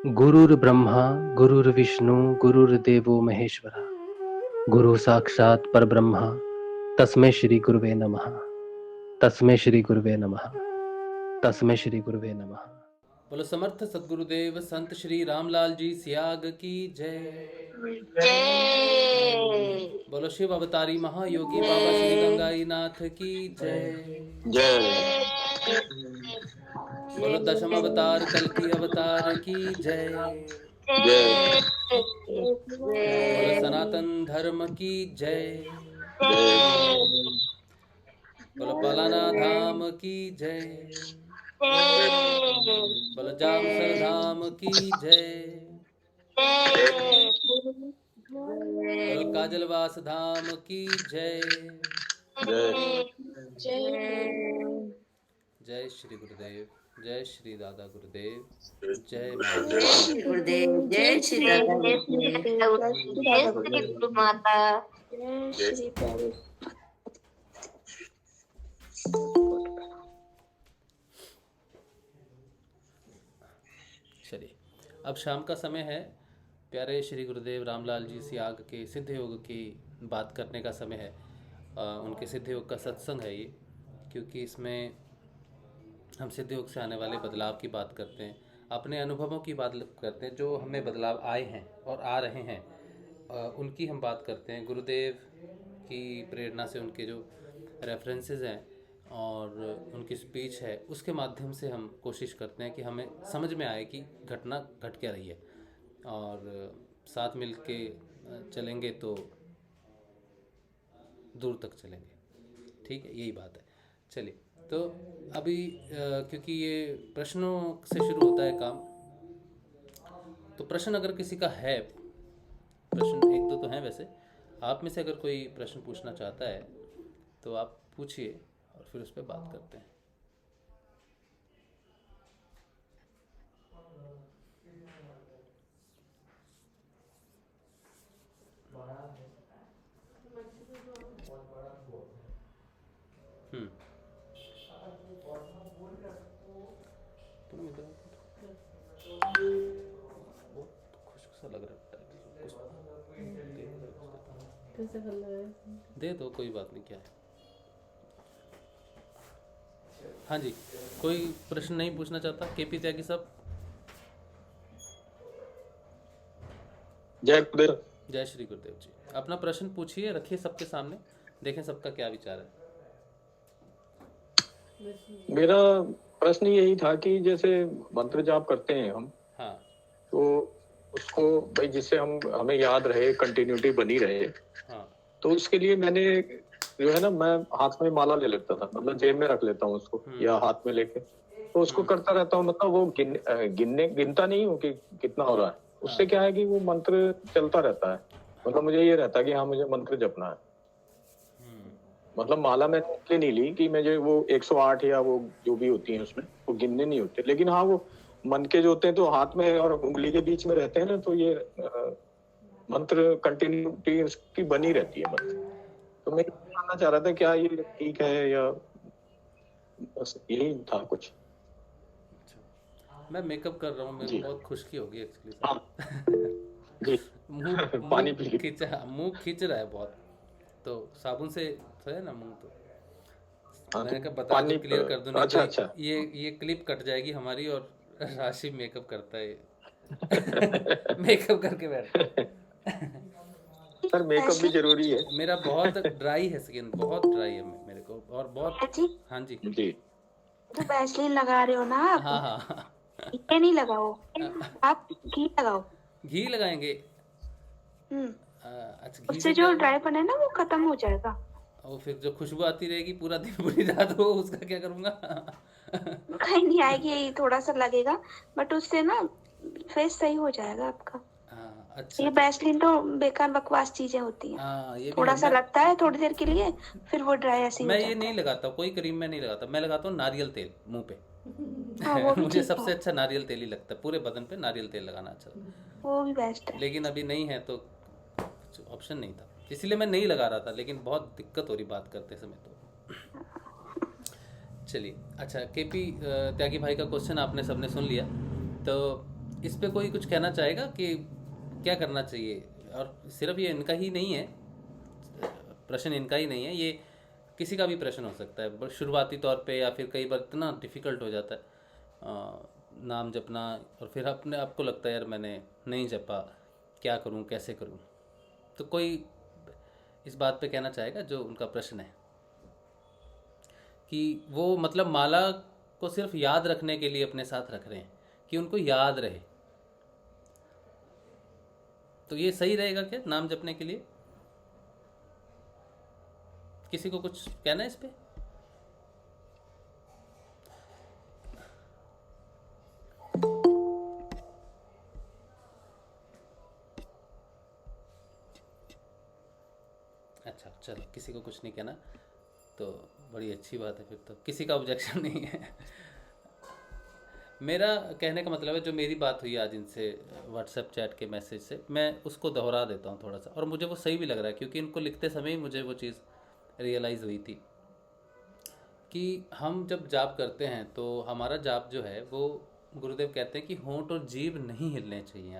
गुरुर्ब्रह्मा गुरुर्विष्णु गुरुर्देवो महेश्वरा गुरु साक्षात् परब्रह्म तस्मै श्री गुरुवे नमः। तस्मै श्री गुरुवे नमः। तस्मै श्री गुरुवे नमः। बोलो समर्थ सदगुरुदेव संत श्री रामलाल जी सियाग की जय। जय। बोलो शिव अवतारी महायोगी बाबा श्री गंगाई नाथ की जय। जय। बोलो दशम अवतार कल की अवतार की जय। जय। बोलो सनातन धर्म की जय। बोलो पलाना धाम की जय। बोलो जामसर धाम की जय। बोलो काजलवास धाम की जय। जय श्री गुरुदेव, जय श्री दादा गुरुदेव, जय माँ जय श्री गुरुदेव, जय श्री दादा गुरुदेव, जय श्री गुरु माता, जय श्री प्यारे। चलिए, अब शाम का समय है। प्यारे श्री गुरुदेव रामलाल जी सियाग के सिद्ध योग की बात करने का समय है। उनके सिद्ध योग का सत्संग है ये, क्योंकि इसमें हम सिद्ध योग से आने वाले बदलाव की बात करते हैं, अपने अनुभवों की बात करते हैं, जो हमें बदलाव आए हैं और आ रहे हैं उनकी हम बात करते हैं। गुरुदेव की प्रेरणा से उनके जो रेफरेंसेस हैं और उनकी स्पीच है, उसके माध्यम से हम कोशिश करते हैं कि हमें समझ में आए कि घटना घट क्या रही है, और साथ मिल के चलेंगे तो दूर तक चलेंगे। ठीक है, यही बात है। चलिए, तो अभी क्योंकि ये प्रश्नों से शुरू होता है काम, तो प्रश्न अगर किसी का है, प्रश्न एक दो तो हैं वैसे, आप में से अगर कोई प्रश्न पूछना चाहता है तो आप पूछिए और फिर उस पर बात करते हैं। खुश सा लग रहा है, दे दो, कोई बात नहीं, क्या है। हाँ जी, कोई प्रश्न नहीं पूछना चाहता? केपी त्यागी साहब। जय गुरुदेव। जय श्री गुरुदेव जी। अपना प्रश्न पूछिए, रखिए सबके सामने, देखें सबका क्या विचार है। मेरा प्रश्न यही था कि जैसे मंत्र जाप करते हैं हम, हाँ, तो उसको भाई जिससे हमें याद रहे, कंटिन्यूटी बनी रहे, हाँ, तो उसके लिए मैंने जो है ना, मैं हाथ में माला ले लेता था, मतलब जेब में रख लेता हूँ उसको, या हाथ में लेके, तो उसको करता रहता हूँ। मतलब वो गिनता नहीं हूँ कि कितना हो रहा है। उससे क्या है कि वो मंत्र चलता रहता है। मतलब मुझे ये रहता है कि हाँ, मुझे मंत्र जपना है। मतलब माला मैंने इसलिए नहीं ली कि मुझे वो 108 या वो जो भी होती है उसमें वो गिनने नहीं होते, लेकिन हाँ वो मन के जो होते हैं तो हाथ में और उंगली के बीच में रहते हैं ना, तो ये मंत्र कंटिन्यूटी उसकी बनी रहती है मंत्र। तो मैं जानना चाह रहा था क्या ये ठीक है, या बस यही था कुछ। मैं मेकअप कर रहा हूँ, मेरे को बहुत खुशकी होगी एक्चुअली। जी। पानी पी ली। मुंह खींच रहा है बहुत, तो साबुन से है ना मुंह, तो मैंने कहा बता दूं, क्लियर कर दूं, नहीं अच्छा, तो ये क्लिप कट जाएगी हमारी, और राशि मेकअप करता है मेकअप करके बैठता सर मेकअप भी जरूरी है। मेरा बहुत ड्राई है स्किन, बहुत ड्राई है मेरे को, और बहुत। हाँ जी जी, तो वैसलीन लगा रहे हो ना आप? हाँ हाँ, ये नहीं लगाओ, आप घी लगाओ। घी लगाएंगे? अच्छा, घी उससे से जो क्या? ड्राईपन है ना वो खत्म हो जाएगा। और फिर जो खुशबू आती रहेगी पूरा दिन पूरी रात, हो उसका क्या करूँगा? कहीं नहीं आएगी, थोड़ा सा लगेगा, बट उससे ना फेस सही हो जाएगा आपका। अच्छा, ये वैसलीन तो बेकार बकवास चीजें होती हैं। हाँ, ये भी थोड़ा है। सा लगता है थोड़ी देर के लिए, फिर वो ड्राई ऐसे ही मैं हो ये जाता नहीं है। लगाता, कोई क्रीम में नहीं लगाता, मैं लगाता हूँ नारियल तेल मुंह पे। हाँ, वो भी मुझे ठीक सबसे है, अच्छा नारियल तेल ही लगता है, पूरे बदन पे नारियल तेल लगाना अच्छा लगता है। वो भी बेस्ट है। लेकिन अभी नहीं है तो कुछ ऑप्शन नहीं था, इसलिए मैं नहीं लगा रहा था, लेकिन बहुत दिक्कत हो रही बात करते समय तो। चलिए, अच्छा, केपी त्यागी भाई का क्वेश्चन आपने सबने सुन लिया, तो इस पे कोई कुछ कहना चाहेगा कि क्या करना चाहिए? और सिर्फ ये इनका ही नहीं है, प्रश्न इनका ही नहीं है, ये किसी का भी प्रश्न हो सकता है, बस शुरुआती तौर पे, या फिर कई बार इतना डिफ़िकल्ट हो जाता है नाम जपना, और फिर अपने आपको लगता है यार मैंने नहीं जपा, क्या करूं, कैसे करूं? तो कोई इस बात पे कहना चाहेगा जो उनका प्रश्न है, कि वो मतलब माला को सिर्फ याद रखने के लिए अपने साथ रख रहे हैं, कि उनको याद रहे, तो ये सही रहेगा क्या नाम जपने के लिए? किसी को कुछ कहना है इस पे? अच्छा चलो, किसी को कुछ नहीं कहना तो बड़ी अच्छी बात है, फिर तो किसी का ऑब्जेक्शन नहीं है। मेरा कहने का मतलब है, जो मेरी बात हुई आज इनसे व्हाट्सएप चैट के मैसेज से, मैं उसको दोहरा देता हूँ थोड़ा सा, और मुझे वो सही भी लग रहा है, क्योंकि इनको लिखते समय ही मुझे वो चीज़ रियलाइज़ हुई थी कि हम जब जाप करते हैं तो हमारा जाप जो है वो, गुरुदेव कहते हैं कि होंठ और जीभ नहीं हिलने चाहिए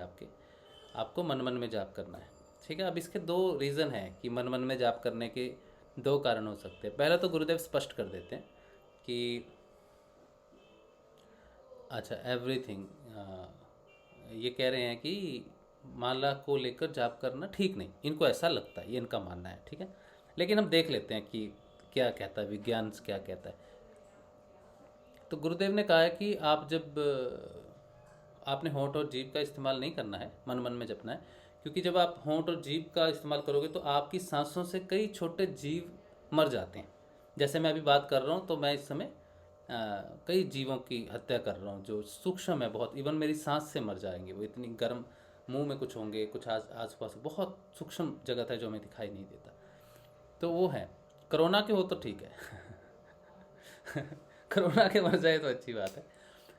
आपको मन मन में जाप करना है। ठीक है, अब इसके दो रीज़न हैं कि मन मन में जाप करने के दो कारण हो सकते हैं। पहला तो गुरुदेव स्पष्ट कर देते हैं कि अच्छा एवरीथिंग, ये कह रहे हैं कि माला को लेकर जाप करना ठीक नहीं, इनको ऐसा लगता है, ये इनका मानना है। ठीक है, लेकिन हम देख लेते हैं कि क्या कहता है विज्ञान, क्या कहता है। तो गुरुदेव ने कहा है कि आप जब आपने होंठ और जीभ का इस्तेमाल नहीं करना है, मन मन में जपना है, क्योंकि जब आप होंठ और जीभ का इस्तेमाल करोगे तो आपकी सांसों से कई छोटे जीव मर जाते हैं। जैसे मैं अभी बात कर रहा हूँ तो मैं इस समय कई जीवों की हत्या कर रहा हूँ जो सूक्ष्म है बहुत, इवन मेरी सांस से मर जाएंगे वो, इतनी गर्म, मुंह में कुछ होंगे, कुछ आस पास बहुत सूक्ष्म जगत है जो हमें दिखाई नहीं देता। तो वो है, कोरोना के हो तो ठीक है कोरोना के मर जाए तो अच्छी बात है,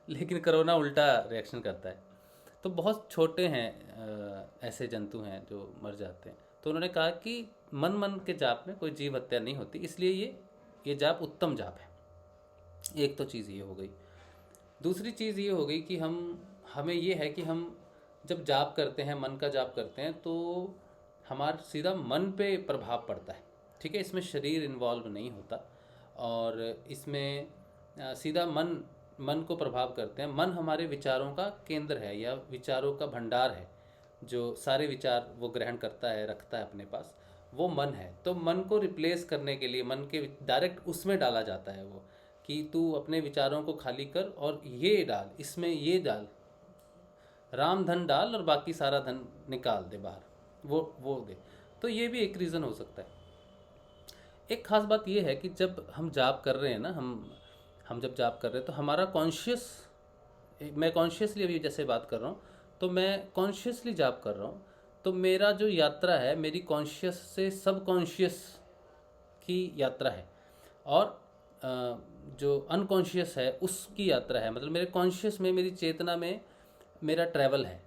लेकिन कोरोना उल्टा रिएक्शन करता है। तो बहुत छोटे हैं ऐसे जंतु हैं जो मर जाते हैं। तो उन्होंने कहा कि मन मन के जाप में कोई जीव हत्या नहीं होती, इसलिए ये जाप उत्तम जाप है। एक तो चीज़ ये हो गई। दूसरी चीज़ ये हो गई कि हमें ये है कि हम जब जाप करते हैं, मन का जाप करते हैं, तो हमारा सीधा मन पे प्रभाव पड़ता है। ठीक है, इसमें शरीर इन्वॉल्व नहीं होता, और इसमें सीधा मन को प्रभाव करते हैं। मन हमारे विचारों का केंद्र है, या विचारों का भंडार है, जो सारे विचार वो ग्रहण करता है, रखता है अपने पास, वो मन है। तो मन को रिप्लेस करने के लिए मन के डायरेक्ट उसमें डाला जाता है वो, कि तू अपने विचारों को खाली कर और ये डाल, इसमें ये डाल, राम धन डाल और बाकी सारा धन निकाल दे बाहर, वो दे। तो ये भी एक रीज़न हो सकता है। एक खास बात ये है कि जब हम जाप कर रहे हैं ना, हम जब जाप कर रहे हैं तो हमारा कॉन्शियस, मैं कॉन्शियसली अभी जैसे बात कर रहा हूँ तो मैं कॉन्शियसली जाप कर रहा हूँ, तो मेरा जो यात्रा है मेरी कॉन्शियस से सब कॉन्शियस की यात्रा है, और जो अनकॉन्शियस है उसकी यात्रा है। मतलब मेरे कॉन्शियस में, मेरी चेतना में मेरा ट्रैवल है।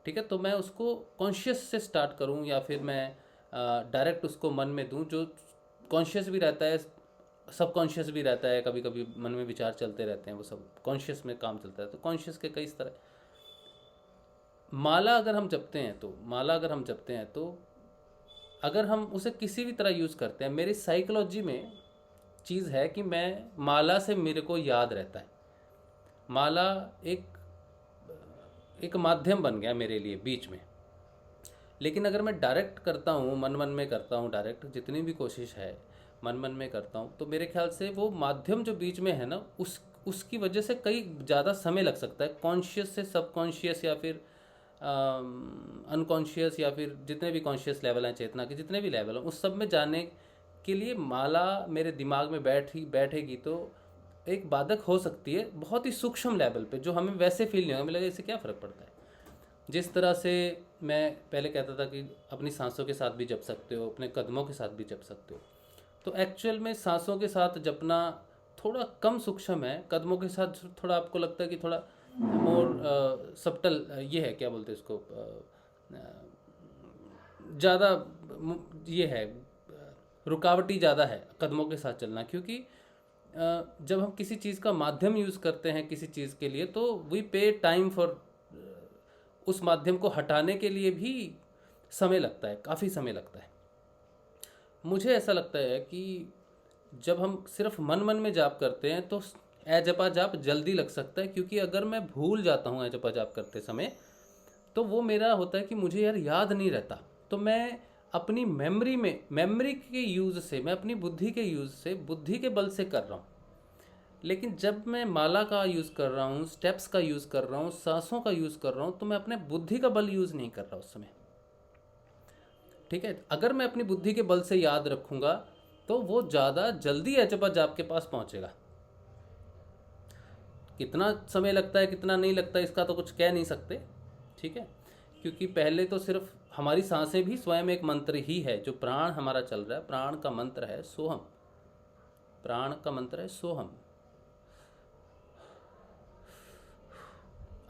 ठीक है, तो मैं उसको कॉन्शियस से स्टार्ट करूं या फिर मैं डायरेक्ट उसको मन में दूं, जो कॉन्शियस भी रहता है, सब कॉन्शियस भी रहता है, कभी कभी मन में विचार चलते रहते हैं, वो सब कॉन्शियस में काम चलता है। तो कॉन्शियस के कई तरह। माला अगर हम जपते हैं तो अगर हम उसे किसी भी तरह यूज़ करते हैं, मेरी साइकोलॉजी में चीज़ है कि मैं माला से मेरे को याद रहता है। माला एक माध्यम बन गया मेरे लिए बीच में। लेकिन अगर मैं डायरेक्ट करता हूँ, मन में करता हूँ, डायरेक्ट जितनी भी कोशिश है मन में करता हूँ, तो मेरे ख्याल से वो माध्यम जो बीच में है ना, उसकी वजह से कई ज़्यादा समय लग सकता है कॉन्शियस से सबकॉन्शियस, या फिर अनकॉन्शियस, या फिर जितने भी कॉन्शियस लेवल हैं चेतना के, जितने भी लेवल हैं, उस सब में जाने के लिए माला मेरे दिमाग में बैठेगी तो एक बाधक हो सकती है, बहुत ही सूक्ष्म लेवल पे, जो हमें वैसे फील नहीं होगा, हमें लगेगा इससे क्या फ़र्क पड़ता है। जिस तरह से मैं पहले कहता था कि अपनी सांसों के साथ भी जप सकते हो, अपने कदमों के साथ भी जप सकते हो, तो एक्चुअल में सांसों के साथ जपना थोड़ा कम सूक्ष्म है, कदमों के साथ थोड़ा आपको लगता है कि थोड़ा मोर सब्टल, ये है क्या बोलते हैं इसको, ज़्यादा ये है, रुकावटी ज़्यादा है कदमों के साथ चलना। क्योंकि जब हम किसी चीज़ का माध्यम यूज़ करते हैं किसी चीज़ के लिए, तो वी पे टाइम फॉर उस माध्यम को हटाने के लिए भी समय लगता है, काफ़ी समय लगता है। मुझे ऐसा लगता है कि जब हम सिर्फ मन मन में जाप करते हैं तो ए जपा जाप जल्दी लग सकता है, क्योंकि अगर मैं भूल जाता हूँ ए जपा जाप करते समय, तो वो मेरा होता है कि मुझे यार याद नहीं रहता, तो मैं अपनी मेमोरी के यूज़ से, मैं अपनी बुद्धि के यूज़ से, बुद्धि के बल से कर रहा हूँ। लेकिन जब मैं माला का यूज़ कर रहा हूँ, स्टेप्स का यूज़ कर रहा हूँ, सांसों का यूज़ कर रहा हूँ, तो मैं अपने बुद्धि का बल यूज़ नहीं कर रहा उस समय। ठीक है, अगर मैं अपनी बुद्धि के बल से याद रखूँगा तो वो ज़्यादा जल्दी एचपा जाप के पास पहुँचेगा। कितना समय लगता है कितना नहीं लगता इसका तो कुछ कह नहीं सकते, ठीक है, क्योंकि पहले तो सिर्फ हमारी सांसें भी स्वयं एक मंत्र ही है। जो प्राण हमारा चल रहा है, प्राण का मंत्र है सोहम, प्राण का मंत्र है सोहम।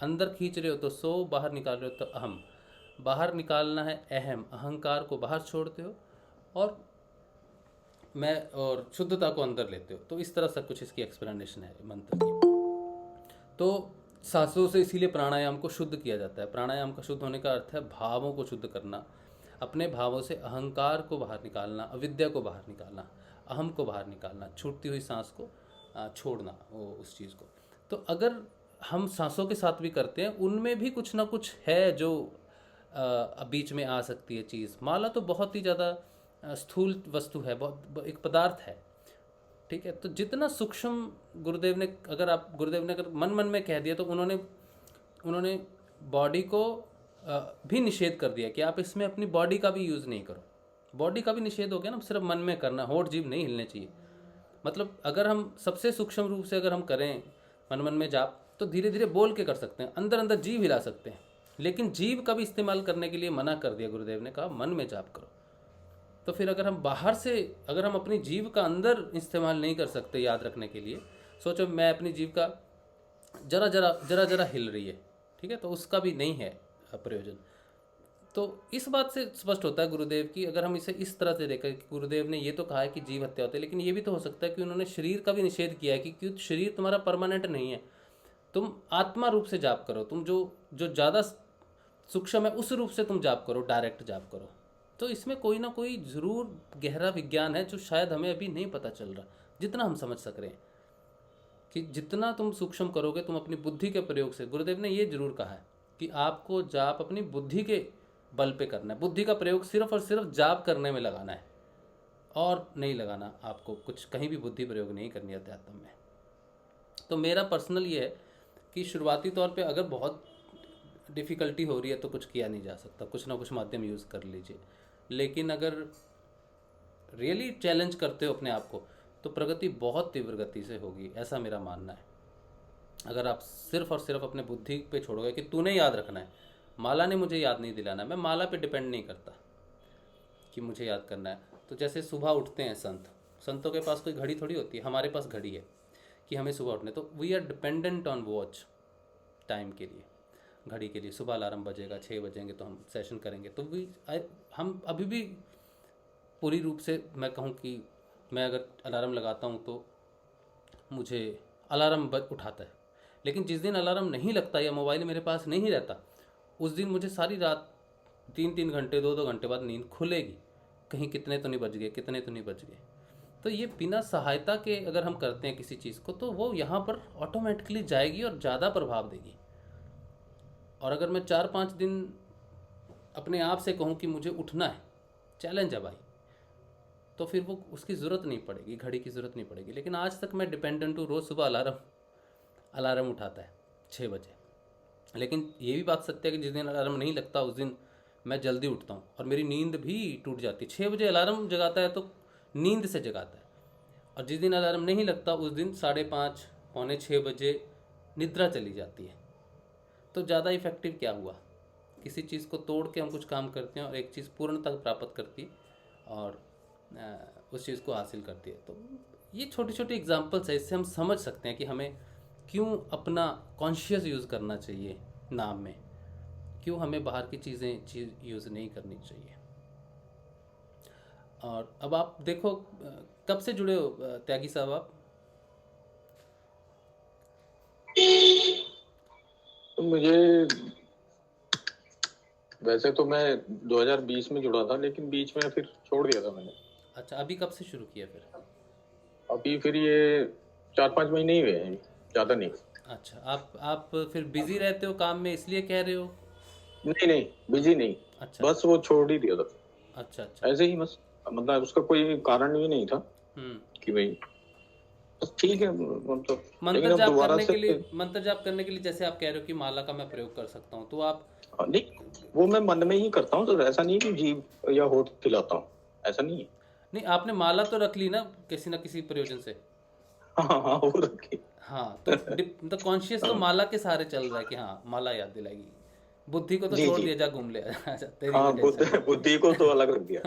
अंदर खींच रहे हो तो सो, बाहर निकाल रहे हो तो अहम। बाहर निकालना है अहम, अहंकार को बाहर छोड़ते हो और मैं और शुद्धता को अंदर लेते हो। तो इस तरह से कुछ इसकी एक्सप्लेनेशन है मंत्र की। तो सांसों से इसीलिए प्राणायाम को शुद्ध किया जाता है। प्राणायाम का शुद्ध होने का अर्थ है भावों को शुद्ध करना, अपने भावों से अहंकार को बाहर निकालना, अविद्या को बाहर निकालना, अहम को बाहर निकालना, छूटती हुई सांस को छोड़ना, वो उस चीज़ को। तो अगर हम सांसों के साथ भी करते हैं, उनमें भी कुछ ना कुछ है जो बीच में आ सकती है चीज़। माला तो बहुत ही ज़्यादा स्थूल वस्तु है, बहुत एक पदार्थ है, ठीक है। तो जितना सूक्ष्म गुरुदेव ने अगर मन मन में कह दिया तो उन्होंने बॉडी को भी निषेध कर दिया कि आप इसमें अपनी बॉडी का भी यूज़ नहीं करो। बॉडी का भी निषेध हो गया ना, सिर्फ मन में करना, होठ जीभ नहीं हिलने चाहिए। मतलब अगर हम सबसे सूक्ष्म रूप से अगर हम करें मन मन में जाप, तो धीरे धीरे बोल के कर सकते हैं, अंदर अंदर जीभ हिला सकते हैं, लेकिन जीभ का भी इस्तेमाल करने के लिए मना कर दिया गुरुदेव ने, कहा मन में जाप करो। तो फिर अगर हम बाहर से, अगर हम अपनी जीभ का अंदर इस्तेमाल नहीं कर सकते याद रखने के लिए, सोचो मैं अपनी जीभ का जरा हिल रही है, ठीक है, तो उसका भी नहीं है प्रयोजन। तो इस बात से स्पष्ट होता है गुरुदेव की, अगर हम इसे इस तरह से देखें कि गुरुदेव ने ये तो कहा है कि जीव हत्या होती है, लेकिन ये भी तो हो सकता है कि उन्होंने शरीर का भी निषेध किया है कि क्यों शरीर तुम्हारा परमानेंट नहीं है, तुम आत्मा रूप से जाप करो, तुम जो ज़्यादा सूक्ष्म है उस रूप से तुम जाप करो, डायरेक्ट जाप करो। तो इसमें कोई ना कोई ज़रूर गहरा विज्ञान है जो शायद हमें अभी नहीं पता चल रहा, जितना हम समझ सक रहे हैं कि जितना तुम सूक्ष्म करोगे तुम अपनी बुद्धि के प्रयोग से। गुरुदेव ने ये जरूर कहा है कि आपको जाप अपनी बुद्धि के बल पे करना है, बुद्धि का प्रयोग सिर्फ और सिर्फ जाप करने में लगाना है और नहीं लगाना, आपको कुछ कहीं भी बुद्धि प्रयोग नहीं करनी अध्यात्म में। तो मेरा पर्सनल ये है कि शुरुआती तौर पे अगर बहुत डिफ़िकल्टी हो रही है तो कुछ किया नहीं जा सकता, कुछ ना कुछ माध्यम यूज़ कर लीजिए। लेकिन अगर रियली चैलेंज करते हो अपने आप को तो प्रगति बहुत तीव्र गति से होगी, ऐसा मेरा मानना है। अगर आप सिर्फ और सिर्फ अपने बुद्धि पे छोड़ोगे कि तूने याद रखना है, माला ने मुझे याद नहीं दिलाना है, मैं माला पे डिपेंड नहीं करता कि मुझे याद करना है। तो जैसे सुबह उठते हैं संतों के पास कोई घड़ी थोड़ी होती है, हमारे पास घड़ी है कि हमें सुबह उठने, तो we are dependent on watch time के लिए, घड़ी के लिए। सुबह अलार्म बजेगा, 6 बजेंगे तो हम सेशन करेंगे। तो हम अभी भी पूरी रूप से मैं कहूँ कि मैं अगर अलार्म लगाता हूँ तो मुझे अलार्म उठाता है, लेकिन जिस दिन अलार्म नहीं लगता या मोबाइल मेरे पास नहीं रहता, उस दिन मुझे सारी रात 3-3 घंटे 2-2 घंटे बाद नींद खुलेगी, कहीं कितने तो नहीं बज गए। तो ये बिना सहायता के अगर हम करते हैं किसी चीज़ को तो वो यहाँ पर ऑटोमेटिकली जाएगी और ज़्यादा प्रभाव देगी। और अगर मैं 4-5 दिन अपने आप से कहूँ कि मुझे उठना है, चैलेंज है भाई, तो फिर वो उसकी ज़रूरत नहीं पड़ेगी, घड़ी की ज़रूरत नहीं पड़ेगी। लेकिन आज तक मैं डिपेंडेंट हूँ, रोज़ सुबह अलार्म उठाता है 6 बजे। लेकिन ये भी बात सत्य है कि जिस दिन अलार्म नहीं लगता उस दिन मैं जल्दी उठता हूँ और मेरी नींद भी टूट जाती है। 6 बजे अलार्म जगाता है तो नींद से जगाता है, और जिस दिन अलार्म नहीं लगता उस दिन 5:30 पौने 6 बजे निद्रा चली जाती है। तो ज़्यादा इफेक्टिव क्या हुआ? किसी चीज़ को तोड़ के हम कुछ काम करते हैं और एक चीज़ पूर्णता प्राप्त करती है और उस चीज़ को हासिल करती है। तो ये छोटी छोटी एग्जांपल्स है, इससे हम समझ सकते हैं कि हमें क्यों अपना कॉन्शियस यूज़ करना चाहिए नाम में, क्यों हमें बाहर की चीज़ें यूज़ नहीं करनी चाहिए। और अब आप देखो, कब से जुड़े हो त्यागी साहब आप? तो मुझे वैसे तो मैं 2020 में जुड़ा था, लेकिन बीच में फिर छोड़ दिया था मैंने। अच्छा, अभी कब से शुरू किया फिर? अभी फिर ये 4-5 महीने ही हुए हैं, ज्यादा नहीं। अच्छा, आप फिर बिजी रहते हो काम में इसलिए कह रहे हो? नहीं नहीं, बिजी नहीं, अच्छा बस वो छोड़ ही दिया था अच्छा अच्छा। ऐसे ही बस। मतलब उसका कोई कारण भी नहीं था हम्म। कि भाई बस ठीक है मतलब। मंत्र लेकिन अब जाप दोबारा करने से के लिए, मंत्र जाप करने के लिए जैसे आप कह रहे हो कि माला का मैं प्रयोग कर सकता हूँ, तो आप नहीं, वो मैं मन में ही करता हूँ, तो ऐसा नहीं कि जीभ या होठ खिलाता हूँ, ऐसा नहीं है। नहीं, आपने माला तो रख ली ना किसी ना किसी प्रयोजन से। हाँ हाँ, वो रखी। हाँ, तो मतलब कॉन्शियस तो हाँ, माला के सहारे चल रहा है कि हाँ माला याद दिलाएगी। बुद्धि को तो जी छोड़ जी। दिया, जा घूम ले आजा, तेरी हाँ, कोई टेंशन नहीं। बुद्धि को तो अलग रख दिया।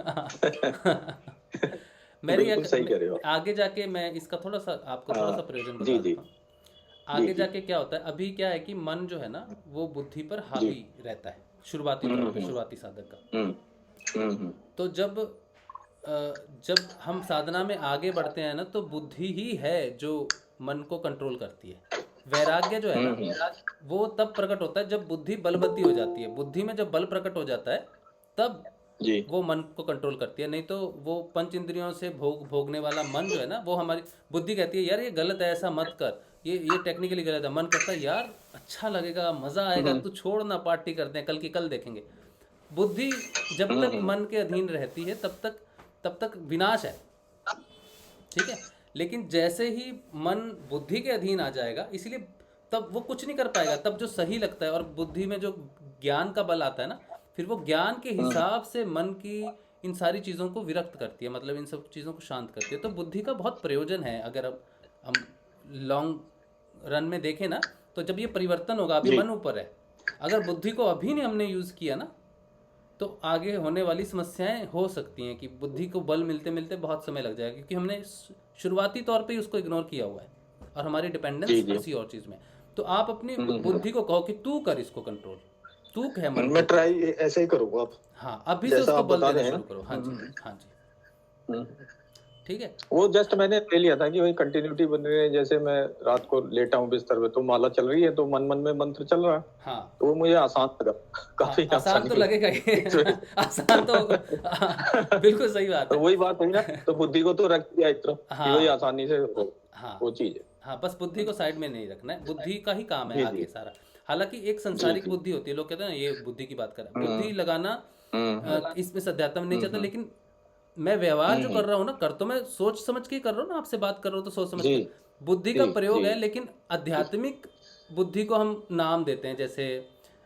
मेरी बिल्कुल सही कह रहे हो आप। आगे जाके मैं इसका थोड़ा सा आपको थोड़ा सा हाँ, प्रयोजन जी बता जी देता हूँ। जी आगे जी जाके क्या होता है, अभी क्या है कि मन जो है ना वो बुद्धि पर जी। हावी रहता है शुरुआती तौर पे, हम्म शुरुआती साधक का। हम्म हम्म। तो जब हम साधना में आगे बढ़ते हैं ना, तो बुद्धि ही है जो मन को कंट्रोल करती है। वैराग्य जो है ना, हम्म। वो तब प्रकट होता है जब बुद्धि बलवती हो जाती है। बुद्धि में जब बल प्रकट हो जाता है तब जी। वो मन को कंट्रोल करती है। नहीं तो वो पंच इंद्रियों से भोगने वाला मन जो है ना, वो हमारी बुद्धि कहती है यार ये गलत है, ऐसा मत कर, ये टेक्निकली गलत है। मन कहता है यार अच्छा लगेगा, मजा आएगा, तू छोड़ ना, पार्टी करते हैं, कल की कल देखेंगे। बुद्धि जब तक हम्म। मन के अधीन रहती है तब तक विनाश है, ठीक है। लेकिन जैसे ही मन बुद्धि के अधीन आ जाएगा, इसीलिए तब वो कुछ नहीं कर पाएगा। तब जो सही लगता है, और बुद्धि में जो ज्ञान का बल आता है ना, फिर वो ज्ञान के हिसाब से मन की इन सारी चीज़ों को विरक्त करती है, मतलब इन सब चीज़ों को शांत करती है। तो बुद्धि का बहुत प्रयोजन है। अगर अब हम लॉन्ग रन में देखें ना, तो जब ये परिवर्तन होगा, अभी जी। मन ऊपर है, अगर बुद्धि को अभी नहीं हमने यूज़ किया ना, तो आगे होने वाली समस्याएं हो सकती हैं कि बुद्धि को बल मिलते मिलते बहुत समय लग जाएगा, क्योंकि हमने शुरुआती तौर पे ही उसको इग्नोर किया हुआ है और हमारी जी डिपेंडेंस जी। किसी और चीज़ में। तो आप अपनी हम्म। बुद्धि को कहो कि तू कर इसको कंट्रोल, तू है मन के मैं ऊपर। ट्राई ऐसे ही करूँगा अब, हाँ, अभी से जैसा उसको आप बल बता देना रहे हैं शुरू ना। करो। हाँ जी, हाँ जी, हम्म। ठीक है। वो जस्ट मैंने ले लिया था कि भाई कंटिन्यूटी बन रही है। जैसे मैं रात को लेटा हूँ बिस्तर पे, तो माला चल रही है, तो मन मन में मंत्र चल रहा है, हाँ तो वो मुझे आसान लगा, हाँ, काफी आसान आसानी तो हुई। लगेगा ही। आसान तो बिल्कुल सही बात तो है। वही बात हुई ना, तो बुद्धि को तो रख दिया एक तरफ कि वही हाँ आसानी से हाँ वो चीज है। हाँ, बस बुद्धि को साइड में नहीं रखना है, बुद्धि का ही काम है जी आगे जी सारा। हालांकि एक जी संसारिक जी। बुद्धि होती है, लोग कहते हैं ना ये बुद्धि की बात कर रहा है, हम्म बुद्धि लगाना हम्म इसमें सध्यात्म नहीं चाहता। हम्म लेकिन मैं व्यवहार जो हम्म। कर रहा हूँ ना, कर तो मैं सोच समझ के ही कर रहा हूँ ना, आपसे बात कर रहा हूँ तो सोच समझ जी के। बुद्धि का जी प्रयोग जी है, लेकिन आध्यात्मिक बुद्धि को हम नाम देते हैं, जैसे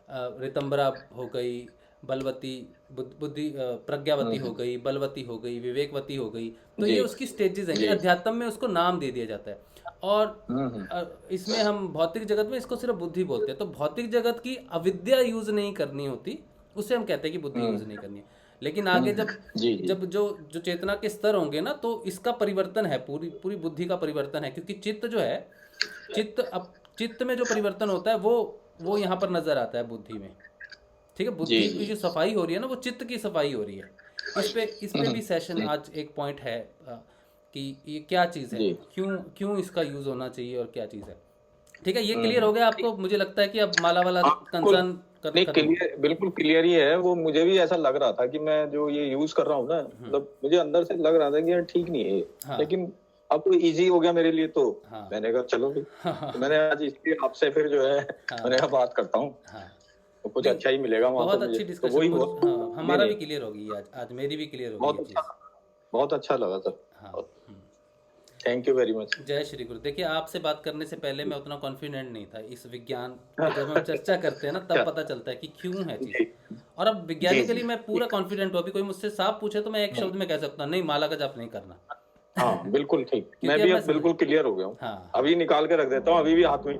रितंबरा हो गई, बलवती बुद्धि, प्रज्ञावती हो हम्म। गई, बलवती हो गई, विवेकवती हो गई। तो जी ये उसकी स्टेजेस हैं कि जी। अध्यात्म में उसको नाम दे दिया जाता है। और हम्म। इसमें हम भौतिक जगत में इसको सिर्फ बुद्धि बोलते हैं। तो भौतिक जगत की अविद्या यूज नहीं करनी होती, उसे हम कहते हैं कि बुद्धि यूज हम्म नहीं करनी है। लेकिन आगे जब जी जी जब जो जो चेतना के स्तर होंगे ना, तो इसका परिवर्तन है, पूरी पूरी बुद्धि का परिवर्तन है। क्योंकि चित्त जो है, चित्त में जो परिवर्तन होता है वो यहाँ पर नजर आता है बुद्धि में, ठीक है। जी बुद्धि की जी। जो सफाई हो रही है ना, वो चित्त की सफाई हो रही है। इस पे भी सेशन आज एक पॉइंट है, कि ये क्या चीज़ है, जी। क्यों क्यों इसका यूज़ होना चाहिए और क्या चीज़ है। ठीक है, ये क्लियर हम्म। हो गया आपको? मुझे लगता है कि अब माला वाला हाँ बिल्कुल। कंसर्न नहीं, खत्म हो क्लियर, बिल्कुल क्लियर ही है। वो मुझे भी ऐसा लग रहा था कि मैं जो ये यूज कर रहा हूँ ना, गया। मतलब मुझे अंदर से लग रहा था कि यार ठीक नहीं है ये। हाँ लेकिन अब तो इजी हो गया मेरे लिए, तो हाँ मैंने कहा चलो भी। हाँ तो मैंने आज इसलिए आपसे फिर जो है मैंने हाँ कहा बात करता हूँ, हाँ। तो कुछ नहीं, अच्छा ही मिलेगा वहां से बहुत मुझे, अच्छी तो डिस्कशन वही मुझ हुआ। हाँ, नहीं हमारा भी नहीं, क्लियर होगी आज मेरी भी क्लियर होगी बहुत ये अच्छा, चीज़। बहुत अच्छा लगा सर। हाँ। Hmm. Thank you very much. जय श्री गुरु। देखिए, आपसे बात करने से पहले मैं उतना कॉन्फिडेंट नहीं था इस विज्ञान पे। जब हम चर्चा करते हैं ना, तब पता चलता है कि क्यों है चीज़। जी और अब जी वैज्ञानिकली जी। मैं पूरा कॉन्फिडेंट हूँ। अभी कोई मुझसे साफ पूछे तो मैं एक हम्म, शब्द में कह सकता हूँ, नहीं माला का जाप नहीं करना। हाँ बिल्कुल ठीक। मैं क्योंकि अब भी मैं अब समझ बिल्कुल क्लियर हो गया हूँ। हाँ हाँ। अभी निकाल के रख देता हूँ, अभी भी हाथ में ही।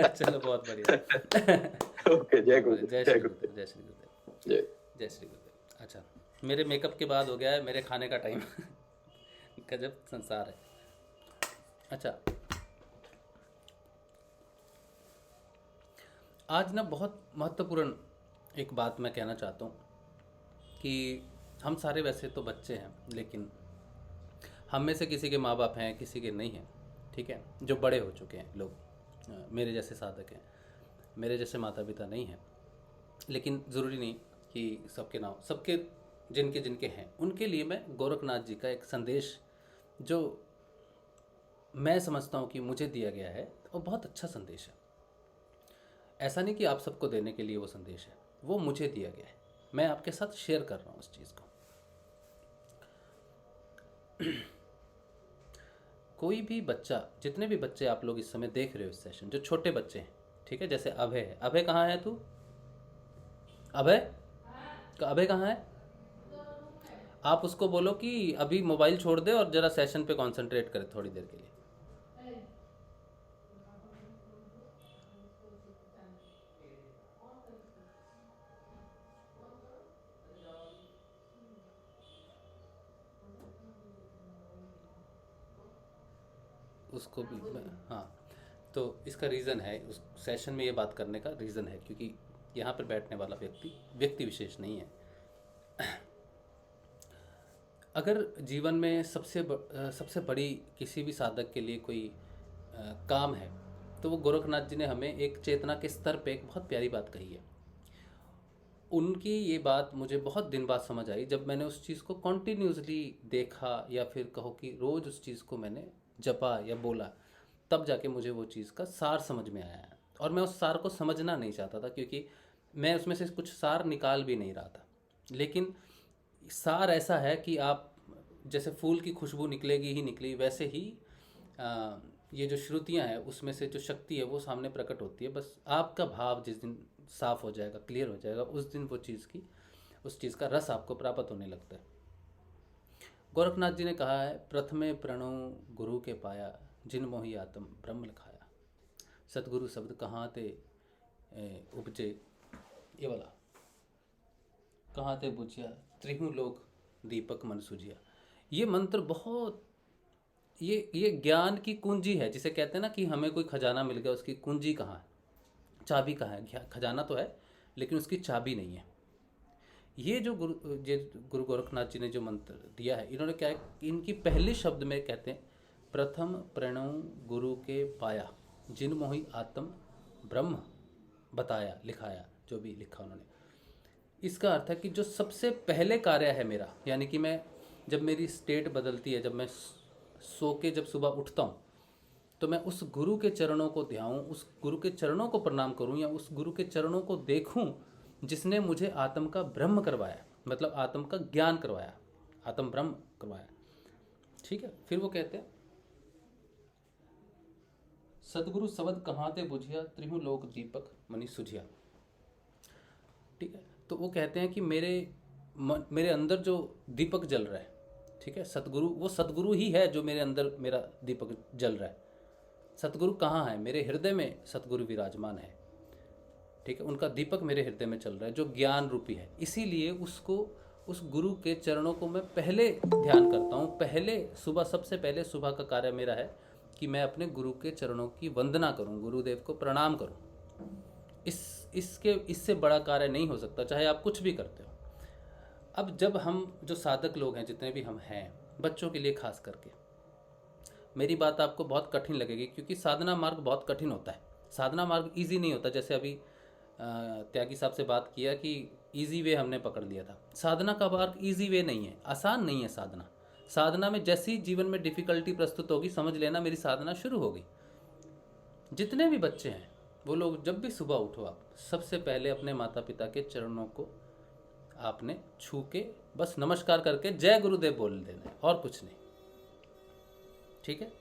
चलो, बहुत बढ़िया। ओके, जय बहुत बढ़िया। गुरुदेव, जय जय श्री गुरुदेव, गुरुदेव, जय श्री गुरुदेव, जय। जय श्री गुरुदेव। अच्छा, मेरे मेकअप के बाद हो गया है मेरे खाने का टाइम। गजब संसार है। अच्छा, आज ना बहुत महत्वपूर्ण एक बात मैं कहना चाहता हूँ कि हम सारे वैसे तो बच्चे हैं, लेकिन हम में से किसी के माँ बाप हैं, किसी के नहीं हैं, ठीक है, जो बड़े हो चुके हैं लोग, मेरे जैसे साधक हैं, मेरे जैसे माता पिता नहीं हैं। लेकिन ज़रूरी नहीं कि सबके ना हो, सबके जिनके जिनके हैं उनके लिए मैं गोरखनाथ जी का एक संदेश जो मैं समझता हूँ कि मुझे दिया गया है वो बहुत अच्छा संदेश है। ऐसा नहीं कि आप सबको देने के लिए वो संदेश है, वो मुझे दिया गया है, मैं आपके साथ शेयर कर रहा हूँ उस चीज़ को। कोई भी बच्चा, जितने भी बच्चे आप लोग इस समय देख रहे हो इस सेशन, जो छोटे बच्चे हैं, ठीक है, जैसे अभय है। अभय कहाँ है तू? अभय, अभय कहाँ है? आप उसको बोलो कि अभी मोबाइल छोड़ दे और जरा सेशन पे कंसंट्रेट करे थोड़ी देर के लिए। उसको भी हाँ, तो इसका रीज़न है, उस सेशन में ये बात करने का रीज़न है क्योंकि यहाँ पर बैठने वाला व्यक्ति विशेष नहीं है। अगर जीवन में सबसे बड़ी किसी भी साधक के लिए कोई काम है तो वो गोरखनाथ जी ने हमें एक चेतना के स्तर पे एक बहुत प्यारी बात कही है। उनकी ये बात मुझे बहुत दिन बाद समझ आई जब मैंने उस चीज़ को कॉन्टीन्यूसली देखा, या फिर कहो कि रोज़ उस चीज़ को मैंने जपा या बोला, तब जाके मुझे वो चीज़ का सार समझ में आया। और मैं उस सार को समझना नहीं चाहता था क्योंकि मैं उसमें से कुछ सार निकाल भी नहीं रहा था। लेकिन सार ऐसा है कि आप जैसे फूल की खुशबू निकलेगी ही निकली, वैसे ही ये जो श्रुतियाँ हैं उसमें से जो शक्ति है वो सामने प्रकट होती है। बस आपका भाव जिस दिन साफ हो जाएगा, क्लियर हो जाएगा, उस दिन वो उस चीज़ का रस आपको प्राप्त होने लगता है। गोरखनाथ जी ने कहा है, प्रथमे प्रणो गुरु के पाया, जिन मोहि आत्म ब्रह्म लिखाया। सतगुरु शब्द कहाँ ते उपजे, ये वाला, कहाँ ते बुझिया, त्रिहु लोक दीपक मन सुझिया। ये मंत्र बहुत, ये ज्ञान की कुंजी है, जिसे कहते हैं ना कि हमें कोई खजाना मिल गया, उसकी कुंजी कहाँ है, चाबी कहाँ है? खजाना तो है लेकिन उसकी चाबी नहीं है। ये जो गुरु गोरखनाथ जी ने जो मंत्र दिया है, इन्होंने क्या है, इनकी पहले शब्द में कहते हैं, प्रथम प्रणव गुरु के पाया, जिन मोहि आत्म ब्रह्म बताया, लिखाया, जो भी लिखा उन्होंने। इसका अर्थ है कि जो सबसे पहले कार्य है मेरा, यानी कि मैं जब मेरी स्टेट बदलती है, जब मैं सो के जब सुबह उठता हूँ तो मैं उस गुरु के चरणों को ध्याऊं, उस गुरु के चरणों को प्रणाम करूं, या उस गुरु के चरणों को देखूं जिसने मुझे आत्म का ब्रह्म करवाया, मतलब आत्म का ज्ञान करवाया, आत्म ब्रह्म करवाया। ठीक है, फिर वो कहते हैं, सदगुरु शब्द कहाँ ते बुझिया, त्रिहु लोक दीपक मनि सुझिया। ठीक है, तो वो कहते हैं कि मेरे अंदर जो दीपक जल रहा है, ठीक है, सतगुरु, वो सतगुरु ही है जो मेरे अंदर मेरा दीपक जल रहा है। सतगुरु कहाँ है? मेरे हृदय में सतगुरु विराजमान है। ठीक है, उनका दीपक मेरे हृदय में चल रहा है जो ज्ञान रूपी है। इसीलिए उस गुरु के चरणों को मैं पहले ध्यान करता हूँ। पहले सुबह, सबसे पहले सुबह का कार्य मेरा है कि मैं अपने गुरु के चरणों की वंदना करूँ, गुरुदेव को प्रणाम करूँ। इससे बड़ा कार्य नहीं हो सकता, चाहे आप कुछ भी करते हो। अब जब हम जो साधक लोग हैं, जितने भी हम हैं, बच्चों के लिए खास करके, मेरी बात आपको बहुत कठिन लगेगी क्योंकि साधना मार्ग बहुत कठिन होता है। साधना मार्ग इजी नहीं होता। जैसे अभी त्यागी साहब से बात किया कि इजी वे हमने पकड़ लिया था। साधना का मार्ग इजी वे नहीं है, आसान नहीं है साधना। साधना में जैसी जीवन में डिफ़िकल्टी प्रस्तुत होगी, समझ लेना मेरी साधना शुरू होगी। जितने भी बच्चे हैं वो लोग, जब भी सुबह उठो, आप सबसे पहले अपने माता पिता के चरणों को आपने छू के बस नमस्कार करके जय गुरुदेव बोल देना है, और कुछ नहीं। ठीक है,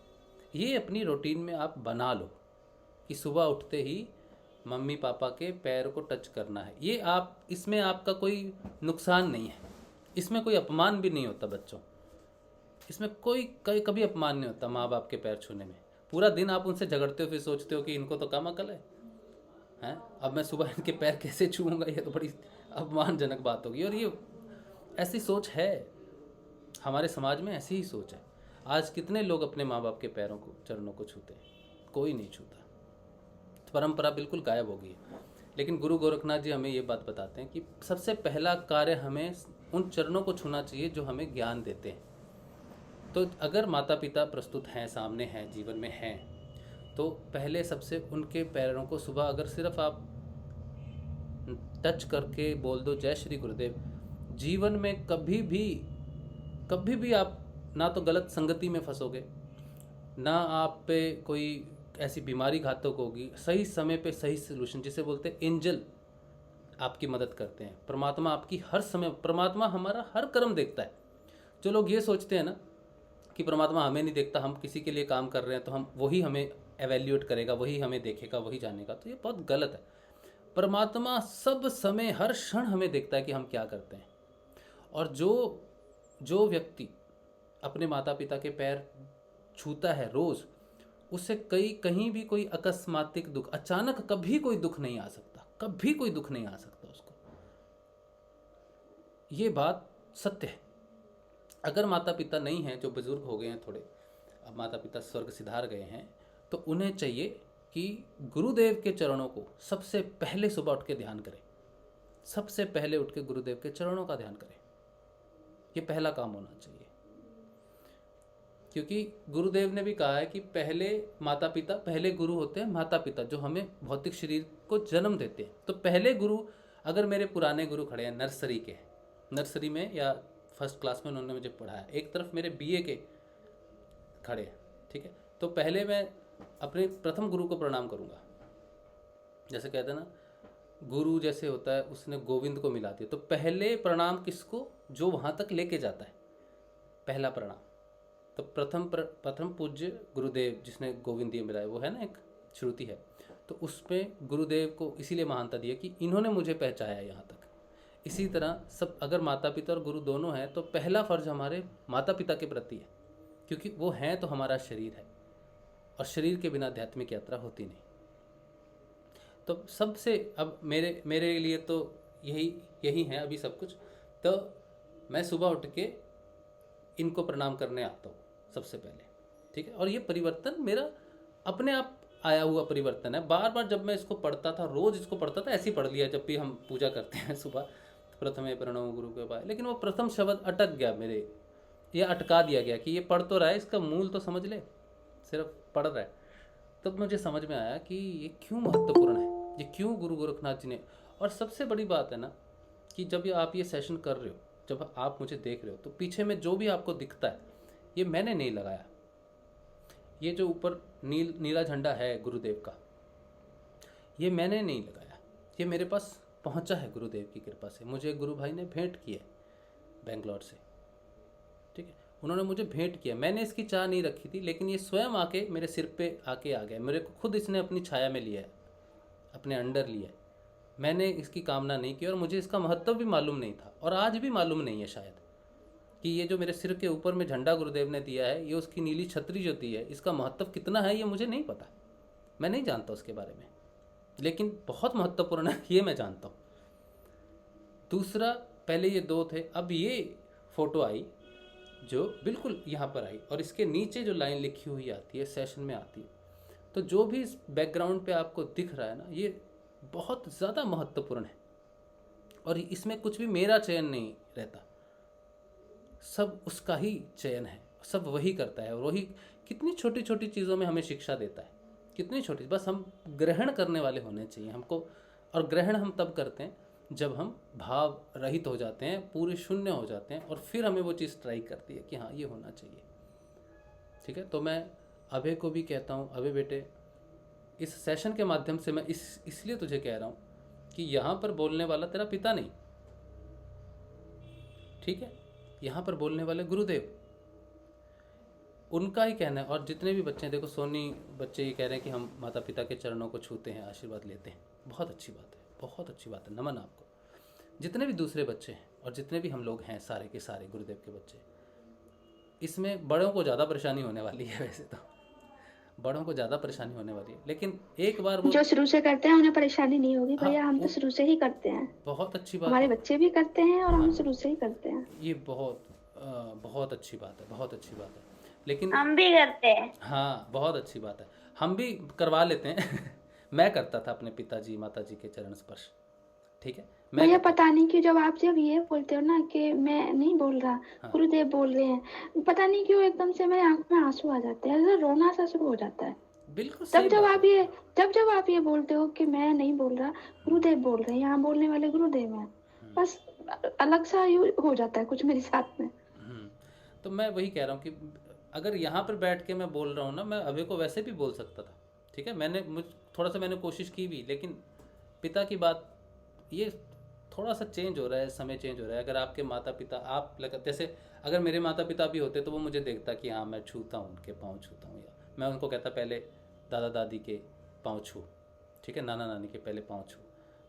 ये अपनी रूटीन में आप बना लो कि सुबह उठते ही मम्मी पापा के पैर को टच करना है। ये इसमें आपका कोई नुकसान नहीं है, इसमें कोई अपमान भी नहीं होता बच्चों, इसमें कभी अपमान नहीं होता माँ बाप के पैर छूने में। पूरा दिन आप उनसे झगड़ते हो, फिर सोचते हो कि इनको तो कम अकल है, अब मैं सुबह इनके पैर कैसे छूऊंगा, ये तो बड़ी अपमानजनक बात होगी। और ये ऐसी सोच है हमारे समाज में, ऐसी ही सोच है। आज कितने लोग अपने माँ बाप के पैरों को, चरणों को छूते हैं? कोई नहीं छूता। परंपरा बिल्कुल गायब हो गई है। लेकिन गुरु गोरखनाथ जी हमें ये बात बताते हैं कि सबसे पहला कार्य हमें उन चरणों को छूना चाहिए जो हमें ज्ञान देते हैं। तो अगर माता पिता प्रस्तुत हैं, सामने हैं, जीवन में हैं, तो पहले सबसे उनके पैरों को सुबह अगर सिर्फ आप टच करके बोल दो जय श्री गुरुदेव। जीवन में कभी भी आप ना तो गलत संगति में फंसोगे, ना आप पे कोई ऐसी बीमारी घातक होगी। सही समय पे सही सोल्यूशन, जिसे बोलते हैं एंजल, आपकी मदद करते हैं। परमात्मा आपकी हर समय, परमात्मा हमारा हर कर्म देखता है। जो लोग ये सोचते हैं ना कि परमात्मा हमें नहीं देखता, हम किसी के लिए काम कर रहे हैं तो हम वही हमें एवेल्यूएट करेगा, वही हमें देखेगा, वही जानेगा, तो ये बहुत गलत है। परमात्मा सब समय हर क्षण हमें देखता है कि हम क्या करते हैं। और जो व्यक्ति अपने माता पिता के पैर छूता है रोज़, उससे कहीं भी कोई अकस्मातिक दुख, अचानक कभी कोई दुख नहीं आ सकता, कभी कोई दुख नहीं आ सकता उसको। ये बात सत्य है। अगर माता पिता नहीं हैं, जो बुजुर्ग हो गए हैं थोड़े, अब माता पिता स्वर्ग सिधार गए हैं, तो उन्हें चाहिए कि गुरुदेव के चरणों को सबसे पहले सुबह उठ के ध्यान करें। सबसे पहले उठ के गुरुदेव के चरणों का ध्यान करें। ये पहला काम होना चाहिए, क्योंकि गुरुदेव ने भी कहा है कि पहले माता पिता, पहले गुरु होते हैं माता पिता, जो हमें भौतिक शरीर को जन्म देते हैं। तो पहले गुरु, अगर मेरे पुराने गुरु खड़े हैं नर्सरी के, नर्सरी में या फर्स्ट क्लास में उन्होंने मुझे पढ़ाया, एक तरफ मेरे बीए के खड़े हैं, ठीक है, तो पहले मैं अपने प्रथम गुरु को प्रणाम करूँगा। जैसे कहते हैं ना, गुरु जैसे होता है उसने गोविंद को मिला दिया, तो पहले प्रणाम किसको? जो वहाँ तक लेके जाता है, पहला प्रणाम। तो प्रथम पूज्य गुरुदेव जिसने गोविंद ये मिलाया, वो है ना एक श्रुति है, तो उसमें गुरुदेव को इसीलिए महानता दी है कि इन्होंने मुझे पहुँचाया यहाँ तक। इसी तरह सब, अगर माता पिता और गुरु दोनों हैं, तो पहला फर्ज हमारे माता पिता के प्रति है, क्योंकि वो हैं तो हमारा शरीर है, और शरीर के बिना आध्यात्मिक यात्रा होती नहीं। तो सबसे, अब मेरे लिए तो यही है अभी सब कुछ। तो मैं सुबह उठ के इनको प्रणाम करने आता हूँ सबसे पहले, ठीक है। और ये परिवर्तन मेरा अपने आप आया हुआ परिवर्तन है। बार बार जब मैं इसको पढ़ता था, रोज़ इसको पढ़ता था, ऐसे ही पढ़ लिया जब भी हम पूजा करते हैं सुबह, प्रथमे प्रणव गुरु के पाए, लेकिन वो प्रथम शब्द अटक गया मेरे, ये अटका दिया गया कि ये पढ़ तो रहा है, इसका मूल तो समझ ले, सिर्फ पढ़ रहा है। तब मुझे समझ में आया कि ये क्यों महत्वपूर्ण है, ये क्यों गुरु गोरखनाथ जी ने। और सबसे बड़ी बात है ना कि जब आप ये सेशन कर रहे हो, जब आप मुझे देख रहे हो, तो पीछे में जो भी आपको दिखता है, ये मैंने नहीं लगाया। ये जो ऊपर नीला झंडा है गुरुदेव का, ये मैंने नहीं लगाया, ये मेरे पास पहुंचा है गुरुदेव की कृपा से। मुझे गुरु भाई ने भेंट की है बेंगलोर से, ठीक है, उन्होंने मुझे भेंट किया। मैंने इसकी चाह नहीं रखी थी, लेकिन ये स्वयं आके मेरे सिर पे आके आ गया, मेरे को खुद इसने अपनी छाया में लिया है, अपने अंडर लिया है। मैंने इसकी कामना नहीं की और मुझे इसका महत्व भी मालूम नहीं था, और आज भी मालूम नहीं है शायद, कि ये जो मेरे सिर के ऊपर में झंडा गुरुदेव ने दिया है, ये उसकी नीली छतरी जो दी है, इसका महत्व कितना है ये मुझे नहीं पता, मैं नहीं जानता उसके बारे में, लेकिन बहुत महत्वपूर्ण है ये मैं जानता हूँ। दूसरा, पहले ये दो थे, अब ये फोटो आई जो बिल्कुल यहाँ पर आई, और इसके नीचे जो लाइन लिखी हुई आती है, सेशन में आती है। तो जो भी इस बैकग्राउंड पे आपको दिख रहा है ना, ये बहुत ज़्यादा महत्वपूर्ण है, और इसमें कुछ भी मेरा चयन नहीं रहता, सब उसका ही चयन है, सब वही करता है। और वही कितनी छोटी छोटी चीज़ों में हमें शिक्षा देता है, कितनी छोटी, बस हम ग्रहण करने वाले होने चाहिए हमको। और ग्रहण हम तब करते हैं जब हम भाव रहित हो जाते हैं, पूरे शून्य हो जाते हैं, और फिर हमें वो चीज़ स्ट्राइक करती है कि हाँ ये होना चाहिए, ठीक है। तो मैं अभय को भी कहता हूँ, अभय बेटे, इस सेशन के माध्यम से मैं इसलिए तुझे कह रहा हूँ कि यहाँ पर बोलने वाला तेरा पिता नहीं, ठीक है, यहाँ पर बोलने वाले गुरुदेव, उनका ही कहना है। और जितने भी बच्चे हैं, देखो सोनी बच्चे ये कह रहे हैं कि हम माता पिता के चरणों को छूते हैं, आशीर्वाद लेते हैं, बहुत अच्छी बात है, बहुत अच्छी बात है, नमन आपको। जितने भी दूसरे बच्चे हैं और जितने भी हम लोग हैं, सारे के सारे गुरुदेव के बच्चे, इसमें बड़ों को ज़्यादा परेशानी होने वाली है, वैसे तो बड़ों को ज़्यादा परेशानी होने वाली है, लेकिन एक बार वो जो शुरू से करते हैं उन्हें परेशानी नहीं होगी भैया। हाँ, हम तो शुरू से ही करते हैं, बहुत अच्छी बात हमारे है। बच्चे भी करते हैं और हम शुरू से ही करते हैं। ये बहुत अच्छी बात है, बहुत अच्छी बात है, लेकिन हम भी करते हैं। हाँ बहुत अच्छी बात है, हम भी करवा लेते हैं मैं करता था अपने पिताजी माताजी के चरण स्पर्श, ठीक है। मैं भैया करता पता नहीं क्यों जब ये बोलते हो ना कि मैं नहीं बोल रहा, हाँ। गुरुदेव बोल रहे हैं, पता नहीं क्यों एकदम से मेरे आंख में आंसू आ जाते हैं, ऐसा रोना सा शुरू हो जाता है। बिल्कुल जब सही जब बात आप है। ये जब आप ये बोलते हो कि मैं नहीं बोल रहा, गुरुदेव बोल रहे हैं, यहाँ बोलने वाले गुरुदेव हैं, बस अलग सा हो जाता है कुछ मेरे साथ में। हम्म, तो मैं वही कह रहा हूँ कि अगर यहाँ पर बैठ के मैं बोल रहा हूँ ना, मैं अभय को वैसे भी बोल सकता था, ठीक है, थोड़ा सा मैंने कोशिश की भी, लेकिन पिता की बात, ये थोड़ा सा चेंज हो रहा है, समय चेंज हो रहा है। अगर आपके माता पिता, आप लगा जैसे अगर मेरे माता पिता भी होते तो वो मुझे देखता कि हाँ मैं छूता हूँ, उनके पाँव छूता हूँ, या मैं उनको कहता पहले दादा दादी के पाँव छू, ठीक है, नाना नानी के पहले पाँव छू,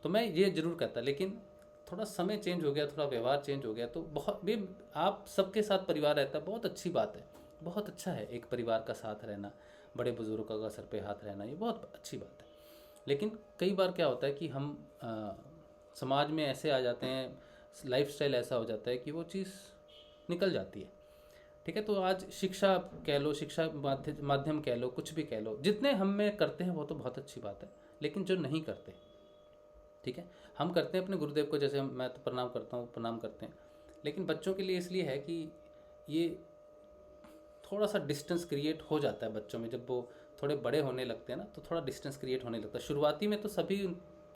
तो मैं ये ज़रूर कहता। लेकिन थोड़ा समय चेंज हो गया, थोड़ा व्यवहार चेंज हो गया, तो बहुत भी आप सबके साथ परिवार रहता है, बहुत अच्छी बात है, बहुत अच्छा है एक परिवार का साथ रहना, बड़े बुजुर्गों का सर पे हाथ रहना, ये बहुत अच्छी बात है। लेकिन कई बार क्या होता है कि हम समाज में ऐसे आ जाते हैं, लाइफस्टाइल ऐसा हो जाता है कि वो चीज़ निकल जाती है, ठीक है। तो आज शिक्षा कह लो, शिक्षा माध्यम कह लो, कुछ भी कह लो, जितने हम में करते हैं वो तो बहुत अच्छी बात है, लेकिन जो नहीं करते, ठीक है, हम करते हैं अपने गुरुदेव को, जैसे मैं तो प्रणाम करता हूँ, प्रणाम करते हैं, लेकिन बच्चों के लिए इसलिए है कि ये थोड़ा सा डिस्टेंस क्रिएट हो जाता है बच्चों में, जब वो थोड़े बड़े होने लगते हैं ना, तो थोड़ा डिस्टेंस क्रिएट होने लगता है। शुरुआती में तो सभी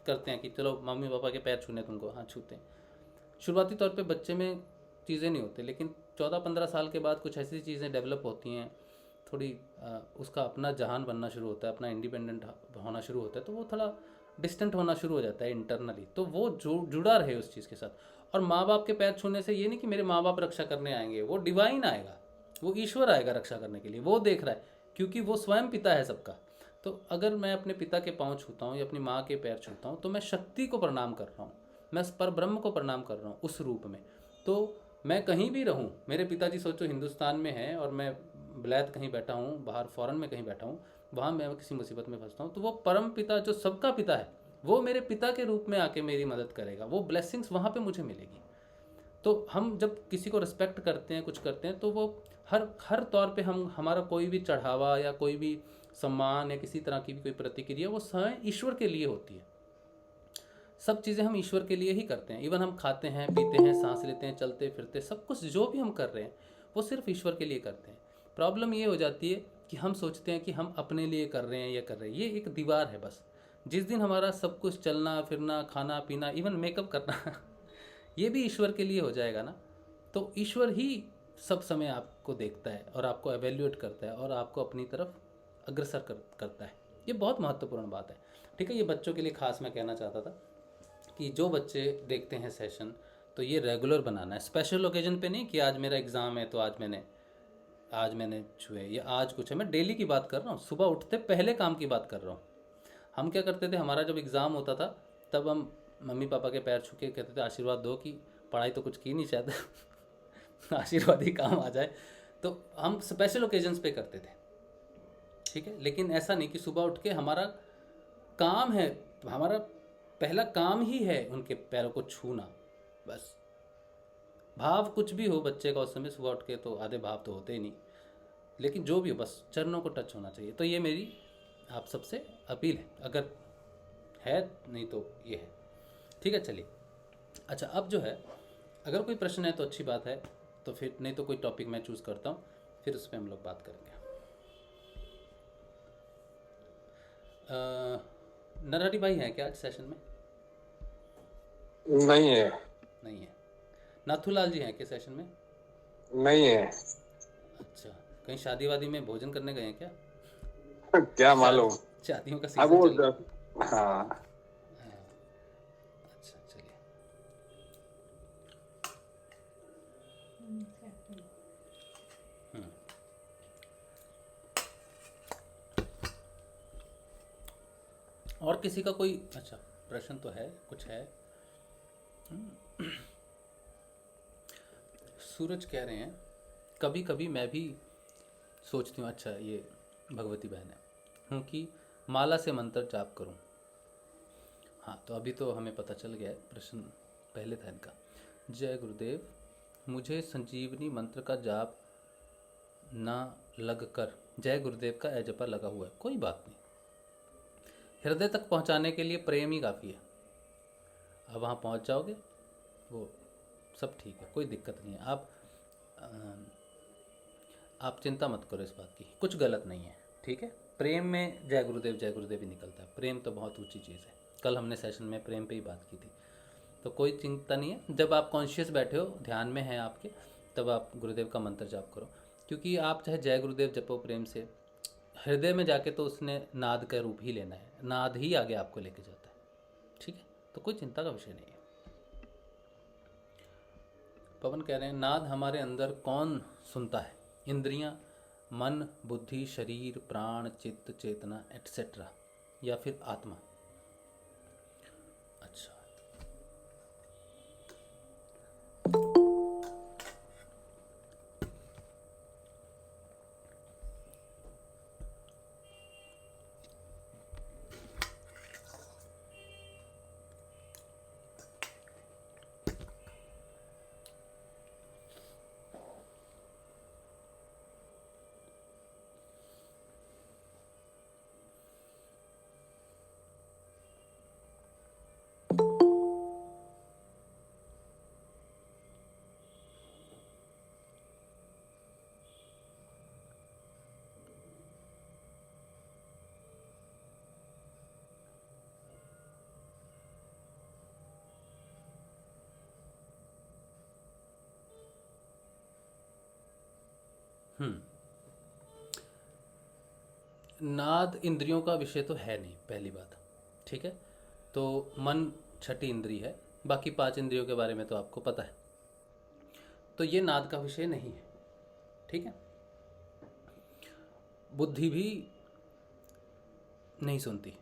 करते हैं कि चलो मम्मी पापा के पैर छूने तुमको, हाँ छूते हैं, शुरुआती तौर पे बच्चे में चीज़ें नहीं होती, लेकिन 14-15 साल के बाद कुछ ऐसी चीज़ें डेवलप होती हैं, थोड़ी उसका अपना जहान बनना शुरू होता है, अपना इंडिपेंडेंट होना शुरू होता है, तो वो थोड़ा डिस्टेंट होना शुरू हो जाता है इंटरनली, तो वो जुड़ा रहे उस चीज़ के साथ। और माँ बाप के पैर छूने से ये नहीं कि मेरे माँ बाप रक्षा करने आएंगे, वो डिवाइन आएगा, वो ईश्वर आएगा रक्षा करने के लिए, वो देख रहा है, क्योंकि वो स्वयं पिता है सबका। तो अगर मैं अपने पिता के पाँव छूता हूँ या अपनी माँ के पैर छूता हूँ, तो मैं शक्ति को प्रणाम कर रहा हूँ, मैं पर ब्रह्म को प्रणाम कर रहा हूँ उस रूप में। तो मैं कहीं भी रहूँ, मेरे पिताजी सोचो हिंदुस्तान में हैं और मैं ब्लैत कहीं बैठा हूँ, बाहर फॉरेन में कहीं बैठा हूँ, वहाँ मैं किसी मुसीबत में फंसता हूँ, तो वो परम पिता जो सबका पिता है, वो मेरे पिता के रूप में आके मेरी मदद करेगा, वो ब्लेसिंग्स वहाँ पे मुझे मिलेगी। तो हम जब किसी को रिस्पेक्ट करते हैं, कुछ करते हैं, तो वो हर हर तौर पे हम, हमारा कोई भी चढ़ावा या कोई भी सम्मान या किसी तरह की भी कोई प्रतिक्रिया, वो स्वयं ईश्वर के लिए होती है। सब चीज़ें हम ईश्वर के लिए ही करते हैं। इवन हम खाते हैं, पीते हैं, सांस लेते हैं, चलते फिरते, सब कुछ जो भी हम कर रहे हैं वो सिर्फ ईश्वर के लिए करते हैं। प्रॉब्लम ये हो जाती है कि हम सोचते हैं कि हम अपने लिए कर रहे हैं, ये कर रहे हैं, ये एक दीवार है बस। जिस दिन हमारा सब कुछ चलना फिरना, खाना पीना, इवन मेकअप करना ये भी ईश्वर के लिए हो जाएगा ना, तो ईश्वर ही सब समय आपको देखता है और आपको एवेल्यूएट करता है और आपको अपनी तरफ अग्रसर करता है। ये बहुत महत्वपूर्ण बात है, ठीक है। ये बच्चों के लिए खास मैं कहना चाहता था कि जो बच्चे देखते हैं सेशन, तो ये रेगुलर बनाना है, स्पेशल ओकेजन पे नहीं कि आज मेरा एग्ज़ाम है तो आज मैंने छुए, या आज कुछ है। मैं डेली की बात कर रहा हूँ, सुबह उठते पहले काम की बात कर रहा हूँ। हम क्या करते थे, हमारा जब एग्ज़ाम होता था तब हम मम्मी पापा के पैर छू के कहते थे आशीर्वाद दो, कि पढ़ाई तो कुछ की नहीं शायद आशीर्वाद ही काम आ जाए। तो हम स्पेशल ओकेजन्स पे करते थे, ठीक है। लेकिन ऐसा नहीं कि सुबह उठ के हमारा काम है, हमारा पहला काम ही है उनके पैरों को छूना, बस। भाव कुछ भी हो बच्चे का उस समय, सुबह उठ के तो आधे भाव तो होते ही नहीं, लेकिन जो भी हो बस चरणों को टच होना चाहिए। तो ये मेरी आप सबसे अपील है, अगर है, नहीं तो ये है, ठीक है। चलिए, अच्छा, अब जो है अगर कोई प्रश्न है तो अच्छी बात है, तो फिर नहीं तो कोई टॉपिक मैं चूज़ करता हूँ, फिर उस पर हम लोग बात करेंगे। नरहरि भाई हैं क्या आज सेशन में? नहीं है। नहीं है। नाथूलाल जी हैं क्या सेशन में? नहीं है। अच्छा, कहीं शादी वादी में भोजन करने गए हैं क्या? क्या मालूम। शादियों का अब सीजन वो चल रहा है। हाँ, अच्छा, चलिए। और किसी का कोई अच्छा प्रश्न तो है, कुछ है? सूरज कह रहे हैं कभी कभी मैं भी सोचती हूँ, अच्छा ये भगवती बहन है हूँ, कि माला से मंत्र जाप करूँ। हाँ, तो अभी तो हमें पता चल गया है, प्रश्न पहले था इनका। जय गुरुदेव, मुझे संजीवनी मंत्र का जाप ना लग कर जय गुरुदेव का एजपा लगा हुआ है। कोई बात नहीं, हृदय तक पहुंचाने के लिए प्रेम ही काफ़ी है। अब वहाँ पहुंच जाओगे, वो सब ठीक है, कोई दिक्कत नहीं है। आप चिंता मत करो इस बात की, कुछ गलत नहीं है, ठीक है। प्रेम में जय गुरुदेव ही निकलता है। प्रेम तो बहुत ऊंची चीज़ है। कल हमने सेशन में प्रेम पे ही बात की थी। तो कोई चिंता नहीं है, जब आप कॉन्शियस बैठे हो, ध्यान में हैं आपके, तब आप गुरुदेव का मंत्र जाप करो। क्योंकि आप चाहे जय गुरुदेव जपो प्रेम से, हृदय में जाके तो उसने नाद का रूप ही लेना है, नाद ही आगे आपको लेके जाता है। ठीक है, तो कोई चिंता का विषय नहीं है। पवन कह रहे हैं नाद हमारे अंदर कौन सुनता है? इंद्रियां, मन, बुद्धि, शरीर, प्राण, चित्त, चेतना एटसेट्रा, या फिर आत्मा? अच्छा, नाद इंद्रियों का विषय तो है नहीं, पहली बात। ठीक है, तो मन छठी इंद्री है, बाकी 5 इंद्रियों के बारे में तो आपको पता है। तो ये नाद का विषय नहीं है। ठीक है, बुद्धि भी नहीं सुनती,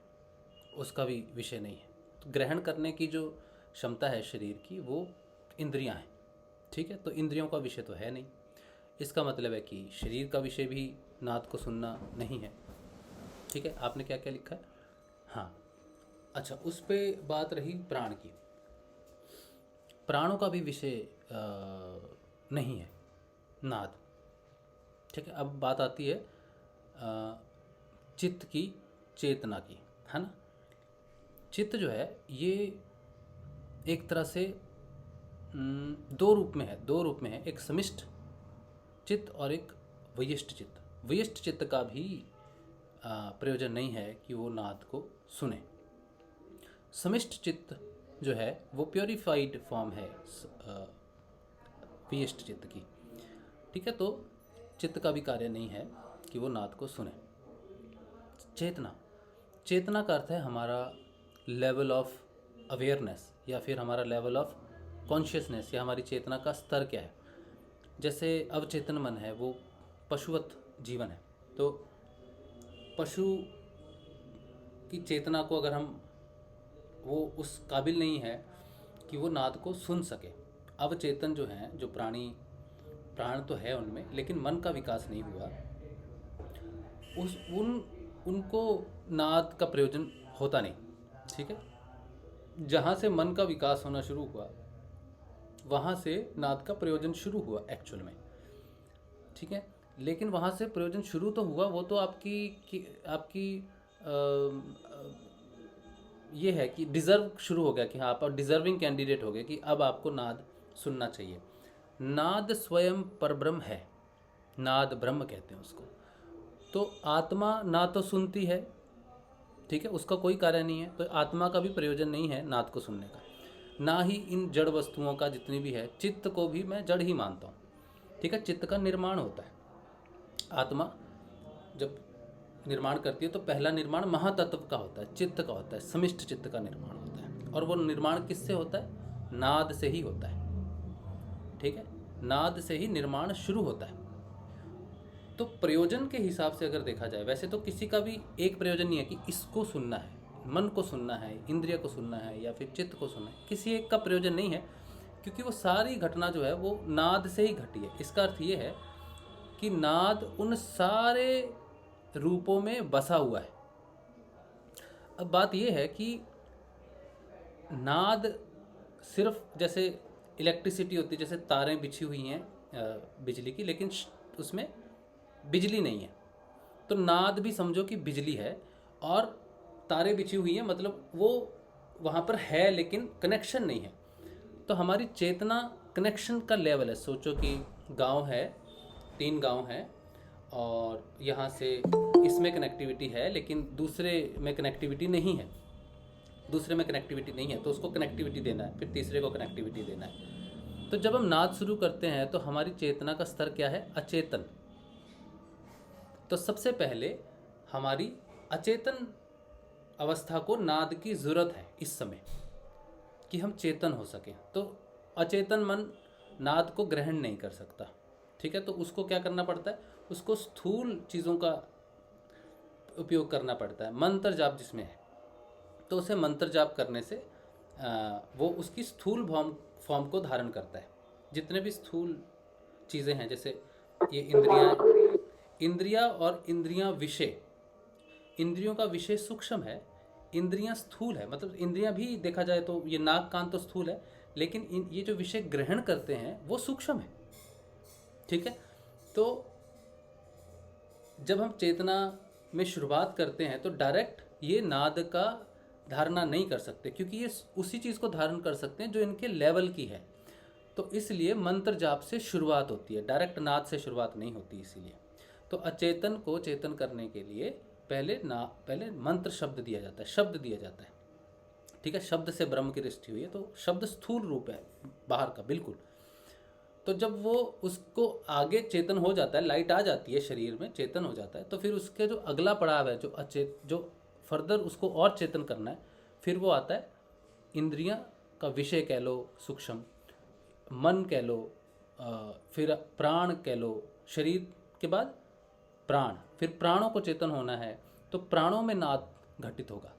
उसका भी विषय नहीं है। तो ग्रहण करने की जो क्षमता है शरीर की, वो इंद्रियां हैं। ठीक है, तो इंद्रियों का विषय तो है नहीं। इसका मतलब है कि शरीर का विषय भी नाद को सुनना नहीं है। ठीक है, आपने क्या क्या लिखा है? हाँ, अच्छा, उस पे बात रही प्राण की। प्राणों का भी विषय नहीं है नाद। ठीक है, अब बात आती है चित्त की, चेतना की, है ना। चित्त जो है ये एक तरह से 2 रूप में है। एक समिष्ट चित्त और एक वयिष्ठ चित्त। वयिष्ठ चित्त का भी प्रयोजन नहीं है कि वो नाद को सुने। समिष्ट चित्त जो है वो प्योरीफाइड फॉर्म है वयिष्ठ चित्त की। ठीक है, तो चित्त का भी कार्य नहीं है कि वो नाद को सुने। चेतना का अर्थ है हमारा लेवल ऑफ अवेयरनेस, या फिर हमारा लेवल ऑफ कॉन्शियसनेस, या हमारी चेतना का स्तर क्या है। जैसे अवचेतन मन है, वो पशुवत जीवन है। तो पशु की चेतना को अगर हम, वो उस काबिल नहीं है कि वो नाद को सुन सके। अवचेतन जो हैं, जो प्राण तो है उनमें, लेकिन मन का विकास नहीं हुआ, उनको नाद का प्रयोजन होता नहीं। ठीक है, जहाँ से मन का विकास होना शुरू हुआ, वहाँ से नाद का प्रयोजन शुरू हुआ एक्चुअल में। ठीक है, लेकिन वहाँ से प्रयोजन शुरू तो हुआ, वो तो आपकी ये है कि डिज़र्व शुरू हो गया, कि हाँ, आप डिज़र्विंग कैंडिडेट हो गए कि अब आपको नाद सुनना चाहिए। नाद स्वयं परब्रह्म है, नाद ब्रह्म कहते हैं उसको। तो आत्मा ना तो सुनती है, ठीक है, उसका कोई कार्य नहीं है, तो आत्मा का भी प्रयोजन नहीं है नाद को सुनने का। ना ही इन जड़ वस्तुओं का जितनी भी है, चित्त को भी मैं जड़ ही मानता हूँ। ठीक है, चित्त का निर्माण होता है। आत्मा जब निर्माण करती है तो पहला निर्माण महातत्व का होता है, चित्त का होता है, समिष्ट चित्त का निर्माण होता है। और वो निर्माण किससे होता है? नाद से ही होता है। ठीक है, नाद से ही निर्माण शुरू होता है। तो प्रयोजन के हिसाब से अगर देखा जाए, वैसे तो किसी का भी एक प्रयोजन नहीं है कि इसको सुनना है, मन को सुनना है, इंद्रिय को सुनना है, या फिर चित्त को सुनना है। किसी एक का प्रयोजन नहीं है, क्योंकि वो सारी घटना जो है वो नाद से ही घटी है। इसका अर्थ ये है कि नाद उन सारे रूपों में बसा हुआ है। अब बात ये है कि नाद सिर्फ जैसे इलेक्ट्रिसिटी होती है, जैसे तारें बिछी हुई हैं बिजली की, लेकिन उसमें बिजली नहीं है। तो नाद भी समझो कि बिजली है, और तारें बिछी हुई हैं, मतलब वो वहाँ पर है लेकिन कनेक्शन नहीं है। तो हमारी चेतना कनेक्शन का लेवल है। सोचो कि गांव है, 3 गांव हैं, और यहाँ से इसमें कनेक्टिविटी है लेकिन दूसरे में कनेक्टिविटी नहीं है, दूसरे में कनेक्टिविटी नहीं है, तो उसको कनेक्टिविटी देना है, फिर तीसरे को कनेक्टिविटी देना है। तो जब हम नाद शुरू करते हैं तो हमारी चेतना का स्तर क्या है? अचेतन। तो सबसे पहले हमारी अचेतन अवस्था को नाद की ज़रूरत है इस समय, कि हम चेतन हो सकें। तो अचेतन मन नाद को ग्रहण नहीं कर सकता, ठीक है। तो उसको क्या करना पड़ता है? उसको स्थूल चीज़ों का उपयोग करना पड़ता है, मंत्र जाप जिसमें है। तो उसे मंत्र जाप करने से वो उसकी स्थूल फॉर्म को धारण करता है। जितने भी स्थूल चीज़ें हैं, जैसे ये इंद्रिया और इंद्रियां विषय, इंद्रियों का विषय सूक्ष्म है, इंद्रियां स्थूल है। मतलब इंद्रियां भी देखा जाए तो ये नाक कान तो स्थूल है, लेकिन ये जो विषय ग्रहण करते हैं वो सूक्ष्म है, ठीक है। तो जब हम चेतना में शुरुआत करते हैं तो डायरेक्ट ये नाद का धारणा नहीं कर सकते, क्योंकि ये उसी चीज़ को धारण कर सकते हैं जो इनके लेवल की है। तो इसलिए मंत्र जाप से शुरुआत होती है, डायरेक्ट नाद से शुरुआत नहीं होती। इसीलिए तो अचेतन को चेतन करने के लिए पहले मंत्र शब्द दिया जाता है, शब्द दिया जाता है, ठीक है। शब्द से ब्रह्म की सृष्टि हुई है, तो शब्द स्थूल रूप है बाहर का, बिल्कुल। तो जब वो उसको आगे चेतन हो जाता है, लाइट आ जाती है शरीर में, चेतन हो जाता है, तो फिर उसके जो अगला पड़ाव है, जो फर्दर उसको और चेतन करना है, फिर वो आता है इंद्रियां का विषय कह लो सूक्ष्म, मन कह लो, फिर प्राण कह लो, शरीर के बाद प्राण, फिर प्राणों को चेतन होना है तो प्राणों में नाद घटित होगा,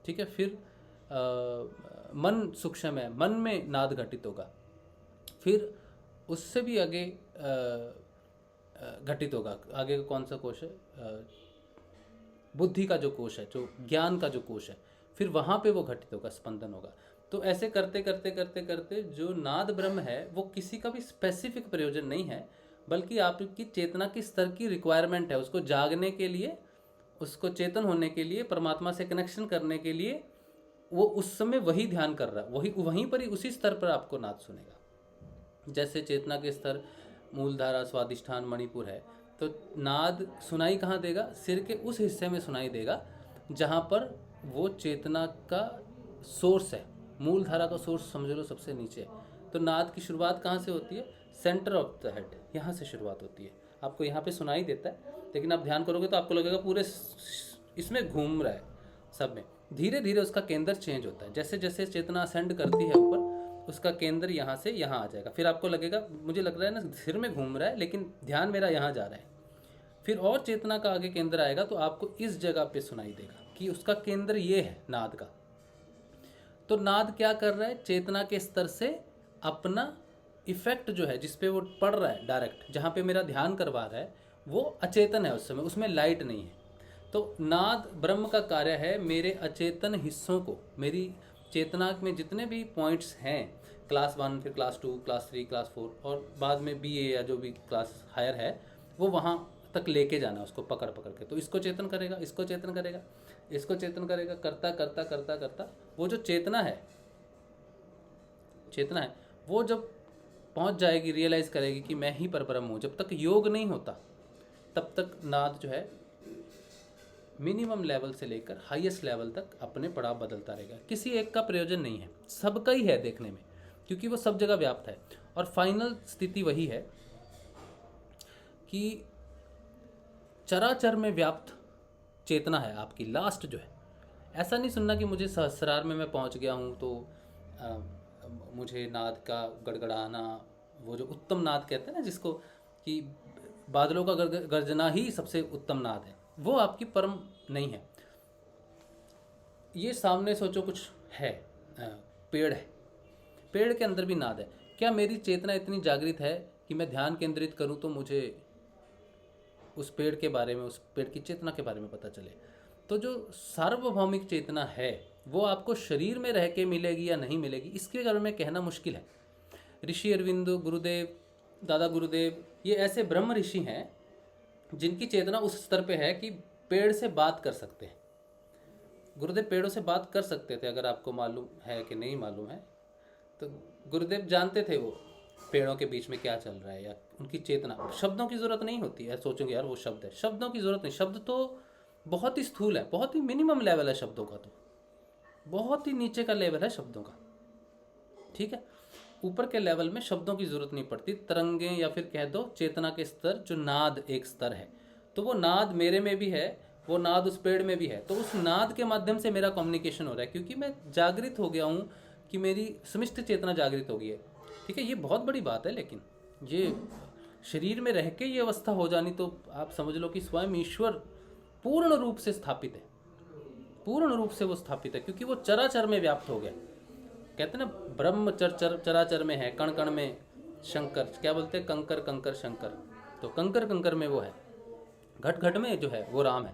ठीक है। फिर मन सूक्ष्म है, मन में नाद घटित होगा, फिर उससे भी आगे घटित होगा। आगे का कौन सा कोश है? बुद्धि का जो कोश है, जो ज्ञान का जो कोश है, फिर वहाँ पे वो घटित होगा, स्पंदन होगा। तो ऐसे करते करते करते करते जो नाद ब्रह्म है वो किसी का भी स्पेसिफिक प्रयोजन नहीं है, बल्कि आपकी चेतना की स्तर की रिक्वायरमेंट है। उसको जागने के लिए, उसको चेतन होने के लिए, परमात्मा से कनेक्शन करने के लिए वो उस समय वही ध्यान कर रहा है, वहीं पर ही उसी स्तर पर आपको नाद सुनेगा। जैसे चेतना के स्तर मूलधारा, स्वादिष्ठान, मणिपुर है, तो नाद सुनाई कहाँ देगा? सिर के उस हिस्से में सुनाई देगा जहाँ पर वो चेतना का सोर्स है। मूलधारा का सोर्स समझ लो सबसे नीचे। तो नाद की शुरुआत कहाँ से होती है? सेंटर ऑफ द हेड, यहाँ से शुरुआत होती है। आपको यहाँ पे सुनाई देता है, लेकिन आप ध्यान करोगे तो आपको लगेगा पूरे इसमें घूम रहा है, सब में। धीरे धीरे उसका केंद्र चेंज होता है। जैसे जैसे चेतना असेंड करती है ऊपर, उसका केंद्र यहाँ से यहाँ आ जाएगा। फिर आपको लगेगा, मुझे लग रहा है ना सिर में घूम रहा है, लेकिन ध्यान मेरा यहाँ जा रहा है। फिर और चेतना का आगे केंद्र आएगा तो आपको इस जगह पे सुनाई देगा कि उसका केंद्र ये है नाद का। तो नाद क्या कर रहा है? चेतना के स्तर से अपना इफेक्ट जो है, जिस पे वो पड़ रहा है डायरेक्ट, जहाँ पे मेरा ध्यान करवा रहा है, वो अचेतन है उस समय, उसमें लाइट नहीं है। तो नाद ब्रह्म का कार्य है मेरे अचेतन हिस्सों को, मेरी चेतना में जितने भी पॉइंट्स हैं, क्लास 1, फिर क्लास 2, क्लास 3, क्लास 4 और बाद में BA या जो भी क्लास हायर है, वो वहाँ तक लेके जाना, उसको पकड़ पकड़ के। तो इसको चेतन करेगा, इसको चेतन करेगा, इसको चेतन करेगा, करता करता करता करता वो जो चेतना है वो जब पहुँच जाएगी, रियलाइज़ करेगी कि मैं ही परब्रह्म हूँ। जब तक योग नहीं होता तब तक नाद जो है मिनिमम लेवल से लेकर हाईएस्ट लेवल तक अपने पड़ाव बदलता रहेगा। किसी एक का प्रयोजन नहीं है, सबका ही है देखने में, क्योंकि वो सब जगह व्याप्त है। और फाइनल स्थिति वही है कि चराचर में व्याप्त चेतना है आपकी, लास्ट जो है। ऐसा नहीं सुनना कि मुझे सहस्रार में मैं पहुंच गया हूं तो मुझे नाद का गड़गड़ाना, वो जो उत्तम नाद कहते हैं ना, जिसको कि बादलों का गर्जना ही सबसे उत्तम नाद है, वो आपकी परम नहीं है। ये सामने सोचो कुछ है, पेड़ है, पेड़ के अंदर भी नाद है। क्या मेरी चेतना इतनी जागृत है कि मैं ध्यान केंद्रित करूं तो मुझे उस पेड़ के बारे में, उस पेड़ की चेतना के बारे में पता चले? तो जो सार्वभौमिक चेतना है वो आपको शरीर में रह के मिलेगी या नहीं मिलेगी, इसके बारे में कहना मुश्किल है। ऋषि अरविंद, गुरुदेव, दादा गुरुदेव, ये ऐसे ब्रह्म ऋषि हैं जिनकी चेतना उस स्तर पे है कि पेड़ से बात कर सकते हैं। गुरुदेव पेड़ों से बात कर सकते थे, अगर आपको मालूम है कि नहीं मालूम है तो गुरुदेव जानते थे वो पेड़ों के बीच में क्या चल रहा है, या उनकी चेतना। शब्दों की ज़रूरत नहीं होती है, सोचोगे यार वो शब्द है, शब्दों की ज़रूरत नहीं। शब्द तो बहुत ही स्थूल है, बहुत ही मिनिमम लेवल है शब्दों का, तो बहुत ही नीचे का लेवल है शब्दों का, ठीक है। ऊपर के लेवल में शब्दों की ज़रूरत नहीं पड़ती। तरंगें या फिर कह दो चेतना के स्तर, जो नाद एक स्तर है, तो वो नाद मेरे में भी है, वो नाद उस पेड़ में भी है। तो उस नाद के माध्यम से मेरा कम्युनिकेशन हो रहा है, क्योंकि मैं जागृत हो गया हूँ कि मेरी समस्त चेतना जागृत हो गई है, ठीक है। ये बहुत बड़ी बात है, लेकिन ये शरीर में रह के ये अवस्था हो जानी, तो आप समझ लो कि स्वयं ईश्वर पूर्ण रूप से स्थापित है, पूर्ण रूप से वो स्थापित है, क्योंकि वो चराचर में व्याप्त हो गया। कहते हैं ना, ब्रह्म चराचर में है, कण कण में शंकर, क्या बोलते हैं, कंकर कंकर शंकर। तो कंकर कंकर में वो है, घट घट में जो है वो राम है।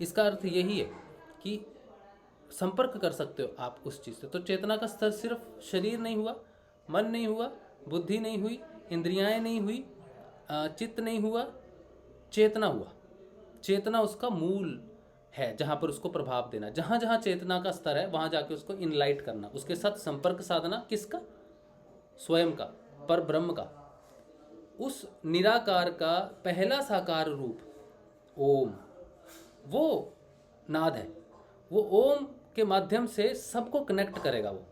इसका अर्थ यही है कि संपर्क कर सकते हो आप उस चीज़ से। तो चेतना का स्तर सिर्फ शरीर नहीं हुआ, मन नहीं हुआ, बुद्धि नहीं हुई, इंद्रियाएं नहीं हुई, चित्त नहीं हुआ, चेतना हुआ। चेतना उसका मूल है, जहाँ पर उसको प्रभाव देना। जहाँ जहाँ चेतना का स्तर है वहाँ जाके उसको इनलाइट करना, उसके साथ संपर्क साधना। किसका? स्वयं का, पर ब्रह्म का। उस निराकार का पहला साकार रूप ओम, वो नाद है। वो ओम के माध्यम से सबको कनेक्ट करेगा वो,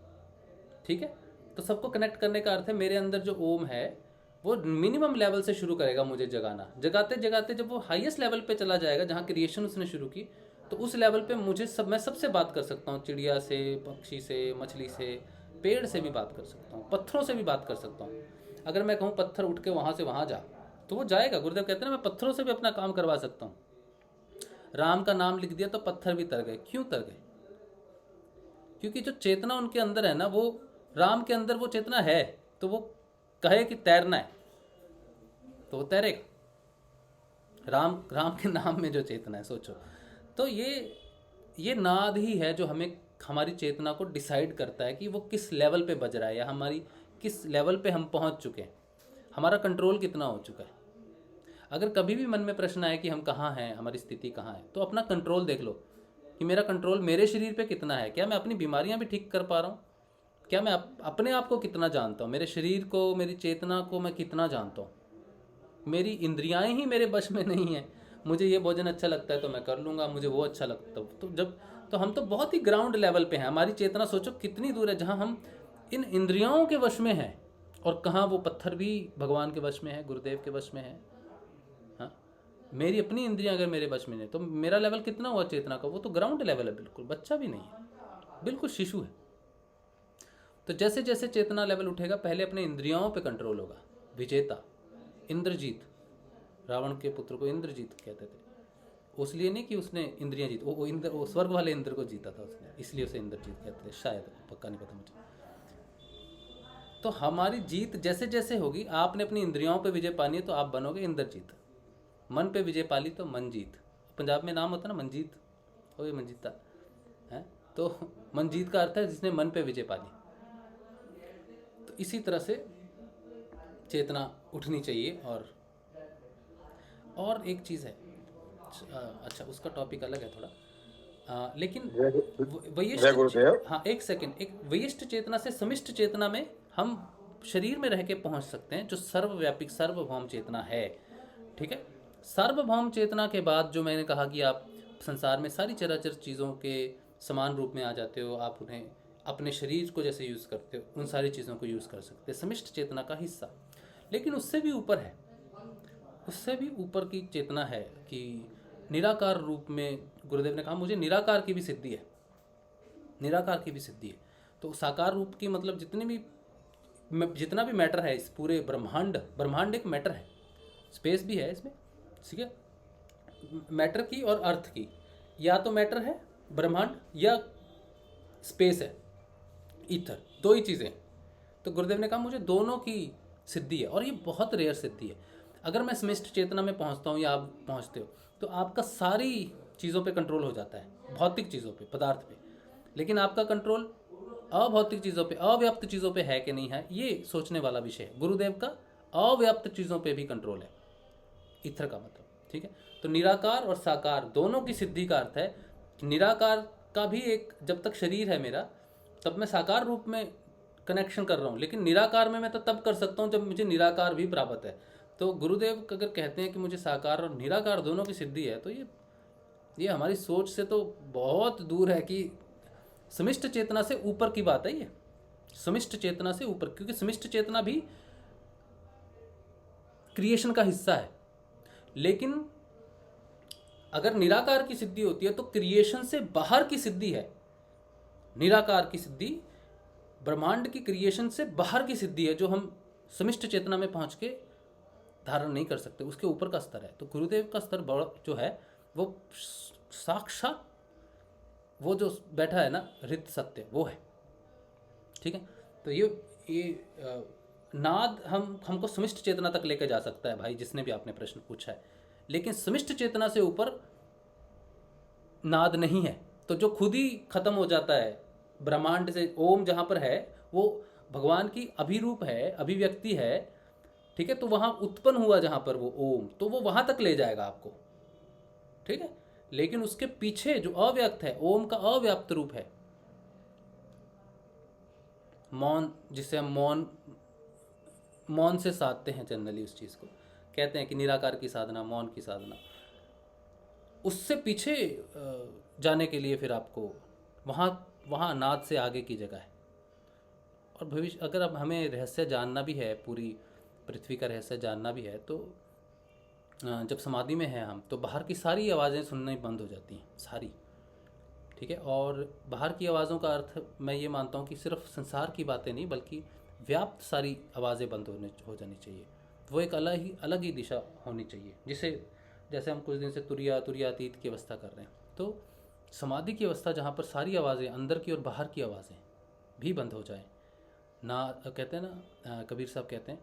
ठीक है। तो सबको कनेक्ट करने का अर्थ है मेरे अंदर जो ओम है वो मिनिमम लेवल से शुरू करेगा मुझे जगाना। जगाते जगाते जब वो हाईएस्ट लेवल पे चला जाएगा, जहाँ क्रिएशन उसने शुरू की, तो उस लेवल पे मुझे मैं सबसे बात कर सकता हूँ। चिड़िया से, पक्षी से, मछली से, पेड़ से भी बात कर सकता हूँ, पत्थरों से भी बात कर सकता हूँ। अगर मैं कहूँ पत्थर उठ के वहाँ से वहाँ जा, तो वो जाएगा। गुरुदेव कहते हैं ना, मैं पत्थरों से भी अपना काम करवा सकता हूँ। राम का नाम लिख दिया तो पत्थर भी तर गए। क्यों तर गए? क्योंकि जो चेतना उनके अंदर है ना, वो राम के अंदर वो चेतना है। तो वो कहे कि तैरना है तो वो तैरेगा। राम के नाम में जो चेतना है, सोचो। तो ये नाद ही है जो हमें, हमारी चेतना को डिसाइड करता है कि वो किस लेवल पे बज रहा है, या हमारी किस लेवल पे हम पहुंच चुके हैं, हमारा कंट्रोल कितना हो चुका है। अगर कभी भी मन में प्रश्न आए कि हम कहाँ हैं, हमारी स्थिति कहाँ है, तो अपना कंट्रोल देख लो कि मेरा कंट्रोल मेरे शरीर पे कितना है। क्या मैं अपनी बीमारियां भी ठीक कर पा रहा हूँ? क्या मैं अपने आप को कितना जानता हूँ? मेरे शरीर को, मेरी चेतना को मैं कितना जानता हूँ? मेरी इंद्रियाएं ही मेरे वश में नहीं है। मुझे ये भोजन अच्छा लगता है तो मैं कर लूँगा, मुझे वो अच्छा लगता है तो हम तो बहुत ही ग्राउंड लेवल पे हैं। हमारी चेतना सोचो कितनी दूर है, जहाँ हम इन इंद्रियों के वश में हैं, और कहाँ वो पत्थर भी भगवान के वश में है, गुरुदेव के वश में है। हाँ, मेरी अपनी इंद्रियां अगर मेरे वश में नहीं, तो मेरा लेवल कितना हुआ चेतना का? वो तो ग्राउंड लेवल है, बिल्कुल बच्चा भी नहीं है, बिल्कुल शिशु है। तो जैसे जैसे चेतना लेवल उठेगा, पहले अपने इंद्रियों पे कंट्रोल होगा। विजेता इंद्रजीत, रावण के पुत्र को इंद्रजीत कहते थे, इसलिए नहीं कि उसने इंद्रियां जीत, वो स्वर्ग वाले इंद्र को जीता था उसने, इसलिए उसे इंद्रजीत कहते थे, शायद, पक्का नहीं पता मुझे। तो हमारी जीत जैसे जैसे होगी, आपने अपनी इंद्रियों पे विजय पानी है तो आप बनोगे इंद्रजीत। मन पे विजय पाली तो मनजीत। पंजाब में नाम होता है ना मनजीत, ओ ये मनजीता है। तो मनजीत का अर्थ है जिसने मन पे विजय पाली। तो इसी तरह से चेतना उठनी चाहिए। और एक चीज़ है, अच्छा उसका टॉपिक अलग है थोड़ा, लेकिन वयिष्ठ, हाँ एक सेकंड, एक वयिष्ठ चेतना से समिष्ट चेतना में हम शरीर में रह के पहुंच सकते हैं, जो सर्वव्यापी सार्वभौम चेतना है, ठीक है। सार्वभौम चेतना के बाद जो मैंने कहा कि आप संसार में सारी चराचर चीज़ों के समान रूप में आ जाते हो, आप उन्हें अपने शरीर को जैसे यूज़ करते हो, उन सारी चीज़ों को यूज़ कर सकते हैं, समिष्ट चेतना का हिस्सा। लेकिन उससे भी ऊपर है, उससे भी ऊपर की चेतना है कि निराकार रूप में, गुरुदेव ने कहा मुझे निराकार की भी सिद्धि है, निराकार की भी सिद्धि है। तो साकार रूप की मतलब जितना भी मैटर है इस पूरे ब्रह्मांड एक मैटर है, स्पेस भी है इसमें, ठीक है। मैटर की और अर्थ की, या तो मैटर है ब्रह्मांड या स्पेस है ईथर, दो ही चीज़ें। तो गुरुदेव ने कहा मुझे दोनों की सिद्धि है, और ये बहुत रेयर सिद्धि है। अगर मैं समिष्ट चेतना में पहुंचता हूँ या आप पहुंचते हो, तो आपका सारी चीज़ों पे कंट्रोल हो जाता है, भौतिक चीज़ों पे, पदार्थ पे। लेकिन आपका कंट्रोल अभौतिक चीज़ों पे, अव्याप्त चीज़ों पे है कि नहीं है, ये सोचने वाला विषय है। गुरुदेव का अव्याप्त चीज़ों पे भी कंट्रोल है, ईथर का मतलब, ठीक है। तो निराकार और साकार दोनों की सिद्धि का अर्थ है कि निराकार का भी एक, जब तक शरीर है मेरा, तब मैं साकार रूप में कनेक्शन कर रहा हूँ, लेकिन निराकार में मैं तो तब कर सकता हूँ जब मुझे निराकार भी प्राप्त है। तो गुरुदेव अगर कहते हैं कि मुझे साकार और निराकार दोनों की सिद्धि है, तो ये हमारी सोच से तो बहुत दूर है कि समिष्ट चेतना से ऊपर की बात है ये, समिष्ट चेतना से ऊपर, क्योंकि समिष्ट चेतना भी क्रिएशन का हिस्सा है। लेकिन अगर निराकार की सिद्धि होती है तो क्रिएशन से बाहर की सिद्धि है। निराकार की सिद्धि ब्रह्मांड की क्रिएशन से बाहर की सिद्धि है, जो हम समिष्ट चेतना में पहुंच के धारण नहीं कर सकते, उसके ऊपर का स्तर है। तो गुरुदेव का स्तर बड़ा जो है वो साक्षात वो जो बैठा है ना रित सत्य, वो है। ठीक है, तो ये नाद हमको समिष्ट चेतना तक लेकर जा सकता है भाई, जिसने भी आपने प्रश्न पूछा है, लेकिन समिष्ट चेतना से ऊपर नाद नहीं है। तो जो खुद ही खत्म हो जाता है ब्रह्मांड से, ओम जहाँ पर है वो भगवान की अभिरूप है, अभिव्यक्ति है। ठीक है, तो वहाँ उत्पन्न हुआ जहाँ पर वो ओम, तो वो वहाँ तक ले जाएगा आपको। ठीक है, लेकिन उसके पीछे जो अव्यक्त है, ओम का अव्याप्त रूप है, मौन, जिसे हम मौन से साधते हैं जनरली, उस चीज़ को कहते हैं कि निराकार की साधना, मौन की साधना। उससे पीछे जाने के लिए फिर आपको वहाँ नाद से आगे की जगह है। और भविष्य अगर अब हमें रहस्य जानना भी है, पूरी पृथ्वी का रहस्य जानना भी है, तो जब समाधि में हैं हम, तो बाहर की सारी आवाज़ें सुननी बंद हो जाती हैं, सारी। ठीक है, और बाहर की आवाज़ों का अर्थ मैं ये मानता हूँ कि सिर्फ संसार की बातें नहीं, बल्कि व्याप्त सारी आवाज़ें बंद हो जानी चाहिए। वो एक अलग ही दिशा होनी चाहिए, जैसे हम कुछ दिन से तुरियातीत की अवस्था कर रहे हैं। तो समाधि की अवस्था जहाँ पर सारी आवाज़ें, अंदर की और बाहर की आवाज़ें भी बंद हो जाए ना, कहते हैं ना, कबीर साहब कहते हैं,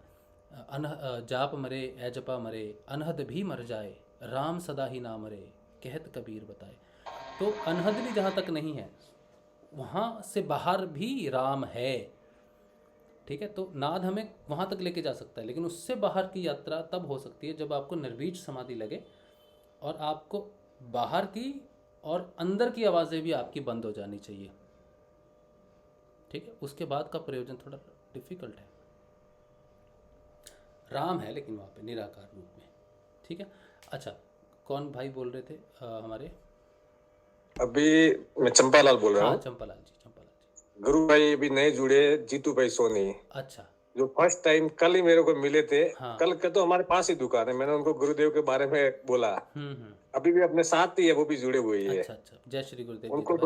जाप मरे ए जपा मरे, अनहद भी मर जाए, राम सदा ही ना मरे, कहत कबीर बताए। तो अनहद भी जहाँ तक नहीं है, वहाँ से बाहर भी राम है। ठीक है, तो नाद हमें वहाँ तक लेके जा सकता है, लेकिन उससे बाहर की यात्रा तब हो सकती है जब आपको निर्बीज समाधि लगे और आपको बाहर की और अंदर की आवाज़ें भी आपकी बंद हो जानी चाहिए। ठीक है, उसके बाद का प्रयोजन थोड़ा डिफिकल्ट है। राम है लेकिन वहाँ पे निराकार रूप में। ठीक है, अच्छा, कौन भाई बोल रहे थे हमारे? अभी मैं चंपालाल बोल रहा हाँ, हूँ। चंपालाल जी। गुरु भाई अभी नए जुड़े, जीतू भाई सोनी। अच्छा, जो फर्स्ट टाइम कल ही मेरे को मिले थे। हाँ। कल के तो हमारे पास ही दुकान है, मैंने उनको गुरुदेव के बारे में बोला। अभी भी अपने साथ ही है, वो भी जुड़े हुए हैं। अच्छा, जय श्री गुरुदेव। उनको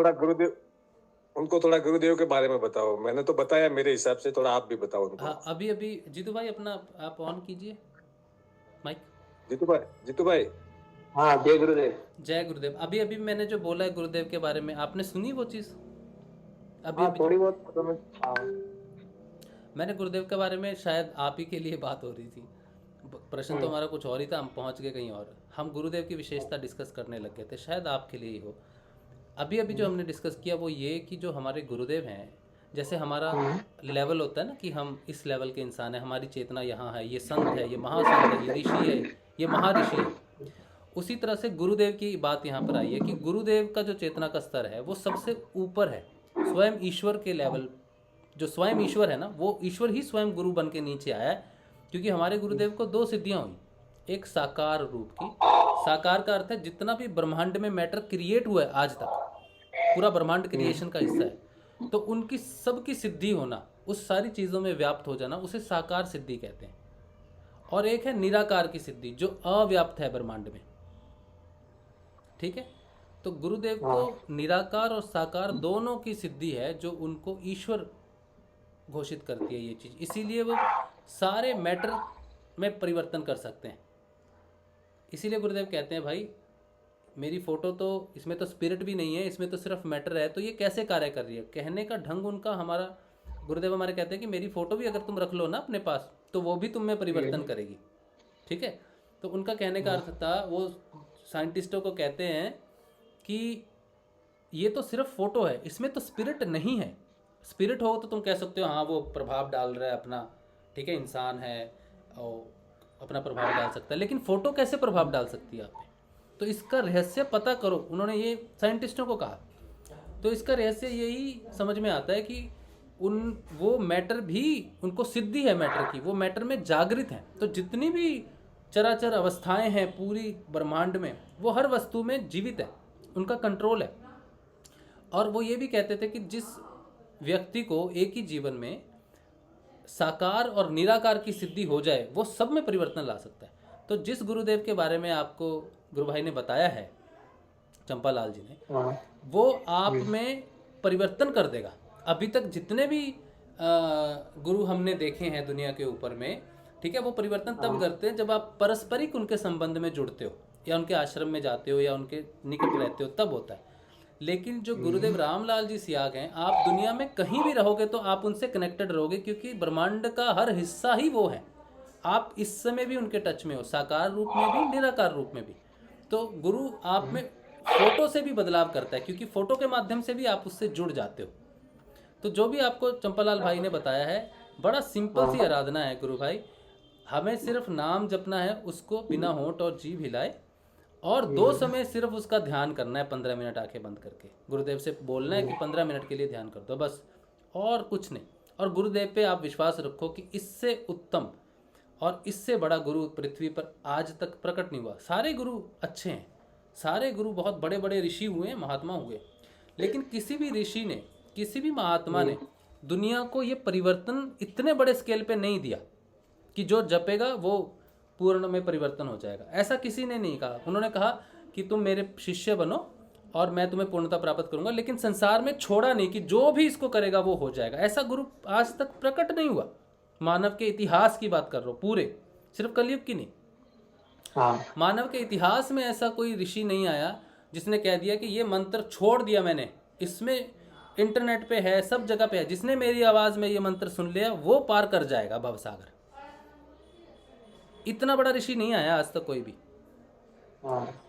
थोड़ा गुरुदेव के बारे में बताओ। मैंने तो बताया मेरे हिसाब से, थोड़ा आप भी बताओ उनको। हाँ, अभी जीतू भाई अपना आप ऑन कीजिए माइक। जीतू भाई। हाँ, जय गुरुदेव। जय गुरुदेव। अभी मैंने जो बोला है गुरुदेव के बारे में, आपने सुनी वो चीज़? अभी थोड़ी बहुत मैंने गुरुदेव के बारे में, शायद आप ही के लिए बात हो रही थी, प्रश्न तो हमारा कुछ और ही था, हम पहुंच गए कहीं और। हम गुरुदेव की विशेषता डिस्कस करने लग गए थे, शायद आपके लिए ही हो। अभी जो हमने डिस्कस किया वो ये कि जो हमारे गुरुदेव हैं, जैसे हमारा लेवल होता है ना कि हम इस लेवल के इंसान हैं, हमारी चेतना यहाँ है, ये संत है, ये महासंत है, ये ऋषि है, ये महर्षि है। उसी तरह से गुरुदेव की बात यहाँ पर आई है कि गुरुदेव का जो चेतना का स्तर है वो सबसे ऊपर है, स्वयं ईश्वर के लेवल। जो स्वयं ईश्वर है ना, वो ईश्वर ही स्वयं गुरु बन के नीचे आया है। क्योंकि हमारे गुरुदेव को दो सिद्धियाँ हुई, एक साकार रूप की। साकार का अर्थ है जितना भी ब्रह्मांड में मैटर क्रिएट हुआ है आज तक, पूरा ब्रह्मांड क्रिएशन का हिस्सा है, तो उनकी सबकी सिद्धि होना, उस सारी चीज़ों में व्याप्त हो जाना, उसे साकार सिद्धि कहते हैं। और एक है निराकार की सिद्धि, जो अव्याप्त है ब्रह्मांड में। ठीक है, तो गुरुदेव को निराकार और साकार दोनों की सिद्धि है, जो उनको ईश्वर घोषित करती है ये चीज़। इसीलिए वो सारे मैटर में परिवर्तन कर सकते हैं। इसीलिए गुरुदेव कहते हैं भाई मेरी फ़ोटो तो, इसमें तो स्पिरिट भी नहीं है, इसमें तो सिर्फ मैटर है, तो ये कैसे कार्य कर रही है। कहने का ढंग उनका, हमारा गुरुदेव हमारे कहते हैं कि मेरी फ़ोटो भी अगर तुम रख लो ना अपने पास, तो वो भी तुम में परिवर्तन करेगी। ठीक है, तो उनका कहने का अर्थ था, वो साइंटिस्टों को कहते हैं कि ये तो सिर्फ फ़ोटो है, इसमें तो स्पिरिट नहीं है। स्पिरिट हो तो तुम कह सकते हो हाँ वो प्रभाव डाल रहा है अपना, ठीक है, इंसान है और अपना प्रभाव डाल सकता है, लेकिन फ़ोटो कैसे प्रभाव डाल सकती है आप पे? तो इसका रहस्य पता करो, उन्होंने ये साइंटिस्टों को कहा। तो इसका रहस्य यही समझ में आता है कि वो मैटर भी उनको सिद्धि है मैटर की, वो मैटर में जागृत हैं। तो जितनी भी चराचर अवस्थाएं हैं पूरी ब्रह्मांड में, वो हर वस्तु में जीवित है, उनका कंट्रोल है। और वो ये भी कहते थे कि जिस व्यक्ति को एक ही जीवन में साकार और निराकार की सिद्धि हो जाए, वो सब में परिवर्तन ला सकता है। तो जिस गुरुदेव के बारे में आपको गुरु भाई ने बताया है, चंपालाल जी ने, वो आप में परिवर्तन कर देगा। अभी तक जितने भी गुरु हमने देखे हैं दुनिया के ऊपर में, ठीक है, वो परिवर्तन तब करते हैं जब आप पारस्परिक उनके संबंध में जुड़ते हो, या उनके आश्रम में जाते हो, या उनके निकट रहते हो, तब होता है। लेकिन जो गुरुदेव रामलाल जी सियाग हैं, आप दुनिया में कहीं भी रहोगे तो आप उनसे कनेक्टेड रहोगे, क्योंकि ब्रह्मांड का हर हिस्सा ही वो है। आप इस समय भी उनके टच में हो, साकार रूप में भी, निराकार रूप में भी। तो गुरु आप में फोटो से भी बदलाव करता है, क्योंकि फोटो के माध्यम से भी आप उससे जुड़ जाते हो। तो जो भी आपको चंपालाल भाई ने बताया है, बड़ा सिंपल सी आराधना है गुरु भाई। हमें सिर्फ नाम जपना है, उसको बिना होंठ और जीभ हिलाए, और 2 समय सिर्फ उसका ध्यान करना है, 15 मिनट आंखें बंद करके। गुरुदेव से बोलना है कि 15 मिनट के लिए ध्यान कर दो, बस, और कुछ नहीं। और गुरुदेव पे आप विश्वास रखो कि इससे उत्तम और इससे बड़ा गुरु पृथ्वी पर आज तक प्रकट नहीं हुआ। सारे गुरु अच्छे हैं, सारे गुरु बहुत बड़े बड़े ऋषि हुए, महात्मा हुए, लेकिन किसी भी ऋषि ने, किसी भी महात्मा ने दुनिया को ये परिवर्तन इतने बड़े स्केल पे नहीं दिया कि जो जपेगा वो पूर्ण में परिवर्तन हो जाएगा। ऐसा किसी ने नहीं कहा। उन्होंने कहा कि तुम मेरे शिष्य बनो और मैं तुम्हें पूर्णता प्राप्त करूंगा, लेकिन संसार में छोड़ा नहीं कि जो भी इसको करेगा वो हो जाएगा। ऐसा गुरु आज तक प्रकट नहीं हुआ। मानव के इतिहास की बात कर रहा हूँ, पूरे, सिर्फ कलयुग की नहीं। मानव के इतिहास में ऐसा कोई ऋषि नहीं आया जिसने कह दिया कि ये मंत्र छोड़ दिया मैंने, इसमें इंटरनेट पे है, सब जगह पे है, जिसने मेरी आवाज में ये मंत्र सुन लिया वो पार कर जाएगा भवसागर। इतना बड़ा ऋषि नहीं आया आज तक कोई भी।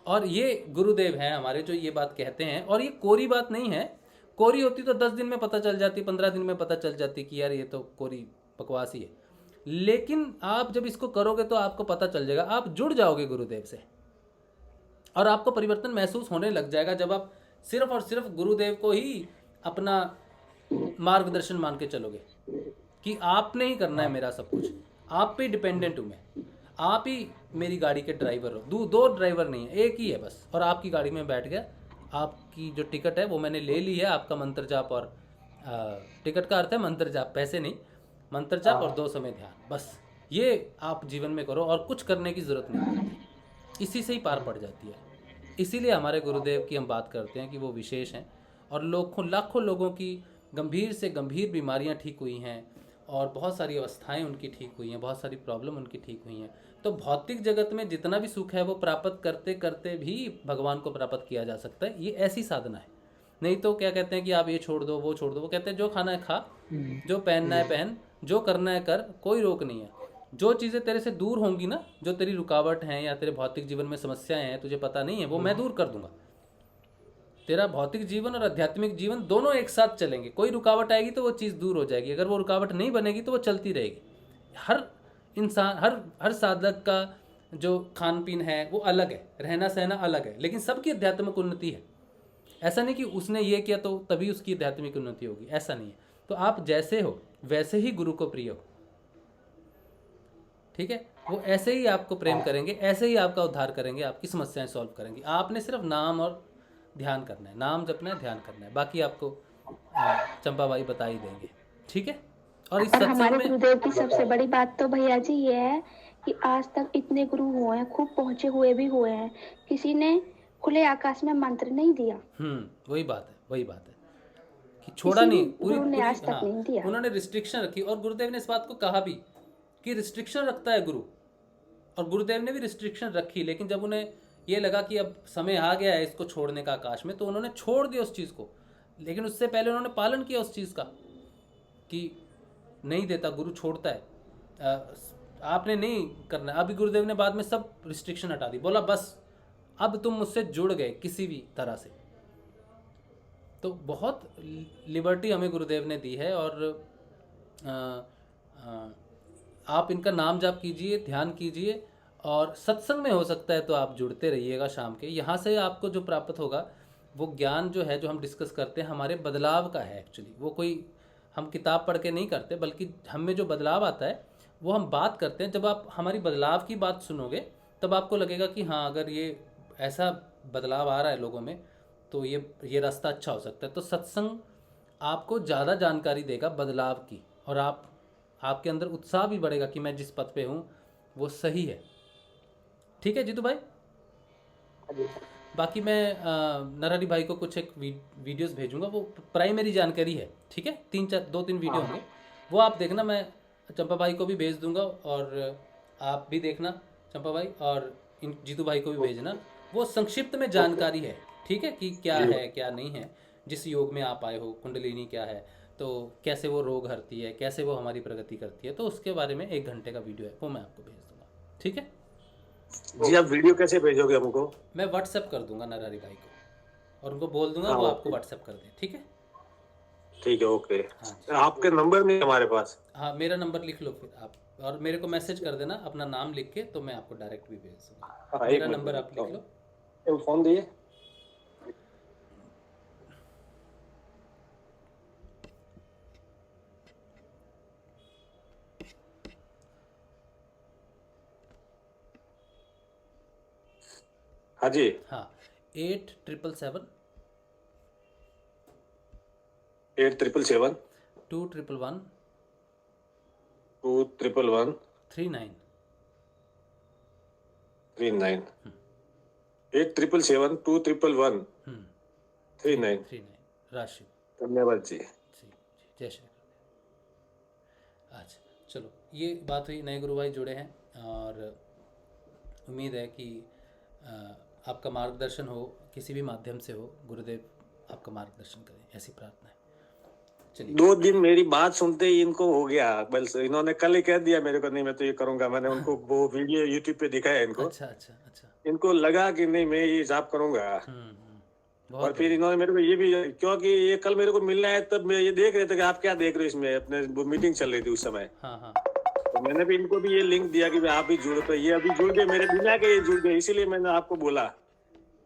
और ये गुरुदेव हैं हमारे जो ये बात कहते हैं, और ये कोरी बात नहीं है। कोरी होती तो 10 दिन में पता चल जाती, 15 दिन में पता चल जाती कि यार ये तो कोरी बकवास ही है। लेकिन आप जब इसको करोगे तो आपको पता चल जाएगा, आप जुड़ जाओगे गुरुदेव से, और आपको परिवर्तन महसूस होने लग जाएगा जब आप सिर्फ और सिर्फ गुरुदेव को ही अपना मार्गदर्शन मान के चलोगे कि आपने ही करना है मेरा सब कुछ, आप पे डिपेंडेंट हूँ मैं, आप ही मेरी गाड़ी के ड्राइवर हो। 2 ड्राइवर नहीं है, एक ही है बस, और आपकी गाड़ी में बैठ गया, आपकी जो टिकट है वो मैंने ले ली है, आपका मंत्र जाप और टिकट का अर्थ है मंत्र जाप, पैसे नहीं, मंत्र जाप और 2 समय ध्यान, बस ये आप जीवन में करो और कुछ करने की ज़रूरत नहीं पड़ती, इसी से ही पार पड़ जाती है। इसीलिए हमारे गुरुदेव की हम बात करते हैं कि वो विशेष हैं, और लाखों लोगों की गंभीर से गंभीर बीमारियां ठीक हुई हैं, और बहुत सारी अवस्थाएं उनकी ठीक हुई हैं, बहुत सारी प्रॉब्लम उनकी ठीक हुई हैं। तो भौतिक जगत में जितना भी सुख है वो प्राप्त करते करते भी भगवान को प्राप्त किया जा सकता है। ये ऐसी साधना है। नहीं तो क्या कहते हैं कि आप ये छोड़ दो, वो छोड़ दो। वो कहते हैं जो खाना है खा, जो पहनना है पहन, जो करना है कर, कोई रोक नहीं है। जो चीज़ें तेरे से दूर होंगी ना, जो तेरी रुकावट हैं या तेरे भौतिक जीवन में समस्याएं हैं, तुझे पता नहीं है, वो मैं दूर कर दूंगा। तेरा भौतिक जीवन और आध्यात्मिक जीवन दोनों एक साथ चलेंगे। कोई रुकावट आएगी तो वो चीज़ दूर हो जाएगी, अगर वो रुकावट नहीं बनेगी तो वो चलती रहेगी। हर इंसान, हर साधक का जो खान पीन है वो अलग है, रहना सहना अलग है, लेकिन सबकी आध्यात्मिक उन्नति है। ऐसा नहीं कि उसने ये किया तो तभी उसकी आध्यात्मिक उन्नति होगी, ऐसा नहीं है। तो आप जैसे हो वैसे ही गुरु को प्रिय हो, ठीक है। वो ऐसे ही आपको प्रेम करेंगे, ऐसे ही आपका उद्धार करेंगे, आपकी समस्याएं सॉल्व करेंगे। आपने सिर्फ नाम और ध्यान करना है, नाम जपना है, ध्यान करना है, बाकी आपको चंपा भाई बता ही देंगे, ठीक है। और इस हमारे गुरुदेव की सबसे बड़ी बात तो भैया जी ये है कि आज तक इतने गुरु हुए हैं, खूब पहुंचे हुए भी हुए हैं, किसी ने खुले आकाश में मंत्र नहीं दिया। वही बात है कि छोड़ा नहीं, पूरी आज तक नहीं दिया। उन्होंने रिस्ट्रिक्शन रखी, और गुरुदेव ने इस बात को कहा भी कि रिस्ट्रिक्शन रखता है गुरु, और गुरुदेव ने भी रिस्ट्रिक्शन रखी। लेकिन जब उन्हें ये लगा कि अब समय आ गया है इसको छोड़ने का आकाश में, तो उन्होंने छोड़ दिया उस चीज़ को। लेकिन उससे पहले उन्होंने पालन किया उस चीज़ का कि नहीं देता, गुरु छोड़ता है, आपने नहीं करना। अभी गुरुदेव ने बाद में सब रिस्ट्रिक्शन हटा दी, बोला बस अब तुम मुझसे जुड़ गए किसी भी तरह से। तो बहुत लिबर्टी हमें गुरुदेव ने दी है, और आप इनका नाम जाप कीजिए, ध्यान कीजिए, और सत्संग में हो सकता है तो आप जुड़ते रहिएगा शाम के। यहाँ से आपको जो प्राप्त होगा वो ज्ञान जो है, जो हम डिस्कस करते हैं, हमारे बदलाव का है एक्चुअली। वो कोई हम किताब पढ़ के नहीं करते, बल्कि हम में जो बदलाव आता है वो हम बात करते हैं। जब आप हमारी बदलाव की बात सुनोगे तब आपको लगेगा कि हाँ, अगर ये ऐसा बदलाव आ रहा है लोगों में तो ये रास्ता अच्छा हो सकता है। तो सत्संग आपको ज़्यादा जानकारी देगा बदलाव की, और आपके अंदर उत्साह भी बढ़ेगा कि मैं जिस पथ पे हूँ वो सही है। ठीक है जीतू भाई। बाकी मैं नरहरि भाई को कुछ एक वीडियोस भेजूंगा, वो प्राइमरी जानकारी है। ठीक है, 2-3 वीडियो होंगे, वो आप देखना। मैं चंपा भाई को भी भेज दूंगा और आप भी देखना चंपा भाई, और इन जीतू भाई को भी भेजना। वो संक्षिप्त में जानकारी है, ठीक है, कि क्या है क्या नहीं है। जिस योग में आप आए हो, कुंडलिनी क्या है, तो कैसे वो रोग हरती है, कैसे वो हमारी प्रगति करती है, तो उसके बारे में 1 घंटे का वीडियो है, वो मैं आपको भेज दूंगा। ठीक है जी। आप वीडियो कैसे भेजोगे हमको? मैं व्हाट्सएप कर दूंगा नरहरि भाई को, और उनको बोल दूंगा वो आपको व्हाट्सएप कर दे। ठीक है, ठीक है, ओके। हाँ आपके नंबर नहीं हमारे पास? हाँ, मेरा नंबर लिख लो फिर आप, और मेरे को मैसेज कर देना अपना नाम लिख के, तो मैं आपको डायरेक्ट भी भेज दूंगा। मेरा नंबर आप लिख लो। फोन दिए। हाँ जी। हाँ, 8777 8777 211 211 39 39 8777 211 39। राशि। धन्यवाद जी। जी जय श्री कृष्ण। अच्छा चलो, ये बात हुई, नए गुरु भाई जुड़े हैं, और उम्मीद है कि आपका मार्गदर्शन हो, किसी भी माध्यम से हो, गुरुदेव आपका मार्गदर्शन करें, ऐसी प्रार्थना है। चलिए। 2 दिन मेरी बात सुनते ही इनको हो गया, बस इन्होंने कल ही कह दिया मेरे को, नहीं मैं तो ये करूंगा। मैंने उनको वो वीडियो यूट्यूब पे दिखाया इनको। अच्छा। इनको लगा कि नहीं मैं ये हिसाब करूंगा। और फिर इन्होंने मेरे को ये भी, क्योंकि ये कल मेरे को मिलना है, तब मैं ये देख रहे थे कि आप क्या देख रहे हो इसमें, अपने वो मीटिंग चल रही थी उस समय। हाँ। तो मैंने भी इनको भी ये लिंक दिया कि आप भी जुड़ो, तो ये अभी जुड़ गए, मेरे बिना के ये जुड़ गए, इसीलिए मैंने आपको बोला।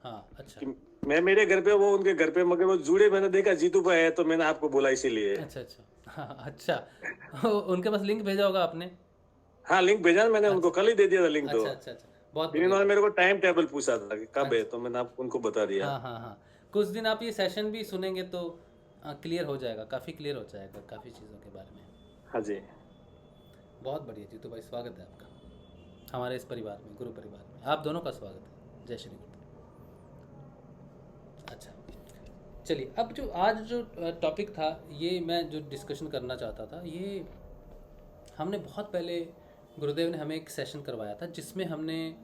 हाँ, अच्छा। कि मैं मेरे घर पे, वो उनके घर पे, मगर वो जुड़े, मैंने देखा जीतू भाई है, तो मैंने आपको बोला इसीलिए। अच्छा। उनके पास लिंक भेजा होगा आपने? हाँ, लिंक भेजा मैंने उनको, कल ही दे दिया था लिंक। तो अच्छा, बहुत फिर इन्होंने मेरे को टाइम टेबल पूछा था कि कब है, तो मैंने आपको उनको बता दिया। हाँ। कुछ दिन आप ये सेशन भी सुनेंगे तो क्लियर हो जाएगा, काफ़ी क्लियर हो जाएगा काफ़ी चीज़ों के बारे में। हाँ जी, बहुत बढ़िया जीतू भाई, स्वागत है आपका हमारे इस परिवार में, गुरु परिवार में। आप दोनों का स्वागत है। जय श्री गुरु। अच्छा चलिए, अब जो टॉपिक था, ये मैं जो डिस्कशन करना चाहता था, ये हमने बहुत पहले गुरुदेव ने हमें एक सेशन करवाया था, जिसमें हमने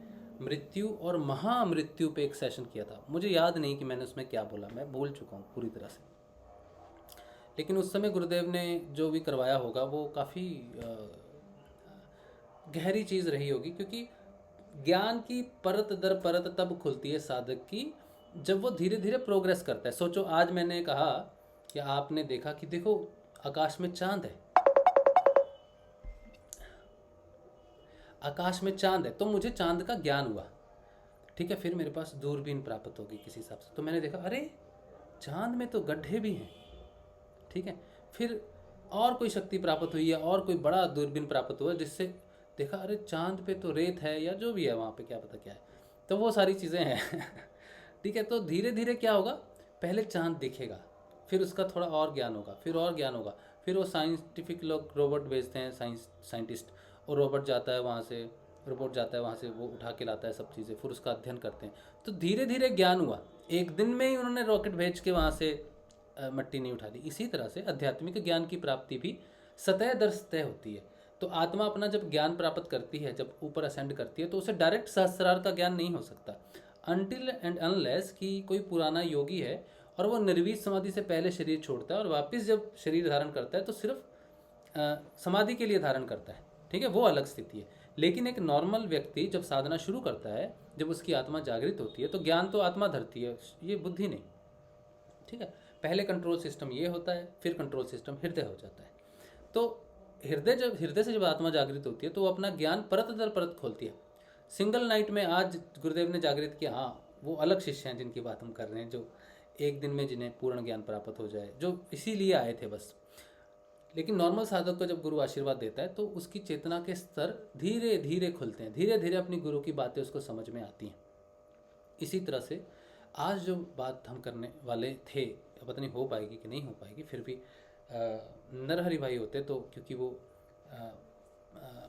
मृत्यु और महामृत्यु पे एक सेशन किया था। मुझे याद नहीं कि मैंने उसमें क्या बोला, मैं भूल चुका हूँ पूरी तरह से, लेकिन उस समय गुरुदेव ने जो भी करवाया होगा वो काफ़ी गहरी चीज़ रही होगी, क्योंकि ज्ञान की परत दर परत तब खुलती है साधक की जब वो धीरे धीरे प्रोग्रेस करता है। सोचो, आज मैंने कहा कि आपने देखा कि देखो आकाश में चांद है, आकाश में चांद है, तो मुझे चांद का ज्ञान हुआ। ठीक है, फिर मेरे पास दूरबीन प्राप्त होगी किसी हिसाब से, तो मैंने देखा अरे चांद में तो गड्ढे भी हैं। ठीक है, फिर और कोई शक्ति प्राप्त हुई है, और कोई बड़ा दूरबीन प्राप्त हुआ, जिससे देखा अरे चांद पे तो रेत है, या जो भी है वहाँ पे, क्या पता क्या है। तो वो सारी चीज़ें हैं। ठीक है, तो धीरे धीरे क्या होगा, पहले चांद दिखेगा, फिर उसका थोड़ा और ज्ञान होगा, फिर और ज्ञान होगा, फिर वो साइंटिफिक लोग रोबोट भेजते हैं, साइंटिस्ट, और रोबोट जाता है वहाँ से, रोबोट जाता है वहाँ से, वो उठा के लाता है सब चीज़ें, फिर उसका अध्ययन करते हैं। तो धीरे धीरे ज्ञान हुआ, एक दिन में ही उन्होंने रॉकेट भेज के वहाँ से मट्टी नहीं उठा दी। इसी तरह से आध्यात्मिक ज्ञान की प्राप्ति भी सतह दर सतह होती है। तो आत्मा अपना जब ज्ञान प्राप्त करती है, जब ऊपर असेंड करती है, तो उसे डायरेक्ट सहस्रार का ज्ञान नहीं हो सकता, अनटिल एंड अनलेस कि कोई पुराना योगी है और वो निर्वीत समाधि से पहले शरीर छोड़ता है, और वापस जब शरीर धारण करता है तो सिर्फ समाधि के लिए धारण करता है। ठीक है, वो अलग स्थिति है। लेकिन एक नॉर्मल व्यक्ति जब साधना शुरू करता है, जब उसकी आत्मा जागृत होती है, तो ज्ञान तो आत्मा धरती है, ये बुद्धि नहीं। ठीक है, पहले कंट्रोल सिस्टम ये होता है, फिर कंट्रोल सिस्टम हृदय हो जाता है। तो हृदय से जब आत्मा जागृत होती है, तो वो अपना ज्ञान परत दर परत खोलती है। सिंगल नाइट में आज गुरुदेव ने जागृत किया, हाँ वो अलग शिष्य हैं जिनकी बात हम कर रहे हैं, जो एक दिन में जिन्हें पूर्ण ज्ञान प्राप्त हो जाए, जो इसीलिए आए थे बस। लेकिन नॉर्मल साधक को जब गुरु आशीर्वाद देता है तो उसकी चेतना के स्तर धीरे धीरे खुलते हैं, धीरे धीरे अपनी गुरु की बातें उसको समझ में आती हैं। इसी तरह से आज जो बात हम करने वाले थे, पता नहीं हो पाएगी कि नहीं हो पाएगी, फिर भी नरहरि भाई होते तो, क्योंकि वो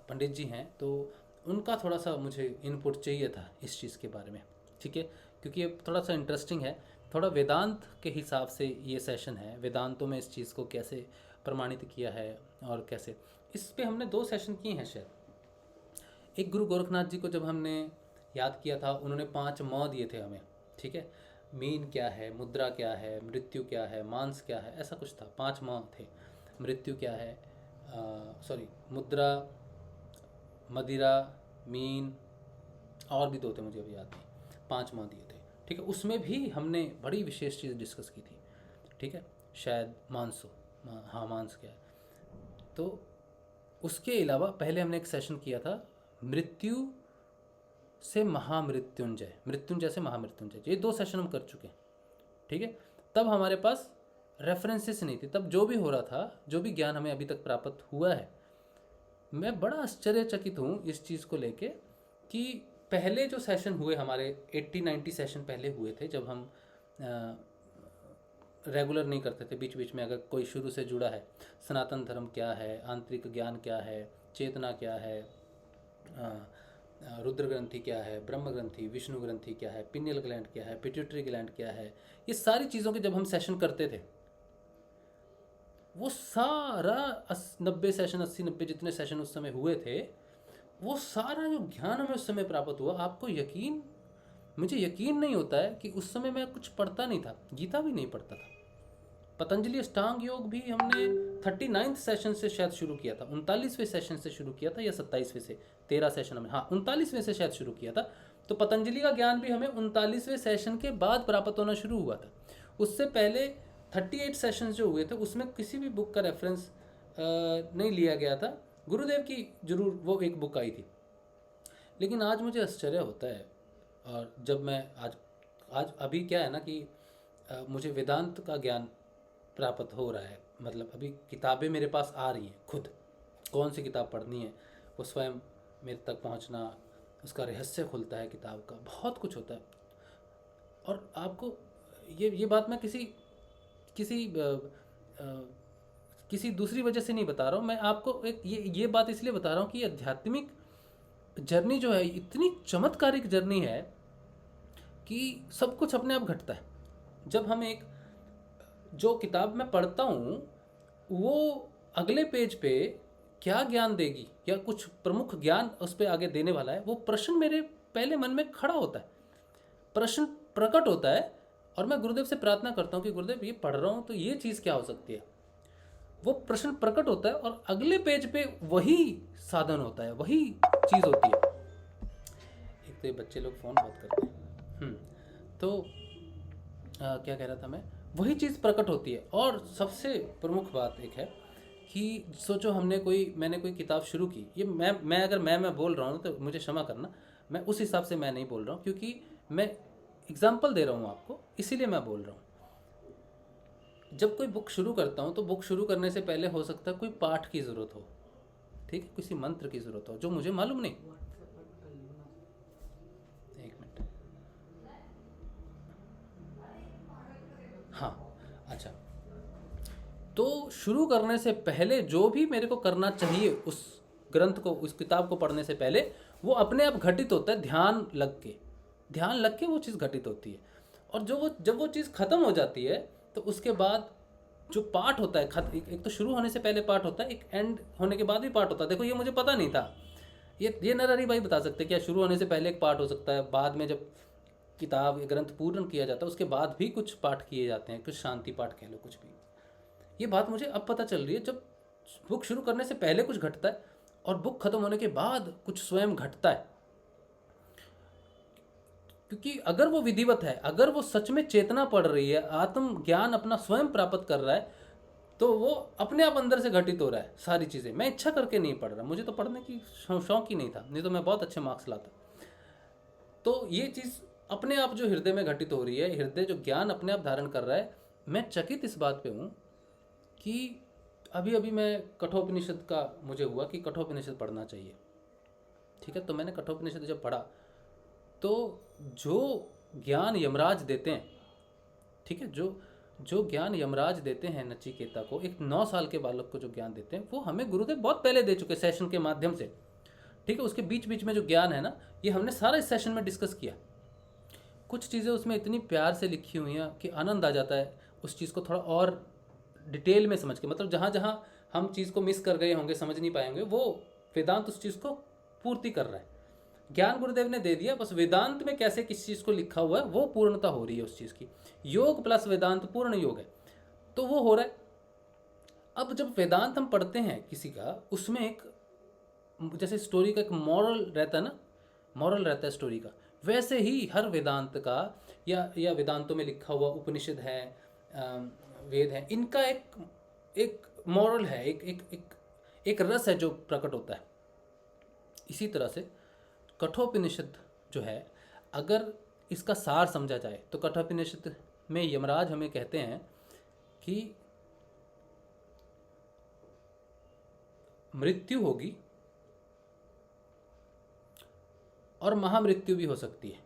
पंडित जी हैं, तो उनका थोड़ा सा मुझे इनपुट चाहिए था इस चीज़ के बारे में, ठीक है, क्योंकि ये थोड़ा सा इंटरेस्टिंग है, थोड़ा वेदांत के हिसाब से ये सेशन है, वेदांतों में इस चीज़ को कैसे प्रमाणित किया है और कैसे, इस पे हमने 2 सेशन किए हैं शायद। एक गुरु गोरखनाथ जी को जब हमने याद किया था, उन्होंने 5 म दिए थे हमें, ठीक है, मीन क्या है, मुद्रा क्या है, मृत्यु क्या है, मांस क्या है, ऐसा कुछ था, 5 म थे। मृत्यु क्या है, मुद्रा, मदिरा, मीन, और भी 2 थे मुझे अभी याद नहीं, 5 म दिए थे, ठीक है। उसमें भी हमने बड़ी विशेष चीज़ डिस्कस की थी, ठीक है, शायद मांस हो, हाँ मांस क्या है। तो उसके अलावा पहले हमने एक सेशन किया था मृत्यु से महामृत्युंजय, मृत्युंजय से महामृत्युंजय, ये 2 सेशन हम कर चुके हैं, ठीक है। तब हमारे पास रेफरेंसेस नहीं थी, तब जो भी हो रहा था, जो भी ज्ञान हमें अभी तक प्राप्त हुआ है, मैं बड़ा आश्चर्यचकित हूँ इस चीज़ को लेके कि पहले जो सेशन हुए हमारे 80-90 सेशन पहले हुए थे, जब हम रेगुलर नहीं करते थे, बीच बीच में अगर कोई शुरू से जुड़ा है, सनातन धर्म क्या है, आंतरिक ज्ञान क्या है, चेतना क्या है, रुद्र ग्रंथि क्या है, ब्रह्म ग्रंथि, विष्णु ग्रंथि क्या है, पिनियल ग्लैंड क्या है, पिट्यूटरी ग्लैंड क्या है, ये सारी चीज़ों के जब हम सेशन करते थे, वो सारा 90 सेशन, 80-90 जितने सेशन उस समय हुए थे, वो सारा जो ज्ञान हमें उस समय प्राप्त हुआ, आपको यकीन, मुझे यकीन नहीं होता है कि उस समय मैं कुछ पढ़ता नहीं था, गीता भी नहीं पढ़ता था। पतंजलि अष्टांग योग भी हमने 39वें सेशन से शायद शुरू किया था, 39वें सेशन से शुरू किया था, या 27वें से, 13 सेशन में, हाँ 39वें से शायद शुरू किया था। तो पतंजलि का ज्ञान भी हमें 39वें सेशन के बाद प्राप्त होना शुरू हुआ था। उससे पहले 38 सेशंस जो हुए थे उसमें किसी भी बुक का रेफरेंस नहीं लिया गया था। गुरुदेव की जरूर वो एक बुक आई थी, लेकिन आज मुझे आश्चर्य होता है, और जब मैं आज अभी क्या है ना कि मुझे वेदांत का ज्ञान प्राप्त हो रहा है, मतलब अभी किताबें मेरे पास आ रही हैं, खुद कौन सी किताब पढ़नी है वो स्वयं मेरे तक पहुंचना, उसका रहस्य खुलता है किताब का, बहुत कुछ होता है। और आपको ये बात मैं किसी दूसरी वजह से नहीं बता रहा हूँ, मैं आपको एक ये बात इसलिए बता रहा हूँ कि आध्यात्मिक जर्नी जो है इतनी चमत्कारिक जर्नी है कि सब कुछ अपने आप घटता है। जब हम एक जो किताब मैं पढ़ता हूँ वो अगले पेज पे क्या ज्ञान देगी या कुछ प्रमुख ज्ञान उस पर आगे देने वाला है, वो प्रश्न मेरे पहले मन में खड़ा होता है, प्रश्न प्रकट होता है, और मैं गुरुदेव से प्रार्थना करता हूँ कि गुरुदेव ये पढ़ रहा हूँ तो ये चीज़ क्या हो सकती है। वो प्रश्न प्रकट होता है और अगले पेज पे वही साधन होता है, वही चीज़ होती है। एक तो ये बच्चे लोग फ़ोन बहुत करते हैं। तो क्या कह रहा था मैं, वही चीज़ प्रकट होती है। और सबसे प्रमुख बात एक है कि सोचो मैंने कोई किताब शुरू की, ये मैं अगर मैं बोल रहा हूँ तो मुझे क्षमा करना, मैं उस हिसाब से मैं नहीं बोल रहा हूँ, क्योंकि मैं एग्जाम्पल दे रहा हूँ आपको, इसीलिए मैं बोल रहा हूँ। जब कोई बुक शुरू करता हूँ तो बुक शुरू करने से पहले हो सकता है कोई पाठ की ज़रूरत हो, ठीक है, किसी मंत्र की ज़रूरत हो जो मुझे मालूम नहीं। एक मिनट, हाँ अच्छा, तो शुरू करने से पहले जो भी मेरे को करना चाहिए उस ग्रंथ को, उस किताब को पढ़ने से पहले, वो अपने आप घटित होता है, ध्यान लग के वो चीज़ घटित होती है। और जब वो चीज़ ख़त्म हो जाती है तो उसके बाद जो पाठ होता है, एक तो शुरू होने से पहले पाठ होता है, एक एंड होने के बाद भी पाठ होता है। देखो ये मुझे पता नहीं था, ये नरहरि भाई बता सकते क्या शुरू होने से पहले एक पाठ हो सकता है, बाद में जब किताब ग्रंथ पूर्ण किया जाता है उसके बाद भी कुछ पाठ किए जाते हैं, कुछ शांति पाठ कह लो, कुछ भी। ये बात मुझे अब पता चल रही है, जब बुक शुरू करने से पहले कुछ घटता है और बुक खत्म होने के बाद कुछ स्वयं घटता है। क्योंकि अगर वो विधिवत है, अगर वो सच में चेतना पढ़ रही है, आत्म ज्ञान अपना स्वयं प्राप्त कर रहा है, तो वो अपने आप अंदर से घटित हो रहा है सारी चीज़ें। मैं इच्छा करके नहीं पढ़ रहा, मुझे तो पढ़ने की शौक ही नहीं था, नहीं तो मैं बहुत अच्छे मार्क्स लाता। तो ये चीज़ अपने आप जो हृदय में घटित हो रही है, हृदय जो ज्ञान अपने आप धारण कर रहा है, मैं चकित इस बात पे हूँ कि अभी अभी मैं कठोपनिषद का मुझे हुआ कि कठोपनिषद पढ़ना चाहिए, ठीक है। तो मैंने कठोपनिषद जब पढ़ा तो जो ज्ञान यमराज देते हैं, ठीक है, जो ज्ञान यमराज देते हैं नचिकेता को, एक 9 साल के बालक को जो ज्ञान देते हैं वो हमें गुरुदेव बहुत पहले दे चुके सेशन के माध्यम से, ठीक है। उसके बीच बीच में जो ज्ञान है ना, ये हमने सारा इस सेशन में डिस्कस किया। कुछ चीज़ें उसमें इतनी प्यार से लिखी हुई हैं कि आनंद आ जाता है उस चीज़ को थोड़ा और डिटेल में समझ के, मतलब जहाँ जहाँ हम चीज़ को मिस कर गए होंगे, समझ नहीं पाएंगे, वो वेदांत उस चीज़ को पूर्ति कर रहा है। ज्ञान गुरुदेव ने दे दिया, बस वेदांत में कैसे किस चीज़ को लिखा हुआ है वो पूर्णता हो रही है उस चीज़ की। योग प्लस वेदांत पूर्ण योग है, तो वो हो रहा है। अब जब वेदांत हम पढ़ते हैं किसी का, उसमें एक जैसे स्टोरी का एक मॉरल रहता है ना, मॉरल रहता है स्टोरी का, वैसे ही हर वेदांत का या वेदांतों में लिखा हुआ उपनिषद है, वेद है, इनका एक मॉरल है, एक रस है जो प्रकट होता है। इसी तरह से कठोपनिषद जो है, अगर इसका सार समझा जाए तो कठोपनिषद में यमराज हमें कहते हैं कि मृत्यु होगी और महामृत्यु भी हो सकती है।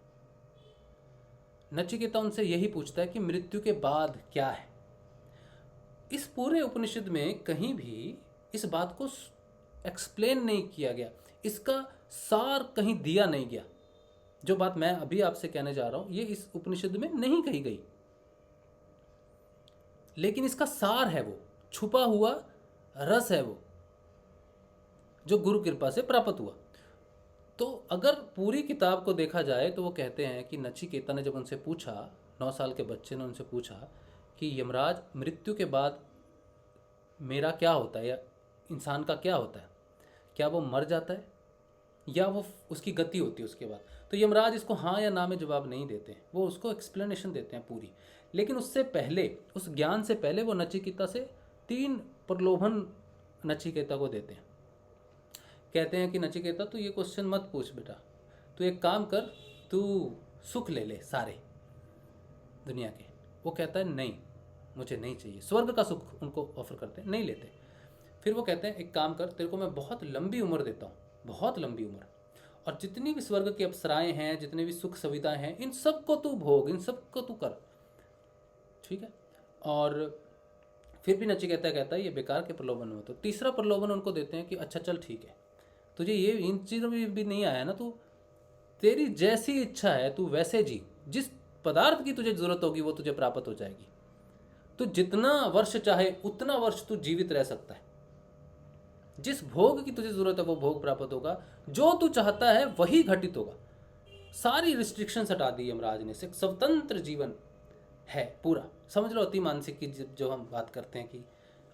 नचिकेता उनसे यही पूछता है कि मृत्यु के बाद क्या है। इस पूरे उपनिषद में कहीं भी इस बात को एक्सप्लेन नहीं किया गया, इसका सार कहीं दिया नहीं गया। जो बात मैं अभी आपसे कहने जा रहा हूं ये इस उपनिषद में नहीं कही गई, लेकिन इसका सार है, वो छुपा हुआ रस है, वो जो गुरु कृपा से प्राप्त हुआ। तो अगर पूरी किताब को देखा जाए तो वो कहते हैं कि नचिकेता ने जब उनसे पूछा, 9 साल के बच्चे ने उनसे पूछा कि यमराज मृत्यु के बाद मेरा क्या होता है, या इंसान का क्या होता है, क्या वो मर जाता है या वो उसकी गति होती है उसके बाद, तो यमराज इसको हाँ या ना में जवाब नहीं देते हैं, वो उसको एक्सप्लेनेशन देते हैं पूरी। लेकिन उससे पहले, उस ज्ञान से पहले वो नचिकेता से 3 प्रलोभन नचिकेता को देते हैं। कहते हैं कि नचिकेता तू ये क्वेश्चन मत पूछ बेटा, तू एक काम कर, तू सुख ले ले सारे दुनिया के। वो कहता है नहीं, मुझे नहीं चाहिए। स्वर्ग का सुख उनको ऑफर करते हैं, नहीं लेते। फिर वो कहते हैं एक काम कर, तेरे को मैं बहुत लंबी उम्र देता हूँ, बहुत लंबी उम्र, और जितनी भी स्वर्ग की अप्सराएं हैं, जितने भी सुख सुविधाएं हैं, इन सबको तू भोग, इन सबको तू कर, ठीक है। और फिर भी नचिकेता कहता है ये बेकार के प्रलोभन हो। तो तीसरा प्रलोभन उनको देते हैं कि अच्छा चल ठीक है, तुझे ये इन चीज़ों में भी नहीं आया ना, तू तेरी जैसी इच्छा है तू वैसे जी, जिस पदार्थ की तुझे जरूरत होगी वो तुझे प्राप्त हो जाएगी। तू जितना वर्ष चाहे उतना वर्ष तू जीवित रह सकता है, जिस भोग की तुझे जरूरत है वो भोग प्राप्त होगा, जो तू चाहता है वही घटित होगा। सारी रिस्ट्रिक्शंस हटा दी यमराज ने, से स्वतंत्र जीवन है पूरा। समझ लो अति मानसिक की जो हम बात करते हैं कि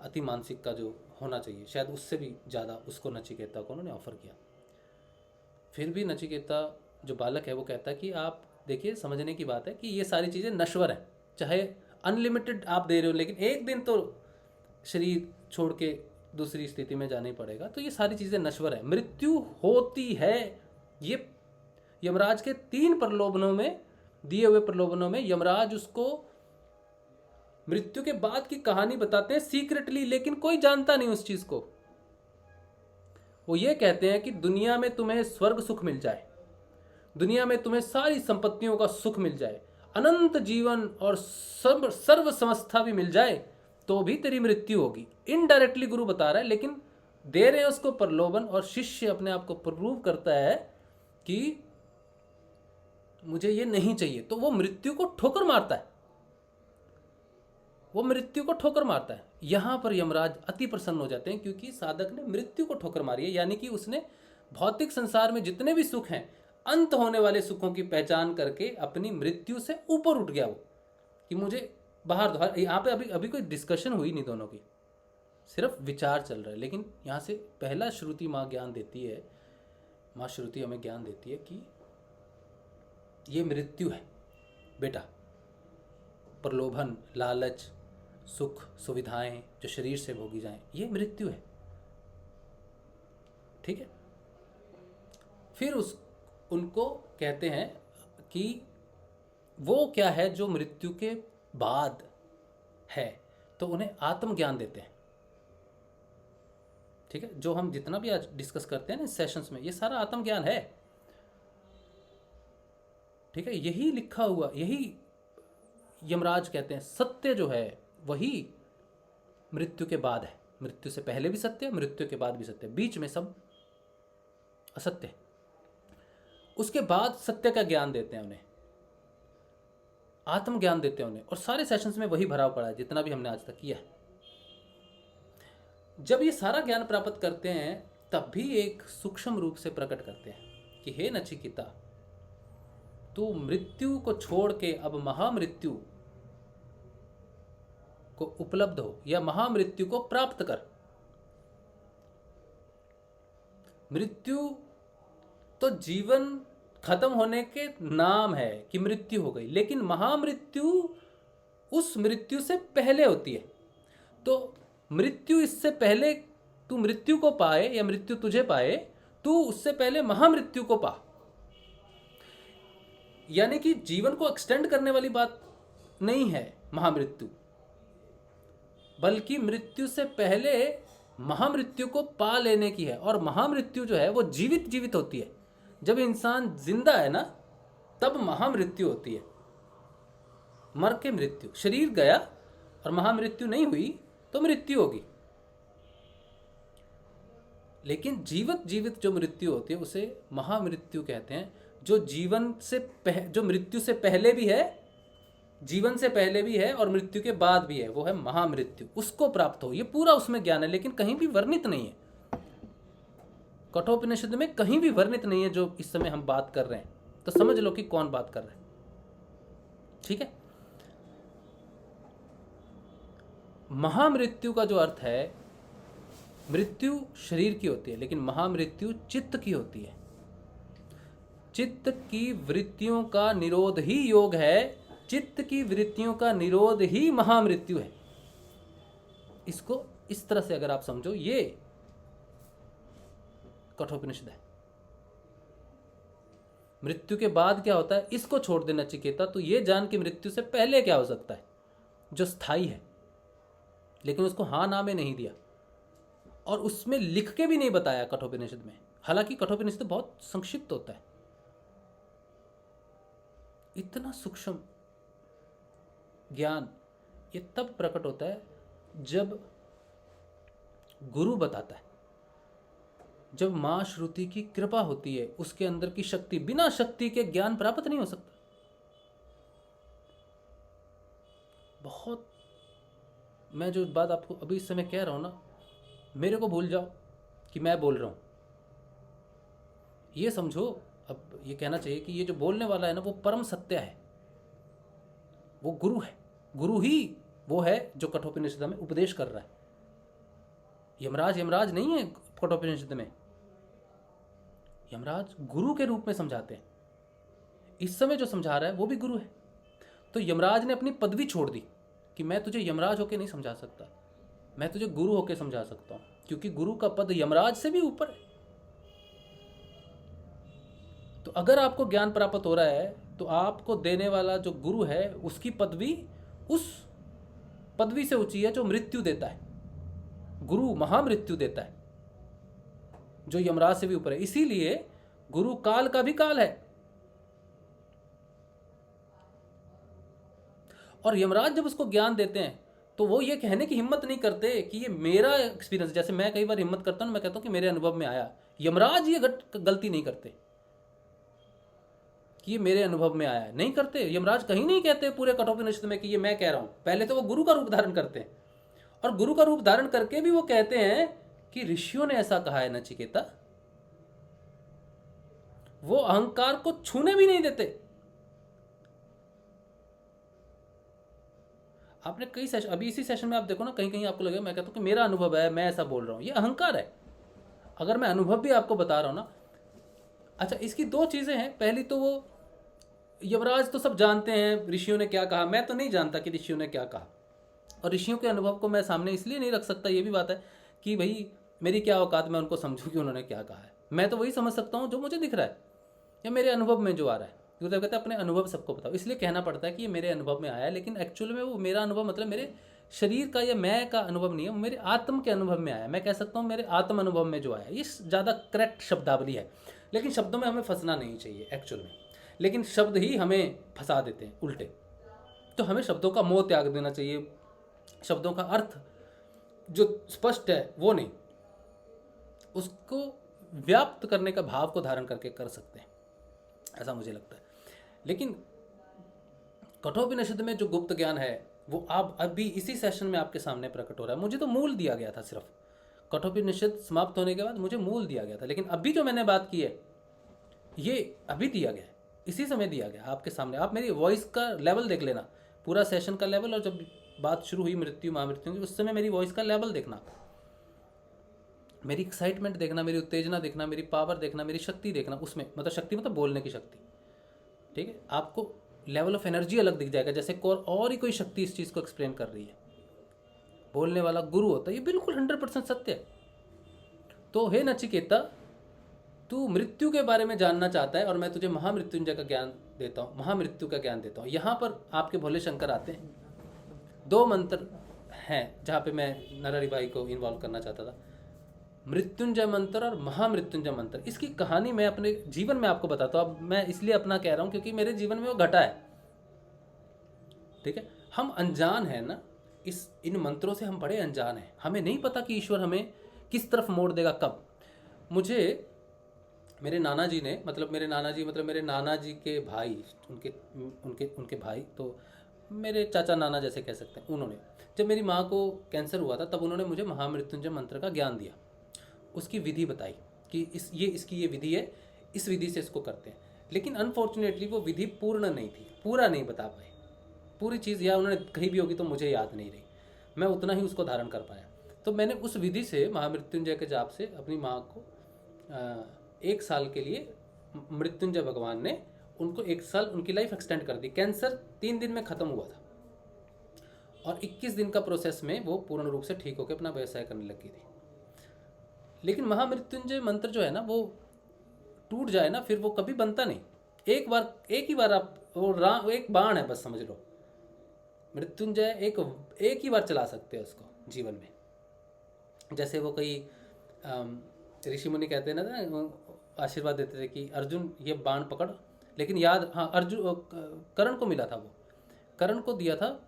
अति मानसिक का जो होना चाहिए, शायद उससे भी ज़्यादा उसको नचिकेता को उन्होंने ऑफर किया। फिर भी नचिकेता जो बालक है वो कहता है कि आप देखिए, समझने की बात है कि ये सारी चीज़ें नश्वर हैं, चाहे अनलिमिटेड आप दे रहे हो, लेकिन एक दिन तो शरीर छोड़ के दूसरी स्थिति में जाना ही पड़ेगा, तो ये सारी चीज़ें नश्वर है, मृत्यु होती है। ये यमराज के 3 प्रलोभनों में, दिए हुए प्रलोभनों में यमराज उसको मृत्यु के बाद की कहानी बताते हैं सीक्रेटली, लेकिन कोई जानता नहीं उस चीज को। वो ये कहते हैं कि दुनिया में तुम्हें स्वर्ग सुख मिल जाए, दुनिया में तुम्हें सारी संपत्तियों का सुख मिल जाए, अनंत जीवन और सर्व समस्था भी मिल जाए, तो भी तेरी मृत्यु होगी। इनडायरेक्टली गुरु बता रहा है, लेकिन दे रहे हैं उसको प्रलोभन, और शिष्य अपने आप को प्रूव करता है कि मुझे ये नहीं चाहिए, तो वो मृत्यु को ठोकर मारता है, वो मृत्यु को ठोकर मारता है। यहां पर यमराज अति प्रसन्न हो जाते हैं, क्योंकि साधक ने मृत्यु को ठोकर मारी है, यानी कि उसने भौतिक संसार में जितने भी सुख हैं, अंत होने वाले सुखों की पहचान करके अपनी मृत्यु से ऊपर उठ गया वो, कि मुझे बाहर। यहाँ पे अभी कोई डिस्कशन हुई नहीं दोनों की, सिर्फ विचार चल रहा है। लेकिन यहाँ से पहला श्रुति माँ ज्ञान देती है, माँ श्रुति हमें ज्ञान देती है कि ये मृत्यु है बेटा। प्रलोभन, लालच, सुख सुविधाएं जो शरीर से भोगी जाएं, ये मृत्यु है, ठीक है। फिर उनको कहते हैं कि वो क्या है जो मृत्यु के बाद है, तो उन्हें आत्मज्ञान देते हैं। ठीक है, जो हम जितना भी आज डिस्कस करते हैं ना इस सेशंस में, ये सारा आत्मज्ञान है। ठीक है, यही लिखा हुआ, यही यमराज कहते हैं सत्य जो है वही मृत्यु के बाद है। मृत्यु से पहले भी सत्य है, मृत्यु के बाद भी सत्य है, बीच में सब असत्य है। उसके बाद सत्य का ज्ञान देते हैं उन्हें, आत्मज्ञान देते हैं उन्हें, और सारे सेशंस में वही भरा पड़ा है जितना भी हमने आज तक किया है। जब ये सारा ज्ञान प्राप्त करते हैं तब भी एक सूक्ष्म रूप से प्रकट करते हैं कि हे नचिकेता, तू मृत्यु को छोड़ के अब महामृत्यु को उपलब्ध हो या महामृत्यु को प्राप्त कर। मृत्यु तो जीवन खत्म होने के नाम है कि मृत्यु हो गई, लेकिन महामृत्यु उस मृत्यु से पहले होती है। तो मृत्यु इससे पहले तू मृत्यु को पाए या मृत्यु तुझे पाए, तू उससे पहले महामृत्यु को पा। यानी कि जीवन को एक्सटेंड करने वाली बात नहीं है महामृत्यु, बल्कि मृत्यु से पहले महामृत्यु को पा लेने की है। और महामृत्यु जो है वो जीवित जीवित होती है। जब इंसान जिंदा है ना तब महामृत्यु होती है। मर के मृत्यु, शरीर गया और महामृत्यु नहीं हुई तो मृत्यु होगी। लेकिन जीवित जीवित जो मृत्यु होती है उसे महामृत्यु कहते हैं। जो जीवन से जो मृत्यु से पहले भी है, जीवन से पहले भी है और मृत्यु के बाद भी है, वो है महामृत्यु। उसको प्राप्त हो, ये पूरा उसमें ज्ञान है, लेकिन कहीं भी वर्णित नहीं है। कठोपनिषद में कहीं भी वर्णित नहीं है जो इस समय हम बात कर रहे हैं। तो समझ लो कि कौन बात कर रहा है। ठीक है, महामृत्यु का जो अर्थ है, मृत्यु शरीर की होती है लेकिन महामृत्यु चित्त की होती है। चित्त की वृत्तियों का निरोध ही योग है। चित्त की वृत्तियों का निरोध ही महामृत्यु है। इसको इस तरह से अगर आप समझो, ये कठोपनिषद है। मृत्यु के बाद क्या होता है इसको छोड़ देना नचिकेता, तो ये जान कि मृत्यु से पहले क्या हो सकता है जो स्थायी है। लेकिन उसको हाँ ना में नहीं दिया और उसमें लिख के भी नहीं बताया कठोपनिषद में। हालांकि कठोपनिषद बहुत संक्षिप्त होता है। इतना सूक्ष्म ज्ञान ये तब प्रकट होता है जब गुरु बताता है, जब मां श्रुति की कृपा होती है, उसके अंदर की शक्ति। बिना शक्ति के ज्ञान प्राप्त नहीं हो सकता। बहुत, मैं जो बात आपको अभी इस समय कह रहा हूं ना, मेरे को भूल जाओ कि मैं बोल रहा हूं। ये समझो, अब ये कहना चाहिए कि ये जो बोलने वाला है ना वो परम सत्य है, वो गुरु है। गुरु ही वो है जो कठोपनिषद में उपदेश कर रहा है। यमराज नहीं है कठोपनिषद में। यमराज गुरु के रूप में समझाते हैं। इस समय जो समझा रहा है वो भी गुरु है। तो यमराज ने अपनी पदवी छोड़ दी कि मैं तुझे यमराज होके नहीं समझा सकता, मैं तुझे गुरु होके समझा सकता हूं, क्योंकि गुरु का पद यमराज से भी ऊपर है। तो अगर आपको ज्ञान प्राप्त हो रहा है तो आपको देने वाला जो गुरु है उसकी पदवी उस पदवी से ऊंची है जो मृत्यु देता है। गुरु महामृत्यु देता है जो यमराज से भी ऊपर है। इसीलिए गुरु काल का भी काल है। और यमराज जब उसको ज्ञान देते हैं तो वो ये कहने की हिम्मत नहीं करते कि ये मेरा एक्सपीरियंस, जैसे मैं कई बार हिम्मत करता हूं, मैं कहता हूं कि मेरे अनुभव में आया। यमराज ये गलती नहीं करते कि ये मेरे अनुभव में आया है, नहीं करते। यमराज कहीं नहीं कहते पूरे कठोपनिषद में कि ये मैं कह रहा हूं। पहले तो वो गुरु का रूप धारण करते हैं, और गुरु का रूप धारण करके भी वो कहते हैं कि ऋषियों ने ऐसा कहा है नचिकेता। वो अहंकार को छूने भी नहीं देते। आपने कई सेशन, अभी इसी सेशन में आप देखो ना, कहीं कहीं आपको लगेगा मैं कहता हूं कि मेरा अनुभव है, मैं ऐसा बोल रहा हूं, ये अहंकार है। अगर मैं अनुभव भी आपको बता रहा हूं ना, अच्छा इसकी दो चीजें हैं। पहली तो वो यमराज तो सब जानते हैं ऋषियों ने क्या कहा, मैं तो नहीं जानता कि ऋषियों ने क्या कहा, और ऋषियों के अनुभव को मैं सामने इसलिए नहीं रख सकता, ये भी बात है कि भाई मेरी क्या औकात, मैं उनको समझूं कि उन्होंने क्या कहा है। मैं तो वही समझ सकता हूँ जो मुझे दिख रहा है या मेरे अनुभव में जो आ रहा है। गुरुदेव कहते हैं अपने अनुभव सबको बताओ, इसलिए कहना पड़ता है कि ये मेरे अनुभव में आया है, लेकिन एक्चुअल में वो मेरा अनुभव मतलब मेरे शरीर का या मैं का अनुभव नहीं है, मेरे आत्म के अनुभव में आया। मैं कह सकता हूँ मेरे आत्म अनुभव में जो आया, ये ज़्यादा करेक्ट शब्दावली है। लेकिन शब्दों में हमें फंसना नहीं चाहिए एक्चुअल में, लेकिन शब्द ही हमें फंसा देते हैं उल्टे। तो हमें शब्दों का मोह त्याग देना चाहिए, शब्दों का अर्थ जो स्पष्ट है वो नहीं, उसको व्याप्त करने का भाव को धारण करके कर सकते हैं, ऐसा मुझे लगता है। लेकिन कठोपनिषद में जो गुप्त ज्ञान है वो आप अभी इसी सेशन में आपके सामने प्रकट हो रहा है। मुझे तो मूल दिया गया था, सिर्फ कठोपनिषद समाप्त होने के बाद मुझे मूल दिया गया था, लेकिन अभी जो मैंने बात की है ये अभी दिया गया है, इसी समय दिया गया आपके सामने। आप मेरी वॉइस का लेवल देख लेना, पूरा सेशन का लेवल, और जब बात शुरू हुई मृत्यु महामृत्यु की, उस समय मेरी वॉइस का लेवल देखना, मेरी एक्साइटमेंट देखना, मेरी उत्तेजना देखना, मेरी पावर देखना, मेरी शक्ति देखना, उसमें मतलब शक्ति मतलब बोलने की शक्ति, ठीक है। आपको लेवल ऑफ एनर्जी अलग दिख जाएगा, जैसे और ही कोई शक्ति इस चीज़ को एक्सप्लेन कर रही है। बोलने वाला गुरु होता है, ये बिल्कुल 100% सत्य है। तो हे नचिकेता, तू मृत्यु के बारे में जानना चाहता है और मैं तुझे महामृत्युंजय का ज्ञान देता हूँ, महामृत्यु का ज्ञान देता हूँ। यहाँ पर आपके भोले शंकर आते हैं। 2 मंत्र हैं जहाँ पे मैं नरहरि भाई को इन्वॉल्व करना चाहता था, मृत्युंजय मंत्र और महामृत्युंजय मंत्र। इसकी कहानी मैं अपने जीवन में आपको बताता हूँ। अब मैं इसलिए अपना कह रहा हूँ क्योंकि मेरे जीवन में वो घटा है, ठीक है। हम अनजान हैं ना, इन मंत्रों से हम बड़े अनजान हैं। हमें नहीं पता कि ईश्वर हमें किस तरफ मोड़ देगा, कब। मुझे मेरे नाना जी ने, मतलब मेरे नाना जी के भाई, उनके भाई, तो मेरे चाचा नाना जैसे कह सकते हैं, उन्होंने, जब मेरी माँ को कैंसर हुआ था तब उन्होंने मुझे महामृत्युंजय मंत्र का ज्ञान दिया, उसकी विधि बताई कि इसकी ये विधि है, इस विधि से इसको करते हैं। लेकिन अनफॉर्चुनेटली वो विधि पूर्ण नहीं थी, पूरा नहीं बता पाए पूरी चीज़, या उन्होंने कही भी होगी तो मुझे याद नहीं रही, मैं उतना ही उसको धारण कर पाया। तो मैंने उस विधि से, महामृत्युंजय के जाप से, अपनी माँ को 1 साल के लिए मृत्युंजय भगवान ने उनको 1 साल उनकी लाइफ एक्सटेंड कर दी। कैंसर 3 दिन में ख़त्म हुआ था और 21 दिन का प्रोसेस में वो पूर्ण रूप से ठीक होकर अपना व्यवसाय करने लगी थी। लेकिन महामृत्युंजय मंत्र जो है ना, वो टूट जाए ना, फिर वो कभी बनता नहीं। एक ही बार आप वो एक बाण है बस, समझ लो। मृत्युंजय एक ही बार चला सकते हैं उसको जीवन में। जैसे वो कई ऋषि मुनि कहते हैं ना, आशीर्वाद देते थे कि अर्जुन ये बाण पकड़, लेकिन याद, हाँ, अर्जुन कर्ण को मिला था, वो कर्ण को दिया था,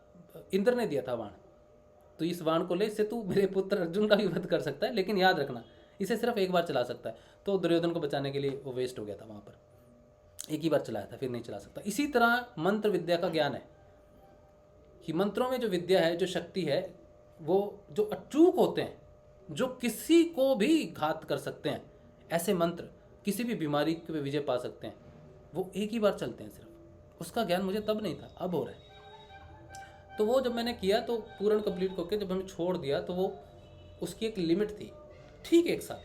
इंद्र ने दिया था बाण, तो इस बाण को ले, इससे तू मेरे पुत्र अर्जुन का भी वध कर सकता है, लेकिन याद रखना इसे सिर्फ एक बार चला सकता है। तो दुर्योधन को बचाने के लिए वो वेस्ट हो गया था, वहाँ पर एक ही बार चलाया था, फिर नहीं चला सकता। इसी तरह मंत्र विद्या का ज्ञान है कि मंत्रों में जो विद्या है, जो शक्ति है, वो जो अचूक होते हैं, जो किसी को भी घात कर सकते हैं, ऐसे मंत्र किसी भी बीमारी पे विजय पा सकते हैं, वो एक ही बार चलते हैं सिर्फ। उसका ज्ञान मुझे तब नहीं था, अब हो रहा है। तो वो जब मैंने किया तो पूर्ण कंप्लीट करके जब हमने छोड़ दिया, तो वो उसकी एक लिमिट थी, ठीक 1 साल।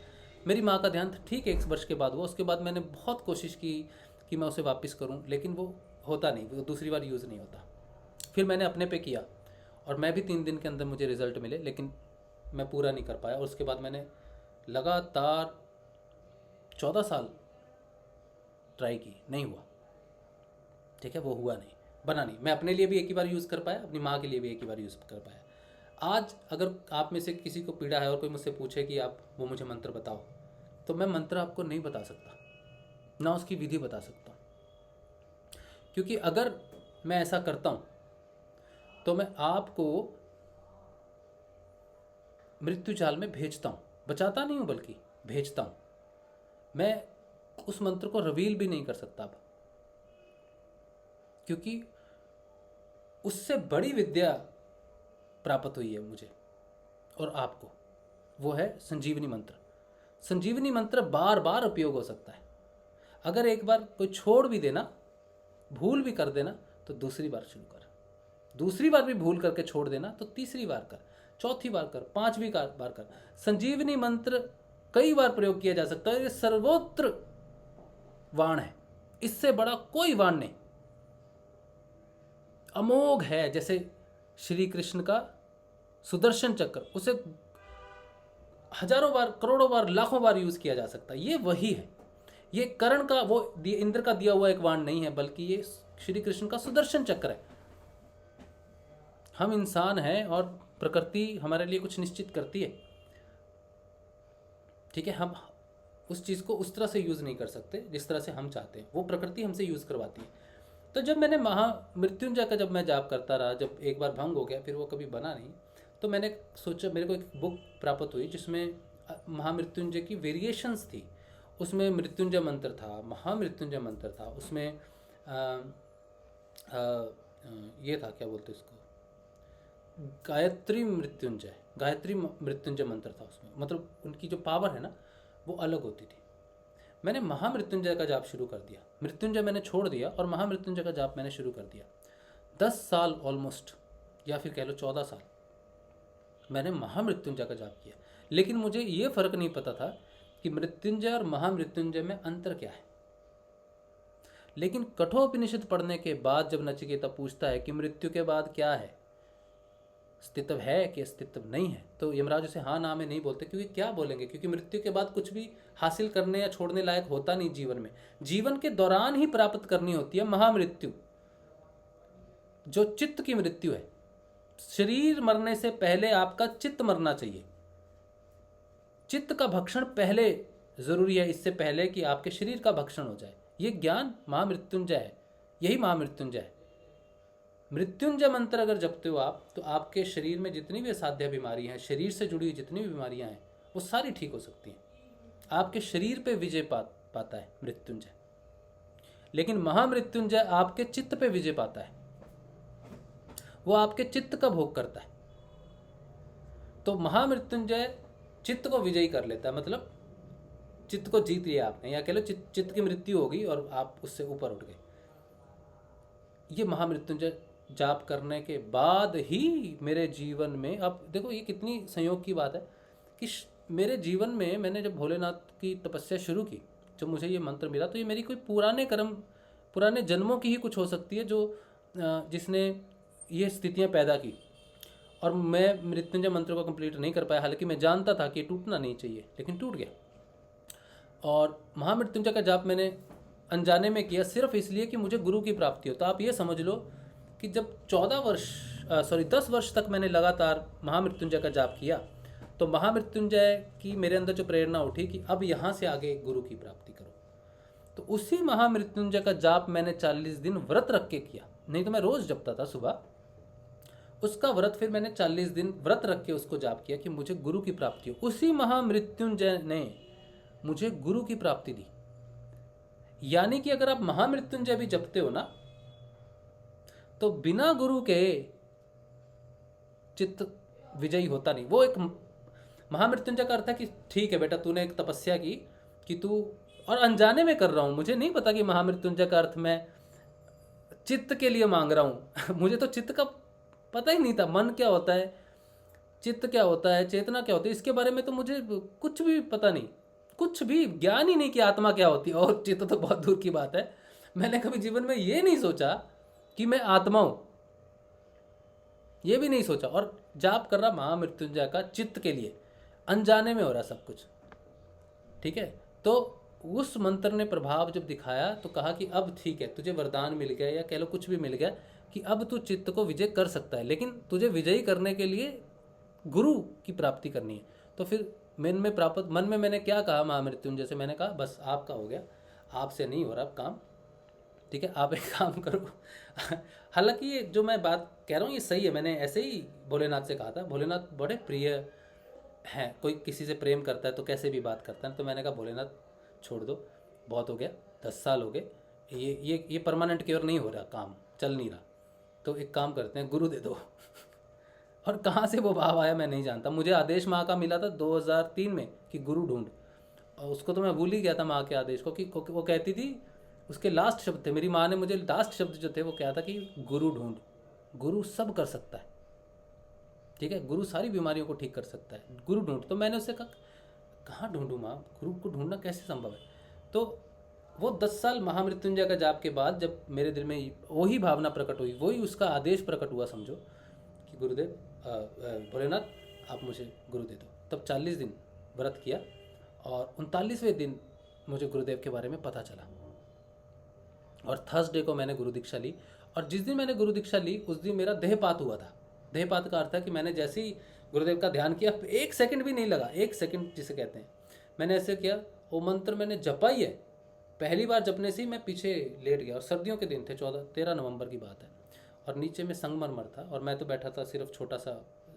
मेरी माँ का ध्यान था, ठीक 1 वर्ष के बाद वो, उसके बाद मैंने बहुत कोशिश की कि मैं उसे वापस करूं, लेकिन वो होता नहीं, वो दूसरी बार यूज़ नहीं होता। फिर मैंने अपने पे किया और मैं भी 3 दिन के अंदर मुझे रिजल्ट मिले, लेकिन मैं पूरा नहीं कर पाया। और उसके बाद मैंने लगातार 14 साल ट्राई की, नहीं हुआ, ठीक है, वो हुआ नहीं, बना नहीं। मैं अपने लिए भी एक ही बार यूज़ कर पाया, अपनी माँ के लिए भी एक ही बार यूज़ कर पाया। आज अगर आप में से किसी को पीड़ा है और कोई मुझसे पूछे कि आप वो मुझे मंत्र बताओ, तो मैं मंत्र आपको नहीं बता सकता, ना उसकी विधि बता सकता हूँ, क्योंकि अगर मैं ऐसा करता हूँ तो मैं आपको मृत्यु जाल में भेजता हूँ, बचाता नहीं हूँ बल्कि भेजता हूँ। मैं उस मंत्र को रिवील भी नहीं कर सकता अब, क्योंकि उससे बड़ी विद्या प्राप्त हुई है मुझे और आपको, वो है संजीवनी मंत्र। संजीवनी मंत्र बार बार उपयोग हो सकता है। अगर एक बार कोई छोड़ भी देना, भूल भी कर देना, तो दूसरी बार शुरू कर, दूसरी बार भी भूल करके छोड़ देना तो तीसरी बार कर, चौथी बार कर, 5वीं बार कर। संजीवनी मंत्र कई बार प्रयोग किया जा सकता है, ये सर्वोत्तर वाण है, इससे बड़ा कोई वाण नहीं, अमोघ है। जैसे श्री कृष्ण का सुदर्शन चक्र, उसे हजारों बार, करोड़ों बार, लाखों बार यूज किया जा सकता है, ये वही है। ये कर्ण का, वो इंद्र का दिया हुआ एक वाण नहीं है, बल्कि ये श्री कृष्ण का सुदर्शन चक्र है। हम इंसान हैं और प्रकृति हमारे लिए कुछ निश्चित करती है, ठीक है, हम उस चीज़ को उस तरह से यूज़ नहीं कर सकते जिस तरह से हम चाहते हैं, वो प्रकृति हमसे यूज़ करवाती है। तो जब मैंने महामृत्युंजय का जब मैं जाप करता रहा, जब एक बार भंग हो गया फिर वो कभी बना नहीं, तो मैंने सोचा, मेरे को एक बुक प्राप्त हुई जिसमें महामृत्युंजय की वेरिएशंस थी। उसमें मृत्युंजय मंत्र था, महामृत्युंजय मंत्र था, उसमें ये था, क्या बोलते इसको, गायत्री मृत्युंजय मंत्र था उसमें, मतलब उनकी जो पावर है ना वो अलग होती थी। मैंने महामृत्युंजय का जाप शुरू कर दिया, मृत्युंजय मैंने छोड़ दिया और महामृत्युंजय का जाप मैंने शुरू कर दिया। 10 साल ऑलमोस्ट, या फिर कह लो 14 साल मैंने महामृत्युंजय का जाप किया, लेकिन मुझे ये फ़र्क नहीं पता था कि मृत्युंजय और महामृत्युंजय में अंतर क्या है। लेकिन कठोपनिषद पढ़ने के बाद जब नचिकेता पूछता है कि मृत्यु के बाद क्या है, अस्तित्व है कि अस्तित्व नहीं है, तो यमराज उसे हाँ ना में नहीं बोलते, क्योंकि क्या बोलेंगे, क्योंकि मृत्यु के बाद कुछ भी हासिल करने या छोड़ने लायक होता नहीं जीवन में, जीवन के दौरान ही प्राप्त करनी होती है महामृत्यु, जो चित्त की मृत्यु है। शरीर मरने से पहले आपका चित्त मरना चाहिए, चित्त का भक्षण पहले जरूरी है, इससे पहले कि आपके शरीर का भक्षण हो जाए। ये ज्ञान महामृत्युंजय है, यही महामृत्युंजय है। मृत्युंजय मंत्र अगर जपते हो आप, तो आपके शरीर में जितनी भी असाध्य बीमारी हैं, शरीर से जुड़ी हुई जितनी भी बीमारियां हैं, वो सारी ठीक हो सकती हैं। आपके शरीर पे विजय पाता है मृत्युंजय, लेकिन महामृत्युंजय आपके चित्त पे विजय पाता है, वो आपके चित्त का भोग करता है। तो महामृत्युंजय चित्त को विजयी कर लेता है, मतलब चित्त को जीत लिया आपने, या कह लो चित्त की मृत्यु होगी और आप उससे ऊपर उठ गए। ये महामृत्युंजय जाप करने के बाद ही मेरे जीवन में, अब देखो ये कितनी संयोग की बात है कि मेरे जीवन में मैंने जब भोलेनाथ की तपस्या शुरू की, जब मुझे ये मंत्र मिला, तो ये मेरी कोई पुराने कर्म, पुराने जन्मों की ही कुछ हो सकती है जो जिसने ये स्थितियाँ पैदा की, और मैं मृत्युंजय मंत्र को कंप्लीट नहीं कर पाया। हालांकि मैं जानता था कि टूटना नहीं चाहिए, लेकिन टूट गया। और महामृत्युंजय का जाप मैंने अनजाने में किया, सिर्फ इसलिए कि मुझे गुरु की प्राप्ति हो। तो आप ये समझ लो कि जब 10 वर्ष तक मैंने लगातार महामृत्युंजय का जाप किया, तो महामृत्युंजय की मेरे अंदर जो प्रेरणा उठी कि अब यहाँ से आगे गुरु की प्राप्ति करो। तो उसी महामृत्युंजय का जाप मैंने 40 दिन व्रत रख के किया, नहीं तो मैं रोज़ जपता था सुबह। उसका व्रत फिर मैंने 40 दिन व्रत रख के उसको जाप किया कि मुझे गुरु की प्राप्ति हो। उसी महामृत्युंजय ने मुझे गुरु की प्राप्ति दी। यानी कि अगर आप महामृत्युंजय भी जपते हो ना, तो बिना गुरु के चित्त विजयी होता नहीं। वो एक महामृत्युंजय का अर्थ है कि ठीक है बेटा, तूने एक तपस्या की कि तू, और अनजाने में कर रहा हूं, मुझे नहीं पता कि महामृत्युंजय का अर्थ मैं चित्त के लिए मांग रहा हूं मुझे तो चित्त का पता ही नहीं था, मन क्या होता है, चित्त क्या होता है, चेतना क्या होती है, इसके बारे में तो मुझे कुछ भी पता नहीं, कुछ भी ज्ञान ही नहीं कि आत्मा क्या होती है, और चित्त तो बहुत दूर की बात है। मैंने कभी जीवन में ये नहीं सोचा कि मैं आत्मा हूं, ये भी नहीं सोचा। और जाप कर रहा महामृत्युंजय का चित्त के लिए, अनजाने में हो रहा सब कुछ, ठीक है। तो उस मंत्र ने प्रभाव जब दिखाया तो कहा कि अब ठीक है, तुझे वरदान मिल गया, या कह लो कुछ भी मिल गया कि अब तू चित्त को विजय कर सकता है, लेकिन तुझे विजयी करने के लिए गुरु की प्राप्ति करनी है। तो फिर मन में मैंने क्या कहा महामृत्युंजय से, मैंने कहा बस आपका हो गया, आपसे नहीं हो रहा काम, ठीक है, आप एक काम करो हालांकि ये जो मैं बात कह रहा हूँ ये सही है, मैंने ऐसे ही भोलेनाथ से कहा था। भोलेनाथ बड़े प्रिय हैं, कोई किसी से प्रेम करता है तो कैसे भी बात करता है, तो मैंने कहा भोलेनाथ छोड़ दो, बहुत हो गया, 10 साल हो गए, ये परमानेंट क्योर नहीं हो रहा, काम चल नहीं रहा, तो एक काम करते हैं, गुरु दे दो और कहाँ से वो भाव आया मैं नहीं जानता। मुझे आदेश माँ का मिला था 2003 में कि गुरु ढूंढ, और उसको तो मैं भूल ही गया था माँ के आदेश को, कि वो कहती थी, उसके लास्ट शब्द थे, मेरी माँ ने मुझे लास्ट शब्द जो थे वो क्या था कि गुरु ढूंढ, गुरु सब कर सकता है, ठीक है, गुरु सारी बीमारियों को ठीक कर सकता है, गुरु ढूंढ। तो मैंने उससे कहा कहाँ ढूंढूं माँ, गुरु को ढूंढना कैसे संभव है। तो वो 10 साल महामृत्युंजय का जाप के बाद जब मेरे दिल में वही भावना प्रकट हुई, वही उसका आदेश प्रकट हुआ, समझो कि गुरुदेव भोलेनाथ आप मुझे गुरु दे दो, तब 40 दिन व्रत किया और 39वें दिन मुझे गुरुदेव के बारे में पता चला, और थर्सडे को मैंने गुरु दीक्षा ली। और जिस दिन मैंने गुरु दीक्षा ली उस दिन मेरा देहपात हुआ था। देहपात का अर्थ है कि मैंने जैसे ही गुरुदेव का ध्यान किया, 1 सेकंड भी नहीं लगा, 1 सेकंड जिसे कहते हैं, मैंने ऐसे किया, वो मंत्र मैंने जपा ही है, पहली बार जपने से ही मैं पीछे लेट गया। और सर्दियों के दिन थे, 13 नवंबर की बात है, और नीचे में संगमरमर था और मैं तो बैठा था सिर्फ छोटा सा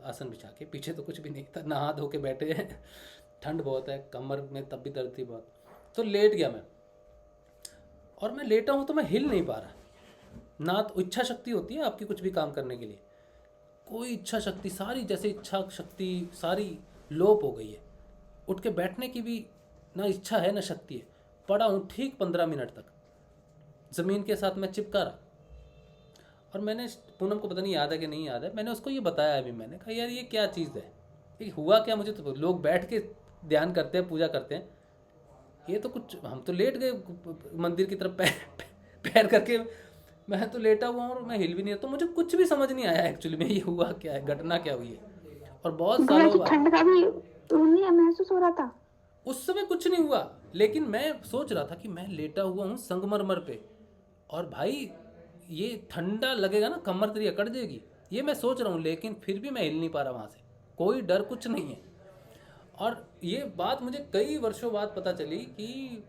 आसन बिछा के, पीछे तो कुछ भी नहीं था, नहा धो के बैठे हैं, ठंड बहुत है, कमर में तब भी दर्द थी बहुत, तो लेट गया मैं। और मैं लेटा हूँ तो मैं हिल नहीं पा रहा, ना तो इच्छा शक्ति होती है आपकी कुछ भी काम करने के लिए, कोई इच्छा शक्ति सारी, जैसे इच्छा शक्ति सारी लोप हो गई है, उठ के बैठने की भी ना इच्छा है ना शक्ति है। पड़ा हूँ ठीक 15 मिनट तक ज़मीन के साथ मैं चिपका रहा। और मैंने पूनम को पता नहीं याद है कि नहीं याद है, मैंने उसको ये बताया अभी, मैंने कहा यार ये क्या चीज़ है, ये हुआ क्या, मुझे तो लोग बैठ के ध्यान करते हैं, पूजा करते हैं, ये तो कुछ, हम तो लेट गए मंदिर की तरफ पैर करके, मैं तो लेटा हुआ हूँ और मैं हिल भी नहीं रहा, तो मुझे कुछ भी समझ नहीं आया एक्चुअली में ये हुआ क्या है, घटना क्या हुई है। और बहुत सालों बाद ठंड का भी नहीं महसूस हो रहा था उस समय, कुछ नहीं हुआ, लेकिन मैं सोच रहा था कि मैं लेटा हुआ हूँ संगमरमर पे, और भाई ये ठंडा लगेगा ना, कमर तेरी अकड़ जाएगी, ये मैं सोच रहा हूँ, लेकिन फिर भी मैं हिल नहीं पा रहा वहाँ से, कोई डर कुछ नहीं है। और ये बात मुझे कई वर्षों बाद पता चली कि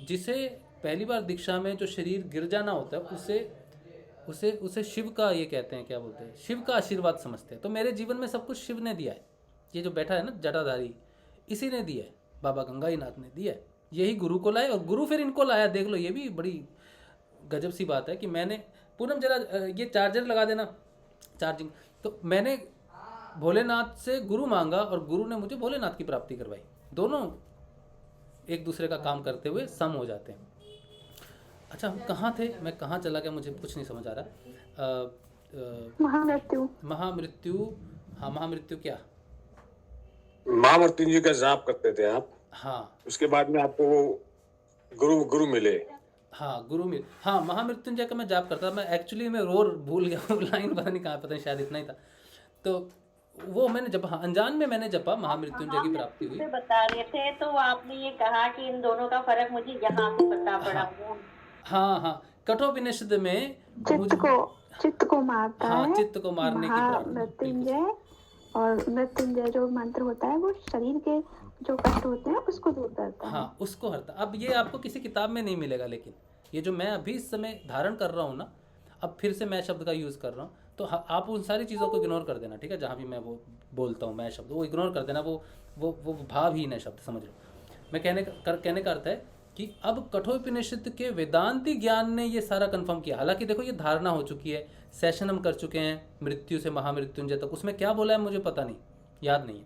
जिसे पहली बार दीक्षा में जो शरीर गिर जाना होता है, उसे शिव का, ये कहते हैं क्या बोलते हैं, शिव का आशीर्वाद समझते हैं। तो मेरे जीवन में सब कुछ शिव ने दिया है, ये जो बैठा है ना जटाधारी, इसी ने दिया है, बाबा गंगाईनाथ ने दिया है, यही गुरु को लाए और गुरु फिर इनको लाया। देख लो, ये भी बड़ी गजब सी बात है कि मैंने, पूनम जरा ये चार्जर लगा देना, चार्जिंग, तो मैंने भोलेनाथ से गुरु मांगा और गुरु ने मुझे भोलेनाथ की प्राप्ति करवाई। दोनों एक दूसरे का काम करते हुए सम हो जाते हैं। अच्छा, हम कहाँ थे, मैं कहाँ चला गया, मुझे कुछ नहीं समझ आ रहा। महामृत्यु, हाँ महामृत्यु क्या, महामृत्युंजय का जाप करते थे आप, हाँ उसके बाद में आपको गुरु मिले, हाँ गुरु मिल, हाँ महामृत्युंजय का मैं जाप करता था। मैं एक्चुअली मैं रोर भूल गया हूँ लाइन, पता नहीं कहाँ, पता नहीं शायद इतना ही था, तो वो मैंने जब, हाँ अनजान में मैंने जपा, महामृत्युंजय की प्राप्ति हुई। बता रहे थे तो आपने ये कहा कि इन दोनों का फर्क मुझे यहाँ से पता पड़ा। हाँ कठोपनिषद में चित्त को मारता है, हाँ चित्त को मारने की प्रार्थना, मृत्युंजय, और मृत्युंजय जो मंत्र होता है वो शरीर के जो कष्ट होते हैं उसको दूर करता है, हाँ उसको हरता। अब ये आपको किसी किताब में नहीं मिलेगा, लेकिन ये जो मैं अभी इस समय धारण कर रहा हूँ ना, अब फिर से मैं शब्द का यूज़ कर रहा हूँ, तो आप उन सारी चीज़ों को इग्नोर कर देना, ठीक है, जहाँ भी मैं वो बोलता हूँ मैं शब्द, वो इग्नोर कर देना, वो भावहीन है शब्द, समझ लो। मैं कहने का अर्थ है कि अब कठोपनिषद के वेदांती ज्ञान ने ये सारा कंफर्म किया। हालांकि देखो ये धारणा हो चुकी है, सेशन हम कर चुके हैं मृत्यु से महामृत्युंजय तक, उसमें क्या बोला है मुझे पता नहीं, याद नहीं है।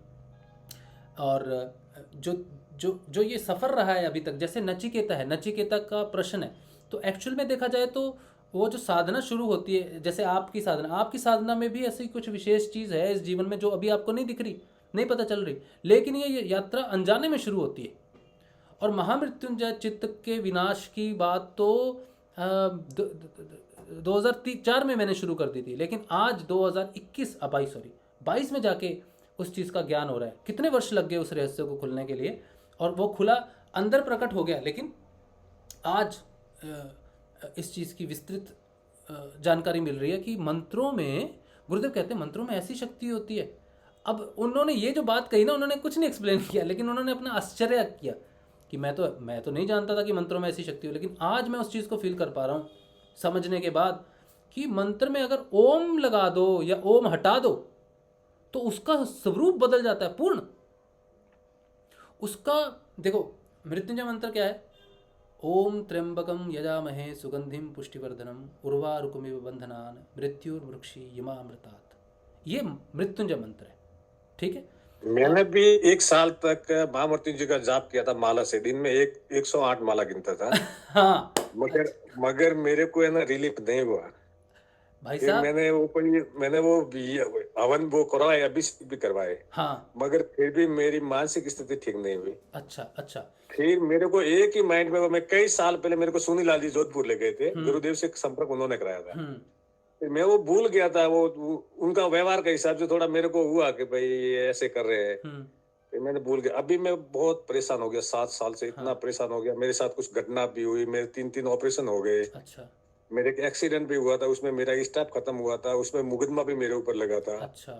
और जो ये सफ़र रहा है अभी तक, जैसे नचिकेता है, नचिकेता का प्रश्न है, तो एक्चुअल में देखा जाए तो वो जो साधना शुरू होती है, जैसे आपकी साधना में भी ऐसी कुछ विशेष चीज़ है इस जीवन में जो अभी आपको नहीं दिख रही, नहीं पता चल रही, लेकिन ये यात्रा अनजाने में शुरू होती है। और महामृत्युंजय चित्त के विनाश की बात तो 2004 में मैंने शुरू कर दी थी, लेकिन आज 2022 में जाके उस चीज़ का ज्ञान हो रहा है। कितने वर्ष लग गए उस रहस्य को खुलने के लिए, और वो खुला, अंदर प्रकट हो गया, लेकिन आज इस चीज़ की विस्तृत जानकारी मिल रही है कि मंत्रों में, गुरुदेव कहते हैं मंत्रों में ऐसी शक्ति होती है। अब उन्होंने ये जो बात कही ना, उन्होंने कुछ नहीं एक्सप्लेन किया, लेकिन उन्होंने अपना आश्चर्य किया कि मैं तो नहीं जानता था कि मंत्रों में ऐसी शक्ति हो, लेकिन आज मैं उस चीज़ को फील कर पा रहा हूँ समझने के बाद कि मंत्र में अगर ओम लगा दो या ओम हटा दो तो उसका स्वरूप बदल जाता है पूर्ण। उसका देखो, मृत्युंजय मंत्र क्या है, ओम त्र्यंबकम यजामहे सुगंधिम पुष्टिवर्धनम उर्वारुकमिव बंधनान मृत्युर्वृक्षि यमामृतात्, ये मृत्युंजय मंत्र है, ठीक है। मैंने भी 1 साल तक महामृत्युंजय का जाप किया था माला से, दिन में 108 माला गिनता था। हाँ मगर मेरे को है ना रिलीफ नहीं हुआ भाई साहब। मैंने वो हवन वो करवाए, अभी भी करवाए, हाँ मगर फिर भी मेरी मानसिक स्थिति ठीक नहीं हुई। अच्छा फिर मेरे को एक ही माइंड में, मैं कई साल पहले मेरे को सुनी लाल जी जोधपुर ले गए थे, गुरुदेव से संपर्क उन्होंने कराया था, फिर मैं वो भूल गया था, वो उनका व्यवहार के हिसाब से थोड़ा मेरे को हुआ कि भाई ये ऐसे कर रहे हैं, फिर मैंने भूल गया। अभी मैं बहुत परेशान हो गया, 7 साल से इतना परेशान हो गया, मेरे साथ कुछ घटना भी हुई, मेरे 3 ऑपरेशन हो गए। अच्छा, मेरे एक एक्सीडेंट भी हुआ था, उसमें मेरा स्टाफ खत्म हुआ था, उसमें मुकदमा भी मेरे ऊपर लगा था। अच्छा।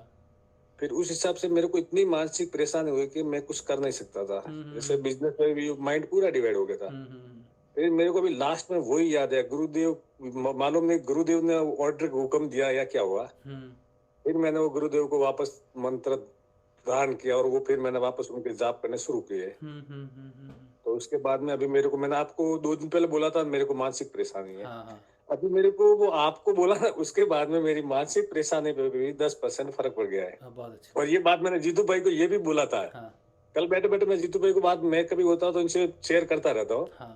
फिर उस हिसाब से मेरे को इतनी मानसिक परेशानी हुई कि मैं कुछ कर नहीं सकता था। जैसे बिजनेस में भी माइंड पूरा डिवाइड हो गया था। फिर मेरे को भी लास्ट में वही याद है, गुरुदेव, मालूम नहीं गुरुदेव ने ऑर्डर हुक्म दिया या क्या हुआ। फिर मैंने वो गुरुदेव को वापस मंत्र धारण किया और वो फिर मैंने वापस उनके जाप करने शुरू किए। तो उसके बाद में अभी मेरे को, मैंने आपको 2 दिन पहले बोला था मेरे को मानसिक परेशानी है। अभी मेरे को वो आपको बोला ना, उसके बाद में मेरी मानसिक परेशानी पे भी 10% फर्क पड़ गया है। बहुत अच्छा। और ये बात मैंने जीतू भाई को ये भी बोला था। कल बैठे बैठे मैं जीतू भाई को बात, मैं कभी होता हूँ तो इनसे शेयर करता रहता हूँ।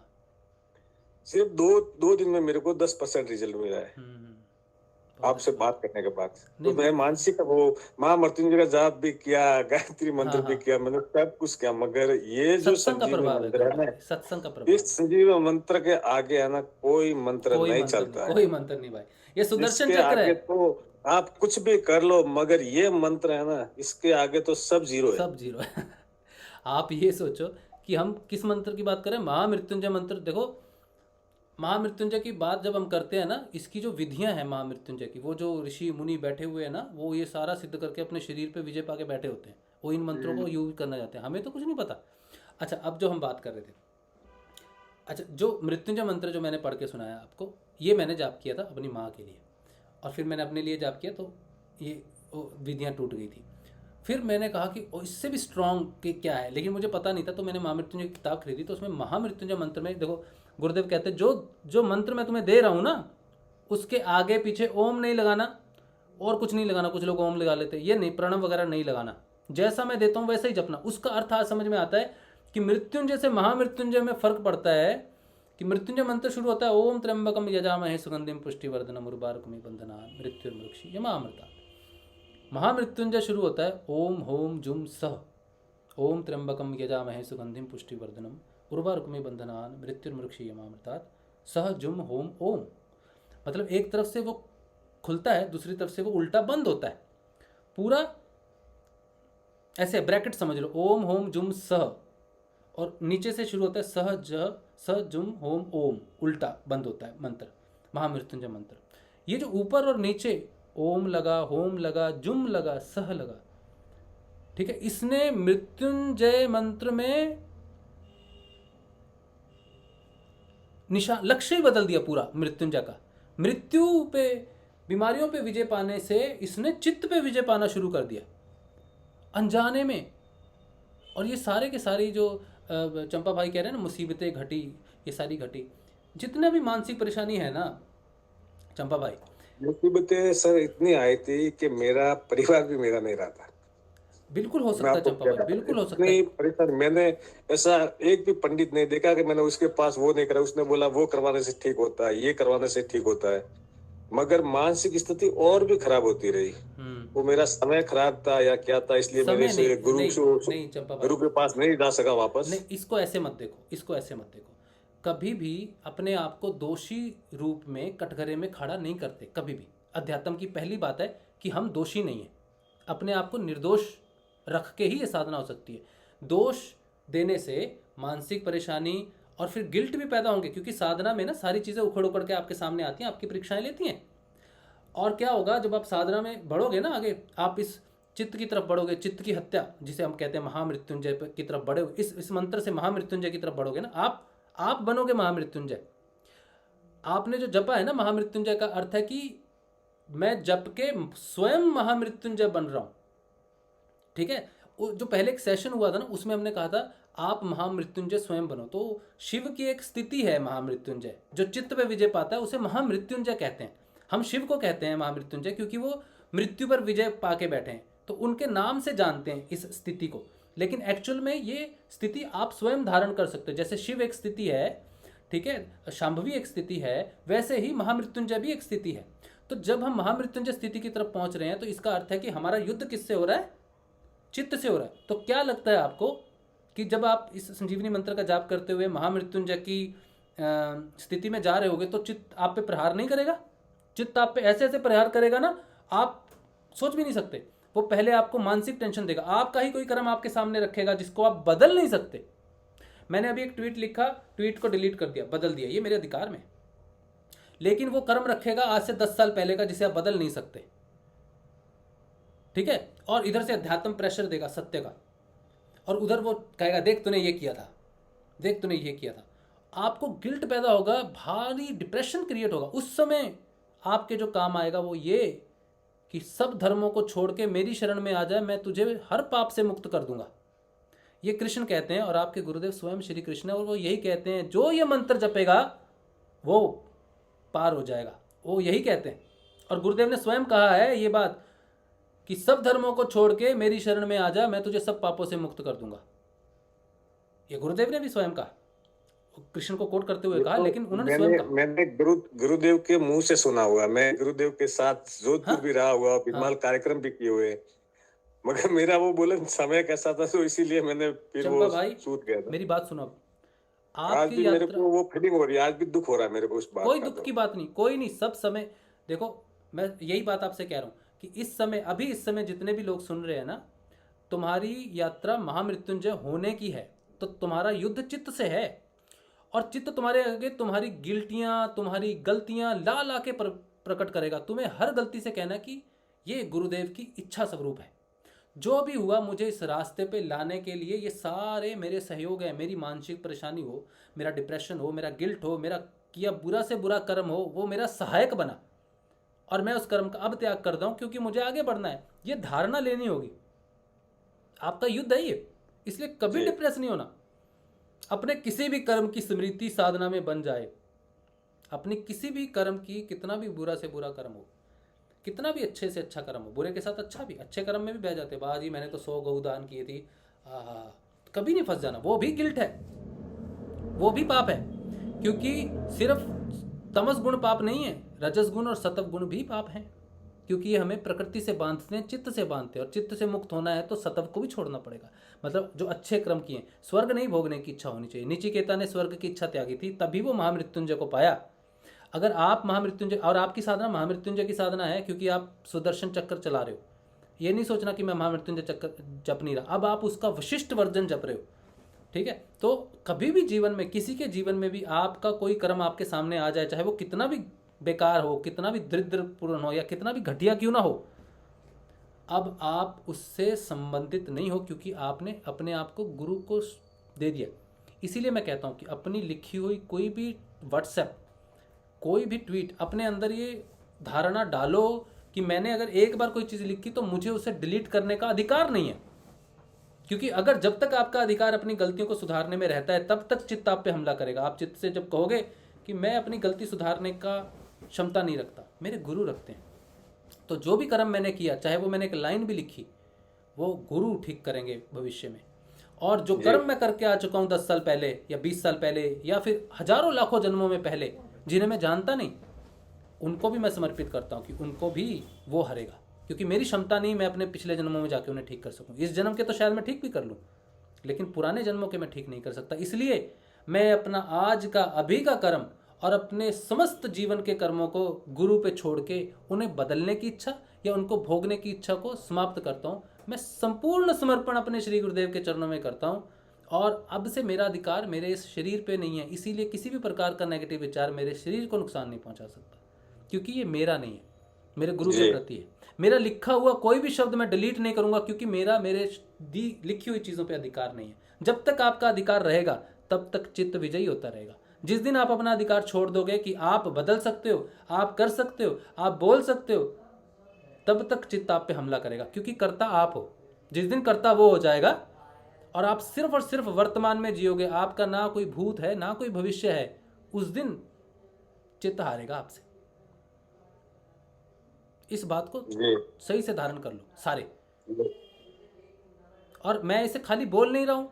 सिर्फ दो दिन में मेरे को 10% रिजल्ट मिला है आपसे बात करने के बाद। तो मैं मानसिक वो महामृत्युंजय का जाप भी किया, गायत्री मंत्र भी किया, मैंने सब कुछ किया, मगर ये जो संजीवनी मंत्र है ना, सत्संग का प्रभाव, इस संजीवनी मंत्र के आगे है ना कोई मंत्र नहीं चलता है, कोई मंत्र नहीं भाई। ये सुदर्शन इसके चक्र आगे है। तो आप कुछ भी कर लो, मगर ये मंत्र है ना, इसके आगे तो सब जीरो है, सब जीरो है। आप ये सोचो कि हम किस मंत्र की बात करें, महामृत्युंजय मंत्र। देखो महामृत्युंजय की बात जब हम करते हैं ना, इसकी जो विधियां हैं महामृत्युंजय की, वो जो ऋषि मुनि बैठे हुए हैं ना, वो ये सारा सिद्ध करके अपने शरीर पे विजय पाके बैठे होते हैं। वो इन मंत्रों को यूज करना चाहते हैं, हमें तो कुछ नहीं पता। अच्छा, अब जो हम बात कर रहे थे, अच्छा जो मृत्युंजय मंत्र जो मैंने पढ़ के सुनाया आपको, ये मैंने जाप किया था अपनी माँ के लिए, और फिर मैंने अपने लिए जाप किया तो ये विधियाँ टूट गई थी। फिर मैंने कहा कि इससे भी स्ट्रॉन्ग के क्या है, लेकिन मुझे पता नहीं था, तो मैंने महामृत्युंजय की किताब खरीदी। तो उसमें महामृत्युंजय मंत्र में देखो, गुरुदेव कहते हैं जो मंत्र मैं तुम्हें दे रहा हूँ ना, उसके आगे पीछे ओम नहीं लगाना और कुछ नहीं लगाना। कुछ लोग ओम लगा लेते हैं, ये नहीं, प्रणव वगैरह नहीं लगाना, जैसा मैं देता हूँ वैसा ही जपना। उसका अर्थ आज समझ में आता है कि मृत्युंजय से महामृत्युंजय में फर्क पड़ता है कि मृत्युंजय मंत्र शुरू होता है ओम त्र्यंबकम यजामहे सुगंधिम पुष्टिवर्धनम उर्वारुकमिव बंधनान् मृत्युर्मुक्षीयमामृतात्। महामृत्युंजय शुरू होता है ओम होम जुम सह, ओम त्र्यंबकम यजामहे सुगंधिम पुष्टिवर्धनम उर्वारुकमिव बंधनान् मृत्युर्मुक्षीयमामृतात् सह जुम होम ओम। मतलब एक तरफ से वो खुलता है, दूसरी तरफ से वो उल्टा बंद होता है, पूरा ऐसे ब्रैकेट समझ लो, ओम होम जुम सह, और नीचे से शुरू होता है सह ज स जुम होम ओम, उल्टा बंद होता है मंत्र, महामृत्युंजय मंत्र। ये जो ऊपर और नीचे ओम लगा, होम लगा, जुम लगा, सह लगा, ठीक है, इसने मृत्युंजय मंत्र में निशान, लक्ष्य ही बदल दिया पूरा मृत्युंजय का। मृत्यु पे, बीमारियों पे विजय पाने से इसने चित्त पे विजय पाना शुरू कर दिया अनजाने में। और ये सारे के सारी जो चंपा भाई कह रहे हैं ना, मुसीबतें घटी, ये सारी घटी, जितना भी मानसिक परेशानी है ना चंपा भाई, मुसीबतें सर इतनी आई थी कि मेरा परिवार भी मेरा नहीं रहा था। बिल्कुल हो सकता है चंपा भाई, बिल्कुल हो सकता है। परेशान, मैंने ऐसा एक भी पंडित नहीं देखा कि मैंने उसके पास वो नहीं करा, उसने बोला वो करवाने से ठीक होता है, ये करवाने से ठीक होता है, मगर मानसिक स्थिति और भी खराब होती रही। वो मेरा समय खराब था या क्या था, इसलिए मेरे से गुरु के पास नहीं जा सका वापस। नहीं, इसको ऐसे मत देखो, इसको ऐसे मत देखो। कभी भी अपने आप को दोषी रूप में कटघरे में खड़ा नहीं करते, कभी भी। अध्यात्म की पहली बात है कि हम दोषी नहीं है, अपने आप को निर्दोष रख के ही ये साधना हो सकती है। दोष देने से मानसिक परेशानी और फिर गिल्ट भी पैदा होंगे, क्योंकि साधना में ना सारी चीज़ें उखड़ उखड़ के आपके सामने आती हैं, आपकी परीक्षाएं लेती हैं। और क्या होगा जब आप साधना में बढ़ोगे ना आगे, आप इस चित्त की तरफ बढ़ोगे, चित्त की हत्या जिसे हम कहते हैं महामृत्युंजय की तरफ बढ़ोगे, इस मंत्र से महामृत्युंजय की तरफ बढ़ोगे ना, आप बनोगे महामृत्युंजय। आपने जो जपा है ना महामृत्युंजय, का अर्थ है कि मैं जप के स्वयं महामृत्युंजय बन रहा हूँ, ठीक है। जो पहले एक सेशन हुआ था ना, उसमें हमने कहा था आप महामृत्युंजय स्वयं बनो। तो शिव की एक स्थिति है महामृत्युंजय, जो चित्त पे विजय पाता है उसे महामृत्युंजय कहते हैं। हम शिव को कहते हैं महामृत्युंजय क्योंकि वो मृत्यु पर विजय पाके बैठे हैं, तो उनके नाम से जानते हैं इस स्थिति को। लेकिन एक्चुअल में ये स्थिति आप स्वयं धारण कर सकते हो। जैसे शिव एक स्थिति है, ठीक है, शांभवी एक स्थिति है, वैसे ही महामृत्युंजय भी एक स्थिति है। तो जब हम महामृत्युंजय स्थिति की तरफ पहुंच रहे हैं, तो इसका अर्थ है कि हमारा युद्ध किससे हो रहा है? चित्त से हो रहा है। तो क्या लगता है आपको कि जब आप इस संजीवनी मंत्र का जाप करते हुए महामृत्युंजय की स्थिति में जा रहे होगे, तो चित्त आप पे प्रहार नहीं करेगा? चित्त आप पे ऐसे ऐसे प्रहार करेगा ना, आप सोच भी नहीं सकते। वो पहले आपको मानसिक टेंशन देगा, आपका ही कोई कर्म आपके सामने रखेगा जिसको आप बदल नहीं सकते। मैंने अभी एक ट्वीट लिखा, ट्वीट को डिलीट कर दिया, बदल दिया, ये मेरे अधिकार में। लेकिन वो कर्म रखेगा आज से 10 साल पहले का जिसे आप बदल नहीं सकते, ठीक है। और इधर से अध्यात्म प्रेशर देगा सत्य का, और उधर वो कहेगा देख तूने ये किया था, देख तूने ये किया था। आपको गिल्ट पैदा होगा, भारी डिप्रेशन क्रिएट होगा। उस समय आपके जो काम आएगा वो ये कि सब धर्मों को छोड़ के मेरी शरण में आ जाए, मैं तुझे हर पाप से मुक्त कर दूंगा। ये कृष्ण कहते हैं, और आपके गुरुदेव स्वयं श्री कृष्ण है, और वो यही कहते हैं जो ये मंत्र जपेगा वो पार हो जाएगा, वो यही कहते हैं। और गुरुदेव ने स्वयं कहा है ये बात कि सब धर्मों को छोड़ के मेरी शरण में आ जा, मैं तुझे सब पापों से मुक्त कर दूंगा। ये गुरुदेव ने भी स्वयं कहा, कृष्ण को कोट करते हुए कहा, लेकिन उन्होंने स्वयं कहा। मैंने गुरुदेव के मुंह से सुना हुआ, मैं गुरुदेव के साथ जोधपुर भी रहा हुआ, विमाल कार्यक्रम भी किए हुए, मगर मेरा वो बोले समय कैसा था तो इसीलिए मैंने फिर वो छूट गया था। मेरी बात सुनो, आज भी मेरे को वो फीलिंग हो रही है, आज भी दुख हो रहा है मेरे को उस बात का। कोई दुख की बात नहीं, कोई नहीं, सब समय देखो, मैं यही बात आपसे कह रहा हूँ कि इस समय, अभी इस समय जितने भी लोग सुन रहे हैं ना, तुम्हारी यात्रा महामृत्युंजय होने की है, तो तुम्हारा युद्ध चित्त से है, और चित्त तुम्हारे आगे तुम्हारी गिल्टियाँ, तुम्हारी गलतियाँ ला ला के प्रकट करेगा। तुम्हें हर गलती से कहना कि ये गुरुदेव की इच्छा स्वरूप है, जो भी हुआ मुझे इस रास्ते पे लाने के लिए ये सारे मेरे सहयोग हैं। मेरी मानसिक परेशानी हो, मेरा डिप्रेशन हो, मेरा गिल्ट हो, मेरा किया बुरा से बुरा कर्म हो, वो मेरा सहायक बना, और मैं उस कर्म का अब त्याग करता हूँ क्योंकि मुझे आगे बढ़ना है। ये धारणा लेनी होगी, आपका युद्ध है ये, इसलिए कभी डिप्रेस नहीं होना। अपने किसी भी कर्म की स्मृति साधना में बन जाए, अपनी किसी भी कर्म की, कितना भी बुरा से बुरा कर्म हो, कितना भी अच्छे से अच्छा कर्म हो, बुरे के साथ अच्छा भी, अच्छे कर्म में भी बह जाते, वाह जी मैंने तो 100 गौ दान किए थी, कभी नहीं फंस जाना। वो भी गिल्ट है, वो भी पाप है, क्योंकि सिर्फ तमस गुण पाप नहीं है, रजस गुण और सतव गुण भी पाप हैं, क्योंकि ये हमें प्रकृति से बांधते हैं, चित्त से बांधते हैं, और चित्त से मुक्त होना है तो सतव को भी छोड़ना पड़ेगा। मतलब जो अच्छे कर्म किए, स्वर्ग नहीं भोगने की इच्छा होनी चाहिए। नचिकेता ने स्वर्ग की इच्छा त्यागी थी, तभी वो महामृत्युंजय को पाया। अगर आप महामृत्युंजय, और आपकी साधना महामृत्युंजय की साधना है क्योंकि आप सुदर्शन चक्र चला रहे हो, ये नहीं सोचना कि मैं महामृत्युंजय चक्र जप नहीं रहा, अब आप उसका विशिष्ट वर्जन जप रहे हो, ठीक है। तो कभी भी जीवन में, किसी के जीवन में भी आपका कोई कर्म आपके सामने आ जाए, चाहे वो कितना भी बेकार हो, कितना भी दरिद्रपूर्ण हो, या कितना भी घटिया क्यों ना हो, अब आप उससे संबंधित नहीं हो, क्योंकि आपने अपने आप को गुरु को दे दिया। इसीलिए मैं कहता हूँ कि अपनी लिखी हुई कोई भी व्हाट्सएप, कोई भी ट्वीट, अपने अंदर ये धारणा डालो कि मैंने अगर एक बार कोई चीज़ लिखी तो मुझे उसे डिलीट करने का अधिकार नहीं है। क्योंकि अगर जब तक आपका अधिकार अपनी गलतियों को सुधारने में रहता है, तब तक चित्त आप पे हमला करेगा। आप चित्त से जब कहोगे कि मैं अपनी गलती सुधारने का क्षमता नहीं रखता, मेरे गुरु रखते हैं, तो जो भी कर्म मैंने किया, चाहे वो मैंने एक लाइन भी लिखी, वो गुरु ठीक करेंगे भविष्य में। और जो कर्म मैं करके आ चुका हूँ 10 साल पहले या 20 साल पहले या फिर हजारों लाखों जन्मों में पहले, जिन्हें मैं जानता नहीं, उनको भी मैं समर्पित करता हूँ कि उनको भी वो हरेगा, क्योंकि मेरी क्षमता नहीं मैं अपने पिछले जन्मों में जाके उन्हें ठीक कर सकूँ। इस जन्म के तो शायद मैं ठीक भी कर लूँ, लेकिन पुराने जन्मों के मैं ठीक नहीं कर सकता। इसलिए मैं अपना आज का, अभी का कर्म और अपने समस्त जीवन के कर्मों को गुरु पे छोड़ के उन्हें बदलने की इच्छा या उनको भोगने की इच्छा को समाप्त करता हूँ। मैं संपूर्ण समर्पण अपने श्री गुरुदेव के चरणों में करता हूँ, और अब से मेरा अधिकार मेरे इस शरीर पे नहीं है, इसीलिए किसी भी प्रकार का नेगेटिव विचार मेरे शरीर को नुकसान नहीं पहुंचा सकता, क्योंकि ये मेरा नहीं है, मेरे गुरु के प्रति है। मेरा लिखा हुआ कोई भी शब्द मैं डिलीट नहीं करूंगा, क्योंकि मेरा मेरे लिखी हुई चीज़ों पे अधिकार नहीं है। जब तक आपका अधिकार रहेगा तब तक चित्त विजयी होता रहेगा। जिस दिन आप अपना अधिकार छोड़ दोगे कि आप बदल सकते हो, आप कर सकते हो, आप बोल सकते हो, तब तक चित्त आप पे हमला करेगा, क्योंकि कर्ता आप हो। जिस दिन कर्ता वो हो जाएगा और आप सिर्फ और सिर्फ वर्तमान में जियोगे, आपका ना कोई भूत है ना कोई भविष्य है, उस दिन चित्त हारेगा आपसे। इस बात को सही से धारण कर लो सारे। और मैं इसे खाली बोल नहीं रहा हूं,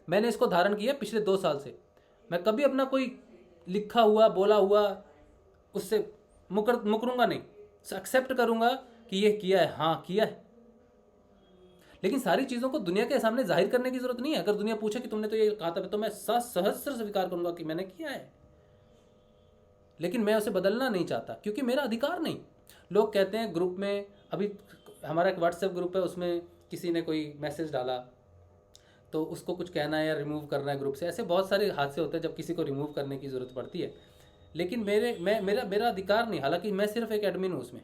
मैंने इसको धारण किया पिछले 2 साल से। मैं कभी अपना कोई लिखा हुआ, बोला हुआ उससे मुकरूंगा नहीं, एक्सेप्ट करूंगा कि ये किया है, हाँ किया है। लेकिन सारी चीज़ों को दुनिया के सामने जाहिर करने की जरूरत नहीं है। अगर दुनिया पूछे कि तुमने तो ये कहा था, तो मैं सहस्र स्वीकार करूंगा कि मैंने किया है, लेकिन मैं उसे बदलना नहीं चाहता, क्योंकि मेरा अधिकार नहीं। लोग कहते हैं ग्रुप में, अभी हमारा एक व्हाट्सएप ग्रुप है, उसमें किसी ने कोई मैसेज डाला तो उसको कुछ कहना है या रिमूव करना है ग्रुप से। ऐसे बहुत सारे हादसे होते हैं जब किसी को रिमूव करने की ज़रूरत पड़ती है। लेकिन मेरा अधिकार नहीं, हालांकि मैं सिर्फ एक एडमिन हूँ उसमें,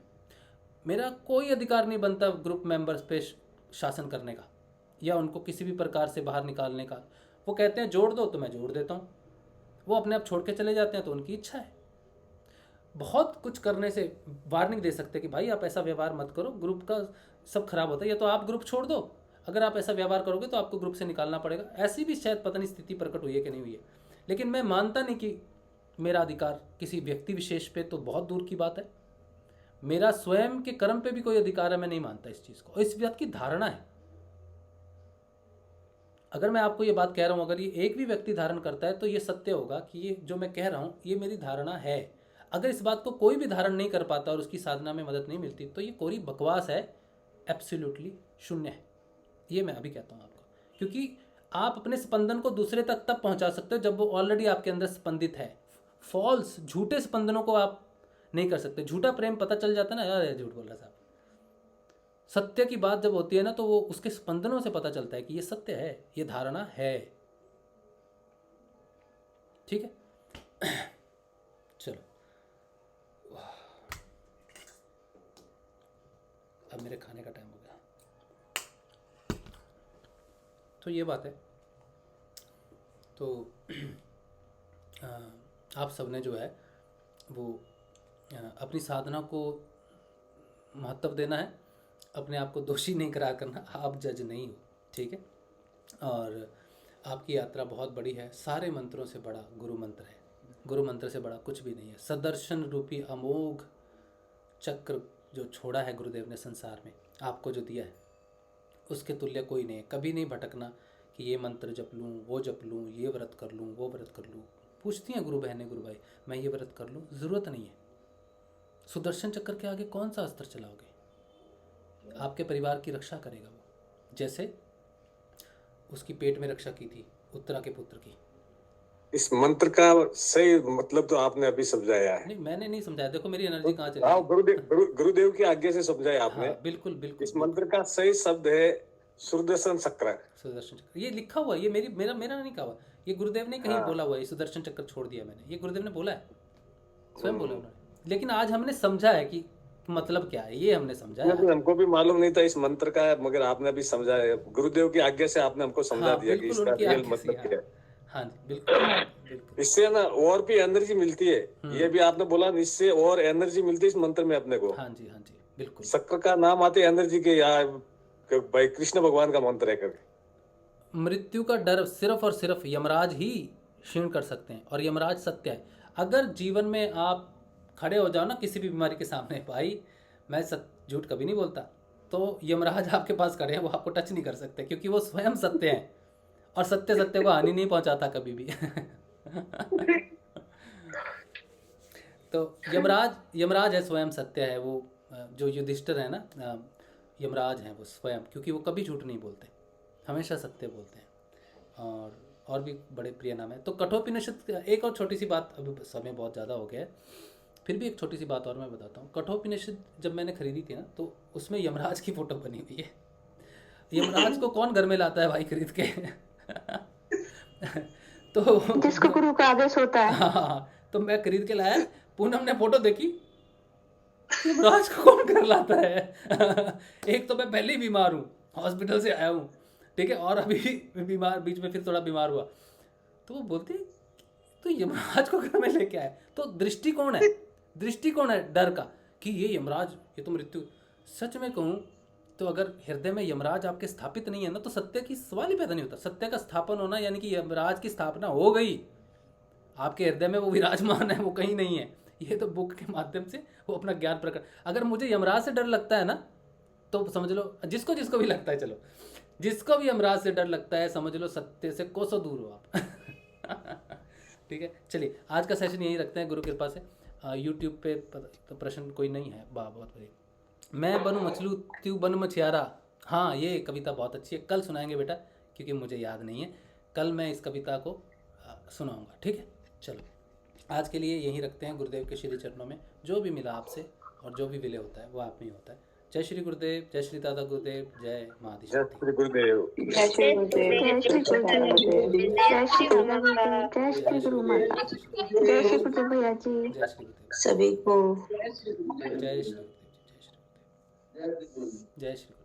मेरा कोई अधिकार नहीं बनता ग्रुप मेंबर्स पे शासन करने का या उनको किसी भी प्रकार से बाहर निकालने का। वो कहते हैं जोड़ दो तो मैं जोड़ देता हूँ, वो अपने आप छोड़ के चले जाते हैं तो उनकी इच्छा है। बहुत कुछ करने से वार्निंग दे सकते कि भाई आप ऐसा व्यवहार मत करो, ग्रुप का सब खराब होता है, या तो आप ग्रुप छोड़ दो, अगर आप ऐसा व्यवहार करोगे तो आपको ग्रुप से निकालना पड़ेगा। ऐसी भी शायद पता नहीं स्थिति प्रकट हुई है कि नहीं हुई है, लेकिन मैं मानता नहीं कि मेरा अधिकार किसी व्यक्ति विशेष पे, तो बहुत दूर की बात है। मेरा स्वयं के कर्म पे भी कोई अधिकार है, मैं नहीं मानता इस चीज़ को। इस बात की धारणा है, अगर मैं आपको ये बात कह रहा हूँ, अगर ये एक भी व्यक्ति धारण करता है तो ये सत्य होगा कि ये जो मैं कह रहा हूँ ये मेरी धारणा है। अगर इस बात को कोई भी धारण नहीं कर पाता और उसकी साधना में मदद नहीं मिलती तो ये कोरी बकवास है, एब्सोल्युटली शून्य है। ये मैं अभी कहता हूँ आपको, क्योंकि आप अपने स्पंदन को दूसरे तक तब पहुँचा सकते हो जब वो ऑलरेडी आपके अंदर स्पंदित है। फॉल्स, झूठे स्पंदनों को आप नहीं कर सकते। झूठा प्रेम पता चल जाता है ना, यार झूठ बोल रहा साहब। सत्य की बात जब होती है ना तो वो उसके स्पंदनों से पता चलता है कि ये सत्य है, ये धारणा है। ठीक है, चलो अब मेरे खाने का टाइम हो गया। तो ये बात है। तो आप सबने जो है वो अपनी साधना को महत्व देना है, अपने आप को दोषी नहीं करा करना। आप जज नहीं हो, ठीक है। और आपकी यात्रा बहुत बड़ी है, सारे मंत्रों से बड़ा गुरु मंत्र है, गुरु मंत्र से बड़ा कुछ भी नहीं है। सदर्शन रूपी अमोघ चक्र जो छोड़ा है गुरुदेव ने संसार में, आपको जो दिया है उसके तुल्य कोई नहीं है। कभी नहीं भटकना कि ये मंत्र जप लूँ, वो जप लूँ, ये व्रत कर लूँ, वो व्रत कर लूँ। पूछती हैं गुरु बहनें, गुरु भाई मैं ये व्रत कर लूँ, ज़रूरत नहीं है। सुदर्शन चक्र के आगे कौन सा अस्त्र चलाओगे? आपके परिवार की रक्षा करेगा वो, जैसे उसकी पेट में रक्षा की थी उत्तरा के पुत्र की। इस मंत्र का सही मतलब तो आपने अभी समझाया है। नहीं, मैंने नहीं समझाया, देखो मेरी एनर्जी कहाँ चली। गुरुदेव की आज्ञा से समझाया आपने। हाँ, बिल्कुल बिल्कुल। इस मंत्र का सही शब्द है सुदर्शन चक्र। सुदर्शन चक्र ये लिखा हुआ है, ये मेरा नहीं कहा हुआ, ये गुरुदेव ने कहीं बोला हुआ है। सुदर्शन चक्र छोड़ दिया मैंने, ये गुरुदेव ने बोला है, स्वयं बोला उन्होंने। लेकिन आज हमने समझा है कि मतलब क्या है, ये हमने समझा है। हमको भी मालूम नहीं था इस मंत्र का, मगर आपने अभी समझाया, गुरुदेव की आज्ञा से आपने हमको समझा दिया कि इसका रियल मतलब क्या है। हाँ जी, बिल्कुल। इससे ना और भी एनर्जी मिलती है, ये भी आपने बोला, इससे और एनर्जी मिलती है इस मंत्र में अपने को। हाँ जी, हाँ जी, बिल्कुल। चक्र का नाम आते एनर्जी के, यार भाई कृष्ण भगवान का मंत्र है करके। मृत्यु का डर सिर्फ और सिर्फ यमराज ही क्षीण कर सकते हैं, और यमराज सत्य है। अगर जीवन में आप खड़े हो जाओ ना किसी भी बीमारी के सामने, भाई मैं झूठ कभी नहीं बोलता, तो यमराज आपके पास खड़े हैं, वो आपको टच नहीं कर सकते, क्योंकि वो स्वयं सत्य हैं, और सत्य को हानि नहीं पहुंचाता कभी भी। तो यमराज है, स्वयं सत्य है। वो जो युधिष्ठिर है ना, यमराज हैं वो स्वयं, क्योंकि वो कभी झूठ नहीं बोलते, हमेशा सत्य बोलते हैं। और भी बड़े प्रिय नाम है। तो कठोपनिषद, एक और छोटी सी बात, अभी समय बहुत ज़्यादा हो गया है, फिर भी एक छोटी सी बात और मैं बताता हूँ। कठोपनिषद जब मैंने खरीदी थी ना, तो उसमें यमराज की फोटो बनी हुई है। यमराज को कौन घर में लाता है भाई खरीद के? तो जिसको गुरु का आदेश होता है। हाँ, तो मैं खरीद के लाया, पूनम ने फोटो देखी, यमराज को कौन घर लाता है? एक तो मैं पहले ही बीमार हूँ, हॉस्पिटल से आया हूँ, ठीक है, और अभी बीमार, बीच में फिर थोड़ा बीमार हुआ, तो वो बोलते तो यमराज को घर में लेके आए। तो दृष्टिकोण है डर का कि ये यमराज, ये तो मृत्यु। सच में कहूँ तो अगर हृदय में यमराज आपके स्थापित नहीं है ना, तो सत्य की सवाल ही पैदा नहीं होता। सत्य का स्थापन होना यानी कि यमराज की स्थापना हो गई आपके हृदय में, वो विराजमान है, वो कहीं नहीं है। ये तो बुक के माध्यम से वो अपना ज्ञान प्रकट। अगर मुझे यमराज से डर लगता है ना, तो समझ लो, जिसको भी लगता है, चलो जिसको भी यमराज से डर लगता है, समझ लो सत्य से कोसों दूर हो आप। ठीक है, चलिए आज का सेशन यही रखते हैं गुरु कृपा से। यूट्यूब पे तो प्रश्न कोई नहीं है, बहुत बढ़िया। मैं बनूं मछलू त्यू बन मछियारा, हाँ ये कविता बहुत अच्छी है, कल सुनाएंगे बेटा, क्योंकि मुझे याद नहीं है, कल मैं इस कविता को सुनाऊंगा, ठीक है। चलो आज के लिए यहीं रखते हैं गुरुदेव के श्री चरणों में। जो भी मिला आपसे और जो भी विलय होता है वो आप में ही होता है। जय श्री गुरुदेव, जय श्री दादा गुरुदेव, जय माँ आदि जय शक्ति। श्री गुरुदेव। जय श्री गुरुदेव, जय श्री गुरुदेव, जय श्री गुरुदेव, जय श्री गुरु माता, जय श्री गुरुदेव भैया जी। जय श्री गुरुदेव, सभी को जय श्री गुरुदेव, जय श्री गुरुदेव, जय श्री गुरुदेव।